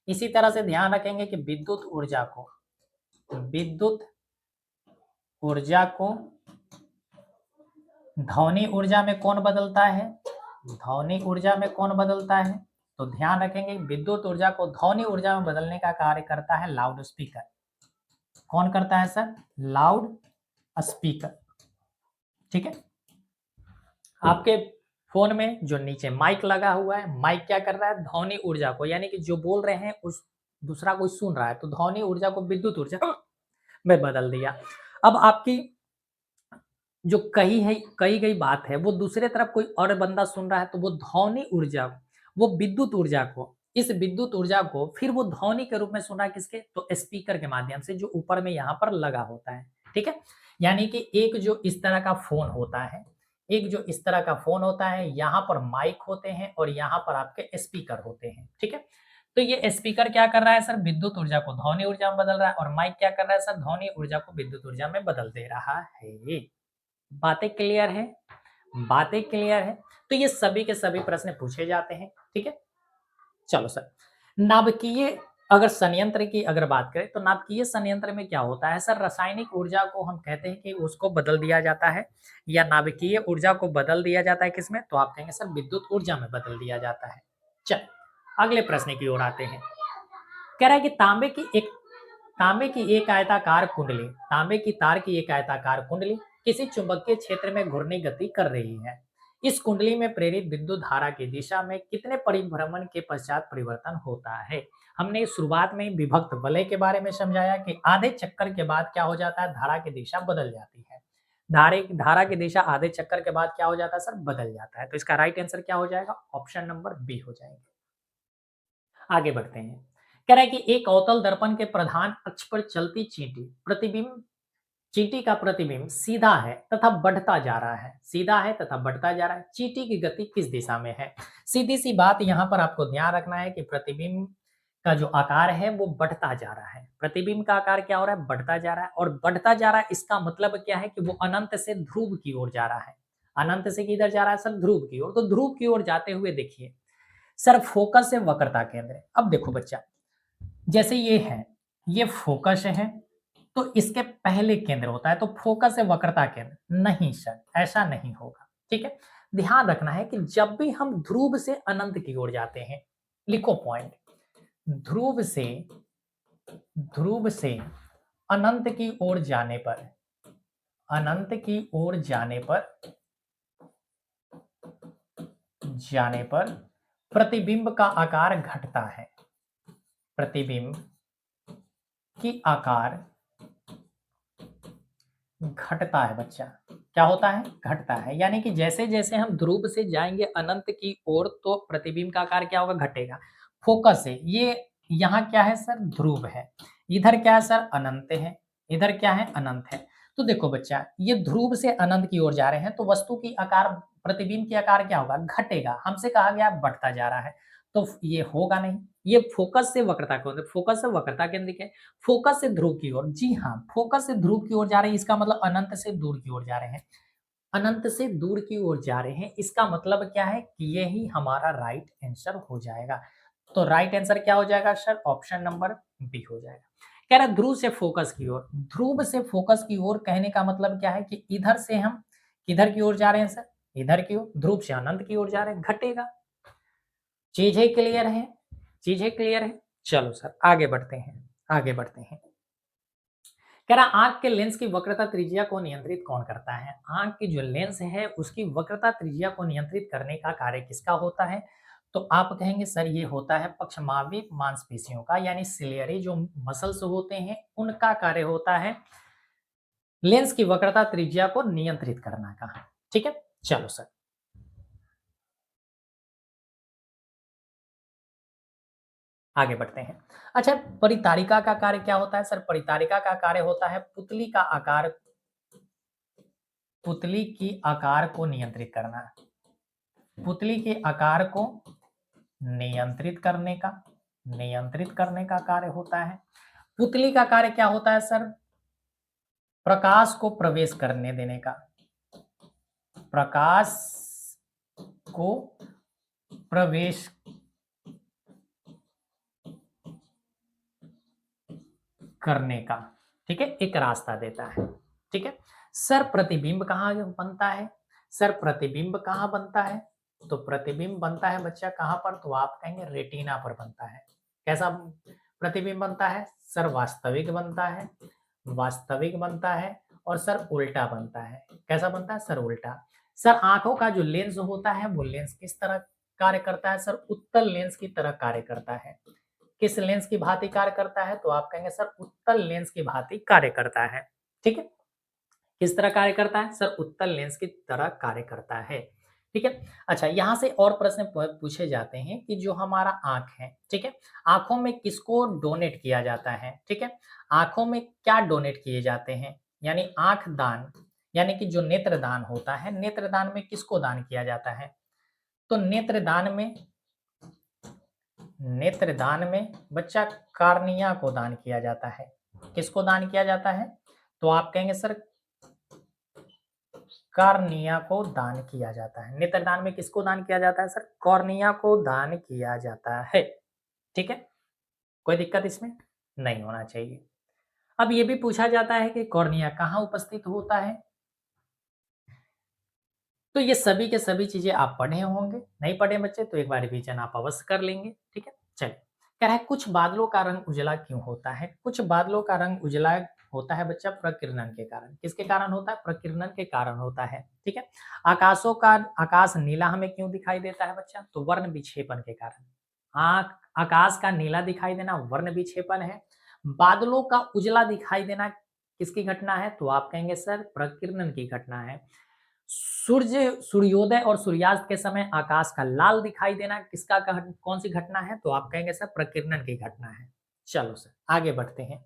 इसी तरह से ध्यान रखेंगे कि विद्युत ऊर्जा को, विद्युत ऊर्जा को ध्वनि ऊर्जा में कौन बदलता है, ध्वनि ऊर्जा में कौन बदलता है, तो ध्यान रखेंगे विद्युत ऊर्जा को ध्वनि ऊर्जा में बदलने का कार्य करता है लाउड स्पीकर। कौन करता है सर, लाउड स्पीकर, ठीक है। आपके फोन में जो नीचे माइक लगा हुआ है, माइक क्या कर रहा है, ध्वनि ऊर्जा को, यानी कि जो बोल रहे हैं उस दूसरा कोई सुन रहा है, तो ध्वनि ऊर्जा को विद्युत ऊर्जा में बदल दिया। अब आपकी जो कही गई बात है वो दूसरे तरफ कोई और बंदा सुन रहा है, तो वो ध्वनि ऊर्जा, वो विद्युत ऊर्जा को, इस विद्युत ऊर्जा को फिर वो ध्वनि के रूप में सुना किसके, तो स्पीकर के माध्यम से, जो ऊपर में यहाँ पर लगा होता है, ठीक है। यानी कि एक जो इस तरह का फोन होता है, एक जो इस तरह का फोन होता है, यहाँ पर माइक होते हैं और यहाँ पर आपके स्पीकर होते हैं, ठीक है। तो ये स्पीकर क्या कर रहा है सर, विद्युत ऊर्जा को ध्वनि ऊर्जा में बदल रहा है, और माइक क्या कर रहा है सर, ध्वनि ऊर्जा को विद्युत ऊर्जा में बदल दे रहा है। बातें क्लियर है, बातें क्लियर है। तो ये सभी के सभी प्रश्न पूछे जाते हैं, ठीक है। चलो सर, नाभिकीय अगर संयंत्र की अगर बात करें, तो नाभिकीय संयंत्र में क्या होता है सर, रासायनिक ऊर्जा को हम कहते हैं कि उसको बदल दिया जाता है, या नाभिकीय ऊर्जा को बदल दिया जाता है किसमें, तो आप कहेंगे सर विद्युत ऊर्जा में बदल दिया जाता है। चल अगले प्रश्न की ओर आते हैं। कह रहा है कि तांबे की एक आयताकार कुंडली, तांबे की तार की एक आयताकार कुंडली किसी चुंबकीय क्षेत्र में घूर्णी गति कर रही है। इस कुंडली में प्रेरित विद्युत धारा की दिशा में कितने परिभ्रमण के पश्चात परिवर्तन होता है। हमने शुरुआत में विभक्त वलय के बारे में समझाया कि आधे चक्कर के बाद क्या हो जाता है, धारा की दिशा बदल जाती है। धारा की दिशा आधे चक्कर के बाद क्या हो जाता है सर, बदल जाता है। तो इसका राइट आंसर क्या हो जाएगा, ऑप्शन नंबर बी हो जाएगा। आगे बढ़ते हैं। कह रहा है कि एक अवतल दर्पण के प्रधान अक्ष पर चलती चींटी का प्रतिबिंब सीधा है तथा बढ़ता जा रहा है, सीधा है तथा बढ़ता जा रहा है। चींटी की गति किस दिशा में है। सीधी सी बात यहाँ पर आपको ध्यान रखना है कि प्रतिबिंब का जो आकार है वो बढ़ता जा रहा है। प्रतिबिंब का आकार क्या हो रहा है, बढ़ता जा रहा है, और बढ़ता जा रहा है इसका मतलब क्या है कि वो अनंत से ध्रुव की ओर जा रहा है। अनंत से किधर जा रहा है सर, ध्रुव की ओर। तो ध्रुव की ओर जाते हुए देखिए सर, फोकस से वक्रता केंद्र। अब देखो बच्चा, जैसे ये है, ये फोकस है, तो इसके पहले केंद्र होता है, तो फोकस से वक्रता केंद्र नहीं सर, ऐसा नहीं होगा, ठीक है। ध्यान रखना है कि जब भी हम ध्रुव से अनंत की ओर जाते हैं, लिखो पॉइंट, ध्रुव से अनंत की ओर जाने पर, अनंत की ओर जाने पर प्रतिबिंब का आकार घटता है, प्रतिबिंब की आकार घटता है बच्चा। क्या होता है, घटता है। यानी कि जैसे जैसे हम ध्रुव से जाएंगे अनंत की ओर, तो प्रतिबिंब का आकार क्या होगा, घटेगा। फोकस से ये यहाँ क्या है सर, ध्रुव है, इधर क्या है सर, अनंत है, इधर क्या है, अनंत है। तो देखो बच्चा, ये ध्रुव से अनंत की ओर जा रहे हैं, तो वस्तु की आकार, प्रतिबिंब की आकार क्या होगा, घटेगा। हमसे कहा गया बढ़ता जा रहा है, तो ये होगा नहीं। ये फोकस से वक्रता केंद्र, फोकस से वक्रता केंद्र है, फोकस से ध्रुव की ओर। जी हाँ, फोकस से ध्रुव की ओर जा रहे हैं, इसका मतलब अनंत से दूर की ओर जा रहे हैं। अनंत से दूर की ओर जा रहे हैं, इसका मतलब क्या है कि यही हमारा राइट आंसर हो जाएगा। तो राइट आंसर क्या हो जाएगा सर? ऑप्शन नंबर बी हो जाएगा। कह रहा ध्रुव से फोकस की ओर। ध्रुव से फोकस की ओर कहने का मतलब क्या है कि इधर से हम किधर की ओर जा रहे हैं सर? इधर की ओर। ध्रुव से अनंत की ओर जा रहे हैं, घटेगा। चीजें क्लियर है? चीजें क्लियर है? चलो सर आगे बढ़ते हैं, आगे बढ़ते हैं। कह रहा आंख के लेंस की वक्रता त्रिज्या को नियंत्रित कौन करता है? आंख की जो लेंस है उसकी वक्रता त्रिज्या को नियंत्रित करने का कार्य किसका होता है? तो आप कहेंगे सर ये होता है पक्षमावी मांसपेशियों का, यानी सिलियरी जो मसल्स होते हैं उनका कार्य होता है लेंस की वक्रता त्रिज्या को नियंत्रित करना का। ठीक है, चलो सर आगे बढ़ते हैं। अच्छा, परितारिका का कार्य क्या होता है सर? परितारिका का कार्य होता है पुतली का आकार, पुतली की आकार को नियंत्रित करना, पुतली के आकार को नियंत्रित करने का, नियंत्रित करने का कार्य होता है। पुतली का कार्य क्या होता है सर? प्रकाश को प्रवेश करने देने का, प्रकाश को प्रवेश करने का, ठीक है, एक रास्ता देता है। ठीक है सर, प्रतिबिंब कहाँ बनता है? सर प्रतिबिंब कहाँ बनता है? तो प्रतिबिंब बनता है बच्चा कहाँ पर? तो आप कहेंगे रेटिना पर बनता है। कैसा प्रतिबिंब बनता है सर? वास्तविक बनता है, वास्तविक बनता है, और सर उल्टा बनता है। कैसा बनता है सर? उल्टा। सर आंखों का जो लेंस होता है वो लेंस किस तरह कार्य करता है सर? उत्तल लेंस की तरह कार्य करता है। किस लेंस की भांति कार्य करता है? तो आप कहेंगे सर उत्तल लेंस की भांति कार्य करता है। ठीक है, किस तरह कार्य करता है सर? उत्तल लेंस की तरह कार्य करता है। ठीक है, अच्छा यहां से और प्रश्न पूछे जाते हैं कि जो हमारा आंख है, ठीक है, आंखों में किसको डोनेट किया जाता है? ठीक है, आंखों में क्या डोनेट किए जाते हैं? यानी आंख दान, यानी कि जो नेत्रदान होता है, नेत्रदान में किसको दान किया जाता है? तो नेत्रदान में, नेत्रदान में बच्चा कार्निया को दान किया जाता है। किसको दान किया जाता है? तो आप कहेंगे सर कार्निया को दान किया जाता है। नेत्रदान में किसको दान किया जाता है सर? कॉर्निया को दान किया जाता है। ठीक है, कोई दिक्कत इसमें नहीं होना चाहिए। अब ये भी पूछा जाता है कि कॉर्निया कहाँ उपस्थित होता है? तो ये सभी के सभी चीजें आप पढ़े होंगे, नहीं पढ़े बच्चे तो एक बार रिवीजन आप अवश्य कर लेंगे। ठीक है, चलिए कह रहा है कुछ बादलों का रंग उजला क्यों होता है? कुछ बादलों का रंग उजला होता है बच्चा प्रकीर्णन के कारण। किसके कारण होता है? प्रकीर्णन के कारण होता है। ठीक है, आकाशों का आकाश नीला हमें क्यों दिखाई देता है बच्चा? तो वर्ण विक्षेपण के कारण। आकाश का नीला दिखाई देना वर्ण विक्षेपण है। बादलों का उजला दिखाई देना किसकी घटना है? तो आप कहेंगे सर प्रकीर्णन की घटना है। सूर्य सूर्योदय और सूर्यास्त के समय आकाश का लाल दिखाई देना किसका कौन सी घटना है? तो आप कहेंगे सर प्रकीर्णन की घटना है। चलो सर आगे बढ़ते हैं।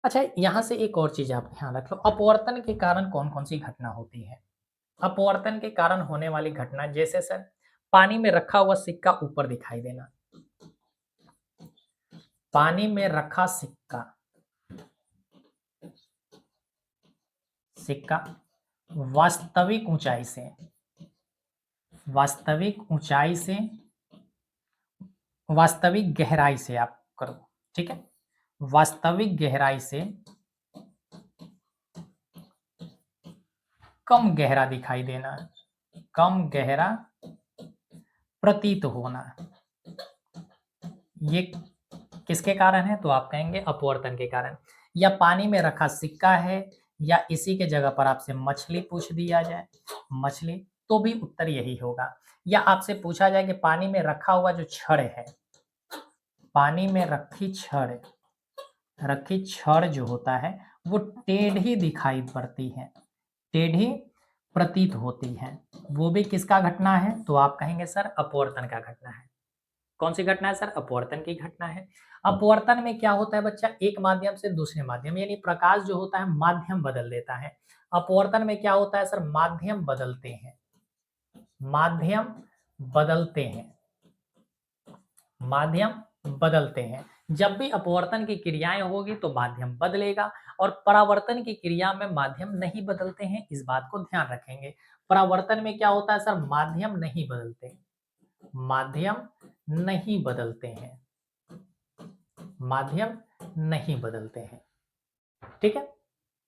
अच्छा यहां से एक और चीज आप ध्यान रख लो, अपवर्तन के कारण कौन कौन सी घटना होती है? अपवर्तन के कारण होने वाली घटना जैसे सर पानी में रखा हुआ सिक्का ऊपर दिखाई देना, पानी में रखा सिक्का, सिक्का वास्तविक ऊंचाई से, वास्तविक ऊंचाई से, वास्तविक गहराई से आप करो। ठीक है, वास्तविक गहराई से कम गहरा दिखाई देना, कम गहरा प्रतीत होना, ये किसके कारण है? तो आप कहेंगे अपवर्तन के कारण। या पानी में रखा सिक्का है, या इसी के जगह पर आपसे मछली पूछ दिया जाए, मछली, तो भी उत्तर यही होगा। या आपसे पूछा जाए कि पानी में रखा हुआ जो छड़ है, पानी में रखी छड़, रखी छड़ जो होता है वो टेढ़ी दिखाई पड़ती है, टेढ़ी प्रतीत होती है, वो भी किसका घटना है? तो आप कहेंगे सर अपवर्तन का घटना है। कौन सी घटना है सर? अपवर्तन की घटना है। अपवर्तन में क्या होता है बच्चा? एक माध्यम से दूसरे माध्यम, यानी प्रकाश जो होता है माध्यम बदल देता है। अपवर्तन में क्या होता है सर? माध्यम बदलते हैं, माध्यम बदलते हैं, माध्यम बदलते हैं। जब भी अपवर्तन की क्रियाएं होगी तो माध्यम बदलेगा और परावर्तन की क्रिया में माध्यम नहीं बदलते हैं, इस बात को ध्यान रखेंगे। परावर्तन में क्या होता है सर, माध्यम नहीं बदलते, माध्यम नहीं बदलते हैं, माध्यम नहीं बदलते हैं। ठीक है,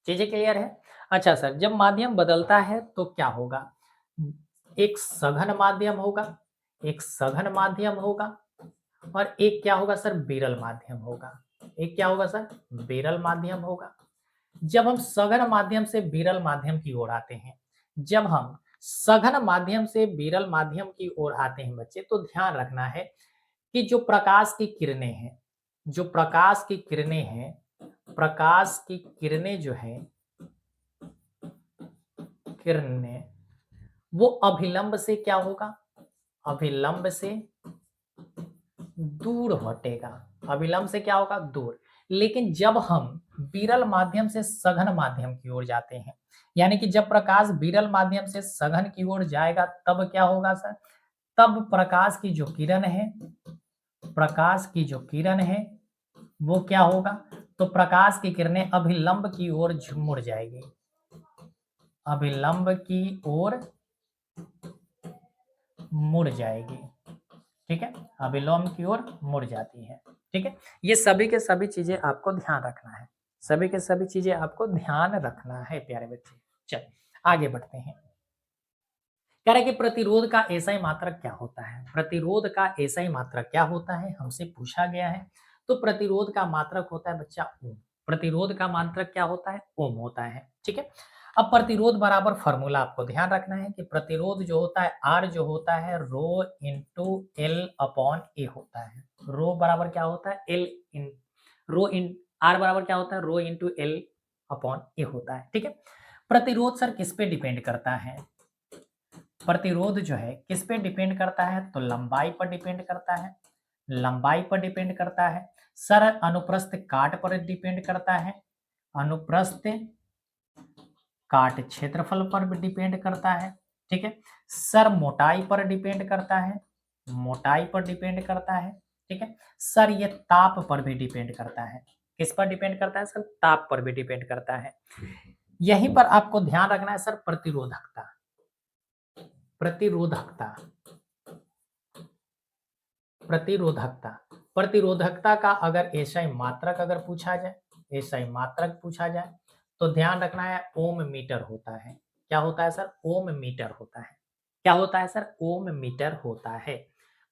चीजें क्लियर है। अच्छा सर, जब माध्यम बदलता है तो क्या होगा, एक सघन माध्यम होगा, एक सघन माध्यम होगा और एक क्या होगा सर, विरल माध्यम होगा। एक क्या होगा सर, विरल माध्यम होगा। जब हम सघन माध्यम से विरल माध्यम की ओर आते हैं, जब हम सघन माध्यम से विरल माध्यम की ओर आते हैं बच्चे, तो ध्यान रखना है कि जो प्रकाश की किरणें हैं, जो प्रकाश की किरणें हैं, प्रकाश की किरणें जो है, किरणें, वो अभिलंब से क्या होगा, अभिलंब से दूर हटेगा, अभिलंब से क्या होगा, दूर। लेकिन जब हम विरल माध्यम से सघन माध्यम की ओर जाते हैं, यानी कि जब प्रकाश विरल माध्यम से सघन की ओर जाएगा तब क्या होगा सर, तब प्रकाश की जो किरण है, प्रकाश की जो किरण है वो क्या होगा, तो प्रकाश की किरणें अभिलंब की ओर मुड़ जाएगी, अभिलंब की ओर मुड़ जाएगी। ठीक है, अभिलंब की ओर मुड़ जाती है। ठीक है, ये सभी के सभी चीजें आपको ध्यान रखना है, सभी के सभी चीजें आपको ध्यान रखना है प्यारे बच्चे। चल आगे बढ़ते हैं। कह रहे कि प्रतिरोध का एसआई मात्रक क्या होता है, प्रतिरोध का एसआई मात्रक क्या होता है हमसे पूछा गया है। तो प्रतिरोध का मात्रक होता है बच्चा ओम, प्रतिरोध का मात्रक क्या होता है, ओम होता है। ठीक है, अब प्रतिरोध बराबर फॉर्मूला आपको ध्यान रखना है कि प्रतिरोध जो होता है आर जो होता है रो इंटू एल अपॉन ए होता है। रो बराबर क्या होता है, L in row in are बराबर क्या होता है, रो इंटू एल अपॉन ए होता है। ठीक है, प्रतिरोध सर किस पे डिपेंड करता है, प्रतिरोध जो है किस पे डिपेंड करता है, तो लंबाई पर डिपेंड करता है, लंबाई पर डिपेंड करता है। सर अनुप्रस्थ काट पर डिपेंड करता है, अनुप्रस्थ काट क्षेत्रफल पर भी डिपेंड करता है। ठीक है, सर मोटाई पर डिपेंड करता है, मोटाई पर डिपेंड करता है। ठीक है, सर ये ताप पर भी डिपेंड करता है, किस पर डिपेंड करता है सर, ताप पर भी डिपेंड करता है। यहीं पर आपको ध्यान रखना है सर, प्रतिरोधकता, प्रतिरोधकता, प्रतिरोधकता, प्रतिरोधकता का अगर एसआई मात्रक अगर पूछा जाए, एसआई मात्रक पूछा जाए तो ध्यान रखना है ओम मीटर होता है। क्या होता है सर, ओम मीटर होता है। क्या होता है सर, ओम मीटर होता है।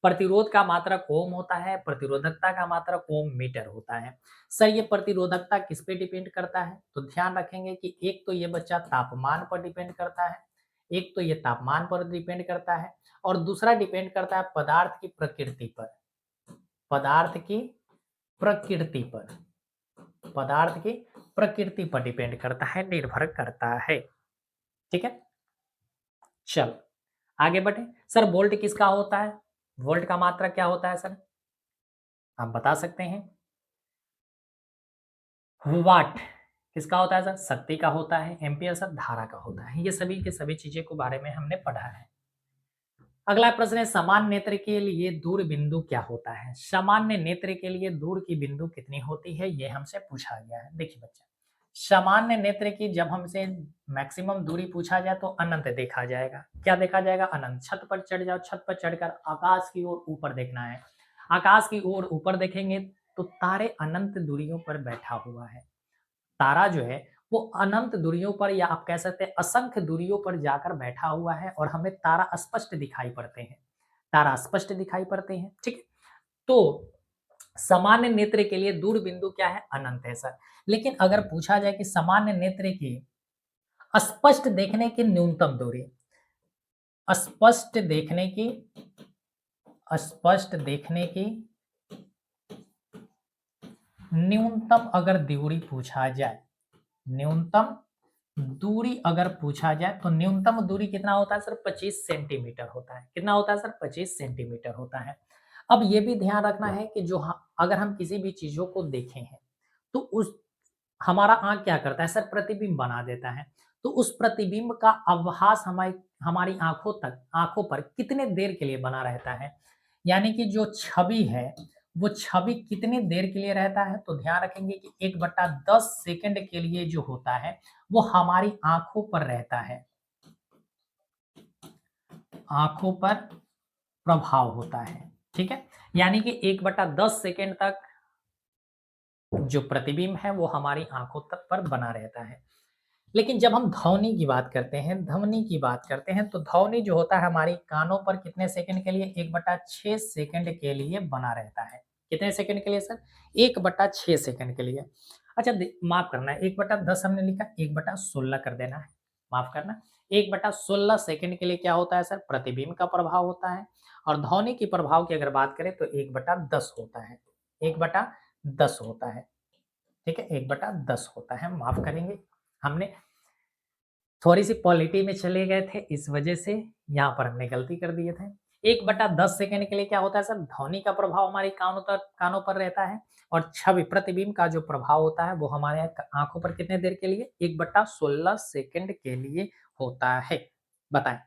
प्रतिरोध का मात्रक ओम होता है, प्रतिरोधकता का मात्रक ओम मीटर होता है। सर ये प्रतिरोधकता किस पे डिपेंड करता है, तो ध्यान रखेंगे कि एक तो ये बच्चा तापमान पर डिपेंड करता है, एक तो ये तापमान पर डिपेंड करता है और दूसरा डिपेंड करता है पदार्थ की प्रकृति पर, पदार्थ की प्रकृति पर, पदार्थ की प्रकृति पर डिपेंड करता है, निर्भर करता है। ठीक है, चलो आगे बढ़े। सर वोल्ट किसका होता है, वोल्ट का मात्रा क्या होता है सर, आप बता सकते हैं। वाट किसका होता है सर, शक्ति का होता है। एम्पियर सर धारा का होता है। ये सभी के सभी चीजें के बारे में हमने पढ़ा है। अगला प्रश्न है, सामान्य नेत्र के लिए दूर बिंदु क्या होता है, सामान्य नेत्र के लिए दूर की बिंदु कितनी होती है, ये हमसे पूछा गया है। देखिए बच्चा, सामान्य नेत्र की जब हमसे मैक्सिमम दूरी पूछा जाए तो अनंत देखा जाएगा। क्या देखा जाएगा, अनंत। छत पर चढ़ जाओ, छत पर चढ़कर आकाश की ओर ऊपर देखना है, आकाश की ओर ऊपर देखेंगे तो तारे अनंत दूरियों पर बैठा हुआ है। तारा जो है वो अनंत दूरियों पर या आप कह सकते हैं असंख्य दूरियों पर जाकर बैठा हुआ है और हमें तारा स्पष्ट दिखाई पड़ते हैं, तारा स्पष्ट दिखाई पड़ते हैं। ठीक है, तो सामान्य नेत्र के लिए दूर बिंदु क्या है, अनंत है सर। लेकिन अगर पूछा जाए कि सामान्य नेत्र की स्पष्ट देखने की न्यूनतम दूरी, स्पष्ट देखने की, स्पष्ट देखने की न्यूनतम अगर दूरी पूछा जाए, न्यूनतम दूरी अगर पूछा जाए तो न्यूनतम दूरी कितना होता है सर, 25 सेंटीमीटर होता है। कितना होता है सर, 25 सेंटीमीटर होता है। अब ये भी ध्यान रखना है कि जो अगर हम किसी भी चीजों को देखे हैं तो उस हमारा आंख क्या करता है सर, प्रतिबिंब बना देता है। तो उस प्रतिबिंब का आभास हमारी हमारी आंखों तक, आंखों पर कितने देर के लिए बना रहता है, यानी कि जो छवि है वो छवि कितनी देर के लिए रहता है, तो ध्यान रखेंगे कि 1/10 सेकंड के लिए जो होता है वो हमारी आंखों पर रहता है, आंखों पर प्रभाव होता है। ठीक है, यानी कि 1/10 सेकंड तक जो प्रतिबिंब है वो हमारी आंखों तक पर बना रहता है। लेकिन जब हम ध्वनि की बात करते हैं, ध्वनि की बात करते हैं, तो ध्वनि जो होता है हमारी कानों पर कितने सेकंड के लिए, 1/6 सेकंड के लिए बना रहता है। कितने सेकंड के लिए सर? 1/6 सेकंड के लिए। अच्छा, माफ करना, 1/10 हमने लिखा, 1/16 कर देना है, माफ करना। 1/16 सेकंड के लिए क्या होता है सर? प्रतिबिंब का प्रभाव होता है। और ध्वनि की प्रभाव की अगर बात करें तो 1/10 होता है, 1/10 होता है। ठीक है, 1/10 होता है, माफ करेंगे। हमने थोड़ी-सी पॉलिटी में चले गए थे, इस वजह से यहाँ पर हमने गलती कर दिए थे। 1/10 सेकंड के लिए क्या होता है सर? ध्वनि का प्रभाव हमारी कानों पर रहता है, और छवि प्रतिबिंब का जो प्रभाव होता है वो हमारे आँखों पर कितने देर के लिए? 1/16 सेकंड के लिए होता है। बताएँ,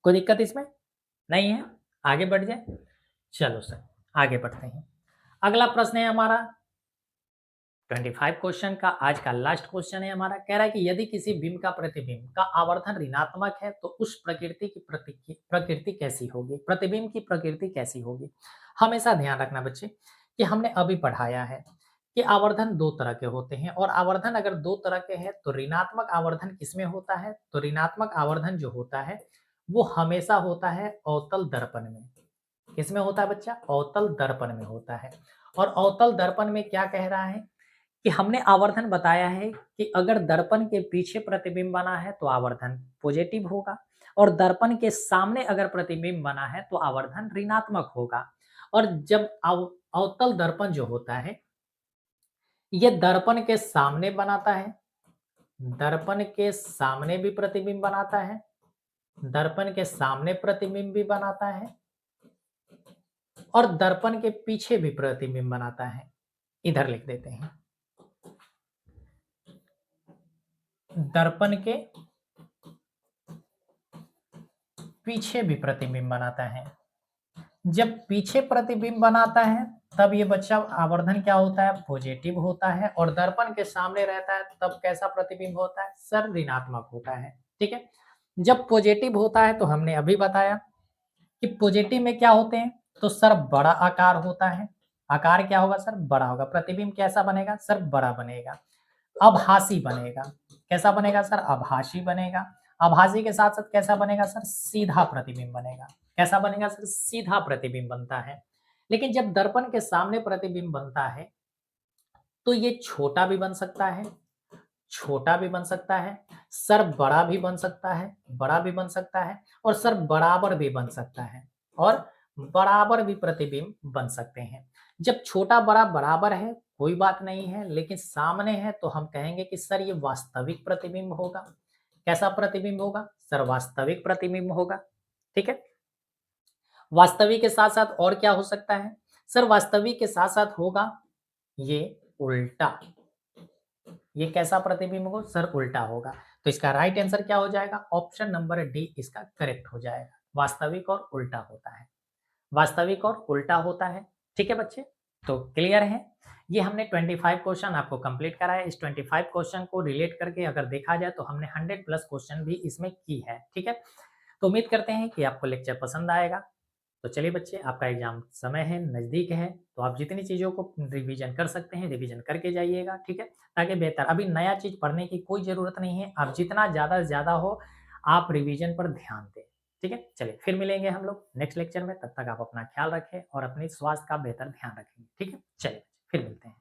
कोई दिक्कत इसमें? नहीं है? आगे बढ़ जाएँ? चलो सर, आगे बढ़ते हैं। अगला प्रश्न है हमारा 25 क्वेश्चन का, आज का लास्ट क्वेश्चन है हमारा। कह रहा है कि यदि किसी बिंब का प्रतिबिंब का आवर्धन ऋणात्मक है तो उस प्रकृति कैसी होगी? प्रतिबिंब की प्रकृति कैसी होगी? हमेशा ध्यान रखना बच्चे कि हमने अभी पढ़ाया है कि आवर्धन दो तरह के होते हैं, और आवर्धन अगर दो तरह के हैं तो ऋणात्मक आवर्धन किसमें होता है? तो ऋणात्मक आवर्धन जो होता है वो हमेशा होता है अवतल दर्पण में। किसमें होता है बच्चा? अवतल दर्पण में होता है। और अवतल दर्पण में क्या कह रहा है कि हमने आवर्धन बताया है कि अगर दर्पण के पीछे प्रतिबिंब बना है तो आवर्धन पॉजिटिव होगा, और दर्पण के सामने अगर प्रतिबिंब बना है तो आवर्धन ऋणात्मक होगा। और जब अवतल दर्पण जो होता है ये दर्पण के सामने बनाता है, दर्पण के सामने भी प्रतिबिंब बनाता है, दर्पण के सामने प्रतिबिंब भी बनाता है, और दर्पण के पीछे भी प्रतिबिंब बनाता है। इधर लिख देते हैं, दर्पण के पीछे भी प्रतिबिंब बनाता है। जब पीछे प्रतिबिंब बनाता है तब ये बच्चा आवर्धन क्या होता है? पॉजिटिव होता है। और दर्पण के सामने रहता है तब कैसा प्रतिबिंब होता है सर? ऋणात्मक होता है। ठीक है, जब पॉजिटिव होता है तो हमने अभी बताया कि पॉजिटिव में क्या होते हैं, तो सर बड़ा आकार होता है। आकार क्या होगा सर? बड़ा होगा। प्रतिबिंब कैसा बनेगा सर? बड़ा बनेगा। आभासी बनेगा। कैसा बनेगा सर? आभासी बनेगा। आभासी के साथ साथ कैसा बनेगा सर? सीधा प्रतिबिंब बनेगा। कैसा बनेगा सर? सीधा प्रतिबिंब बनता है। लेकिन जब दर्पण के सामने प्रतिबिंब बनता है तो ये छोटा भी बन सकता है, छोटा भी बन सकता है, सर बड़ा भी बन सकता है, बड़ा भी बन सकता है, और सर बराबर भी बन सकता है, और बराबर भी प्रतिबिंब बन सकते हैं। जब छोटा बड़ा बराबर है कोई बात नहीं है, लेकिन सामने है तो हम कहेंगे कि सर ये वास्तविक प्रतिबिंब होगा। कैसा प्रतिबिंब होगा सर? वास्तविक प्रतिबिंब होगा। ठीक है, वास्तविक के साथ साथ और क्या हो सकता है सर? वास्तविक के साथ साथ होगा ये उल्टा। ये कैसा प्रतिबिंब होगा सर? उल्टा होगा। तो इसका राइट आंसर क्या हो जाएगा? ऑप्शन नंबर डी इसका करेक्ट हो जाएगा। वास्तविक और उल्टा होता है, वास्तविक और उल्टा होता है। ठीक है बच्चे, तो क्लियर है? ये हमने 25 क्वेश्चन आपको कंप्लीट कराया। इस 25 क्वेश्चन को रिलेट करके अगर देखा जाए तो हमने 100 प्लस क्वेश्चन भी इसमें की है। ठीक है, तो उम्मीद करते हैं कि आपको लेक्चर पसंद आएगा। तो चलिए बच्चे, आपका एग्जाम समय है, नज़दीक है, तो आप जितनी चीज़ों को रिवीजन कर सकते हैं, रिवीजन करके जाइएगा। ठीक है, ताकि बेहतर, अभी नया चीज़ पढ़ने की कोई ज़रूरत नहीं है। आप जितना ज़्यादा से ज़्यादा हो, आप रिवीजन पर ध्यान दें। ठीक है, चलिए फिर मिलेंगे हम लोग नेक्स्ट लेक्चर में। तब तक आप अपना ख्याल रखें और अपने स्वास्थ्य का बेहतर ध्यान रखेंगे। ठीक है, चलिए फिर मिलते हैं।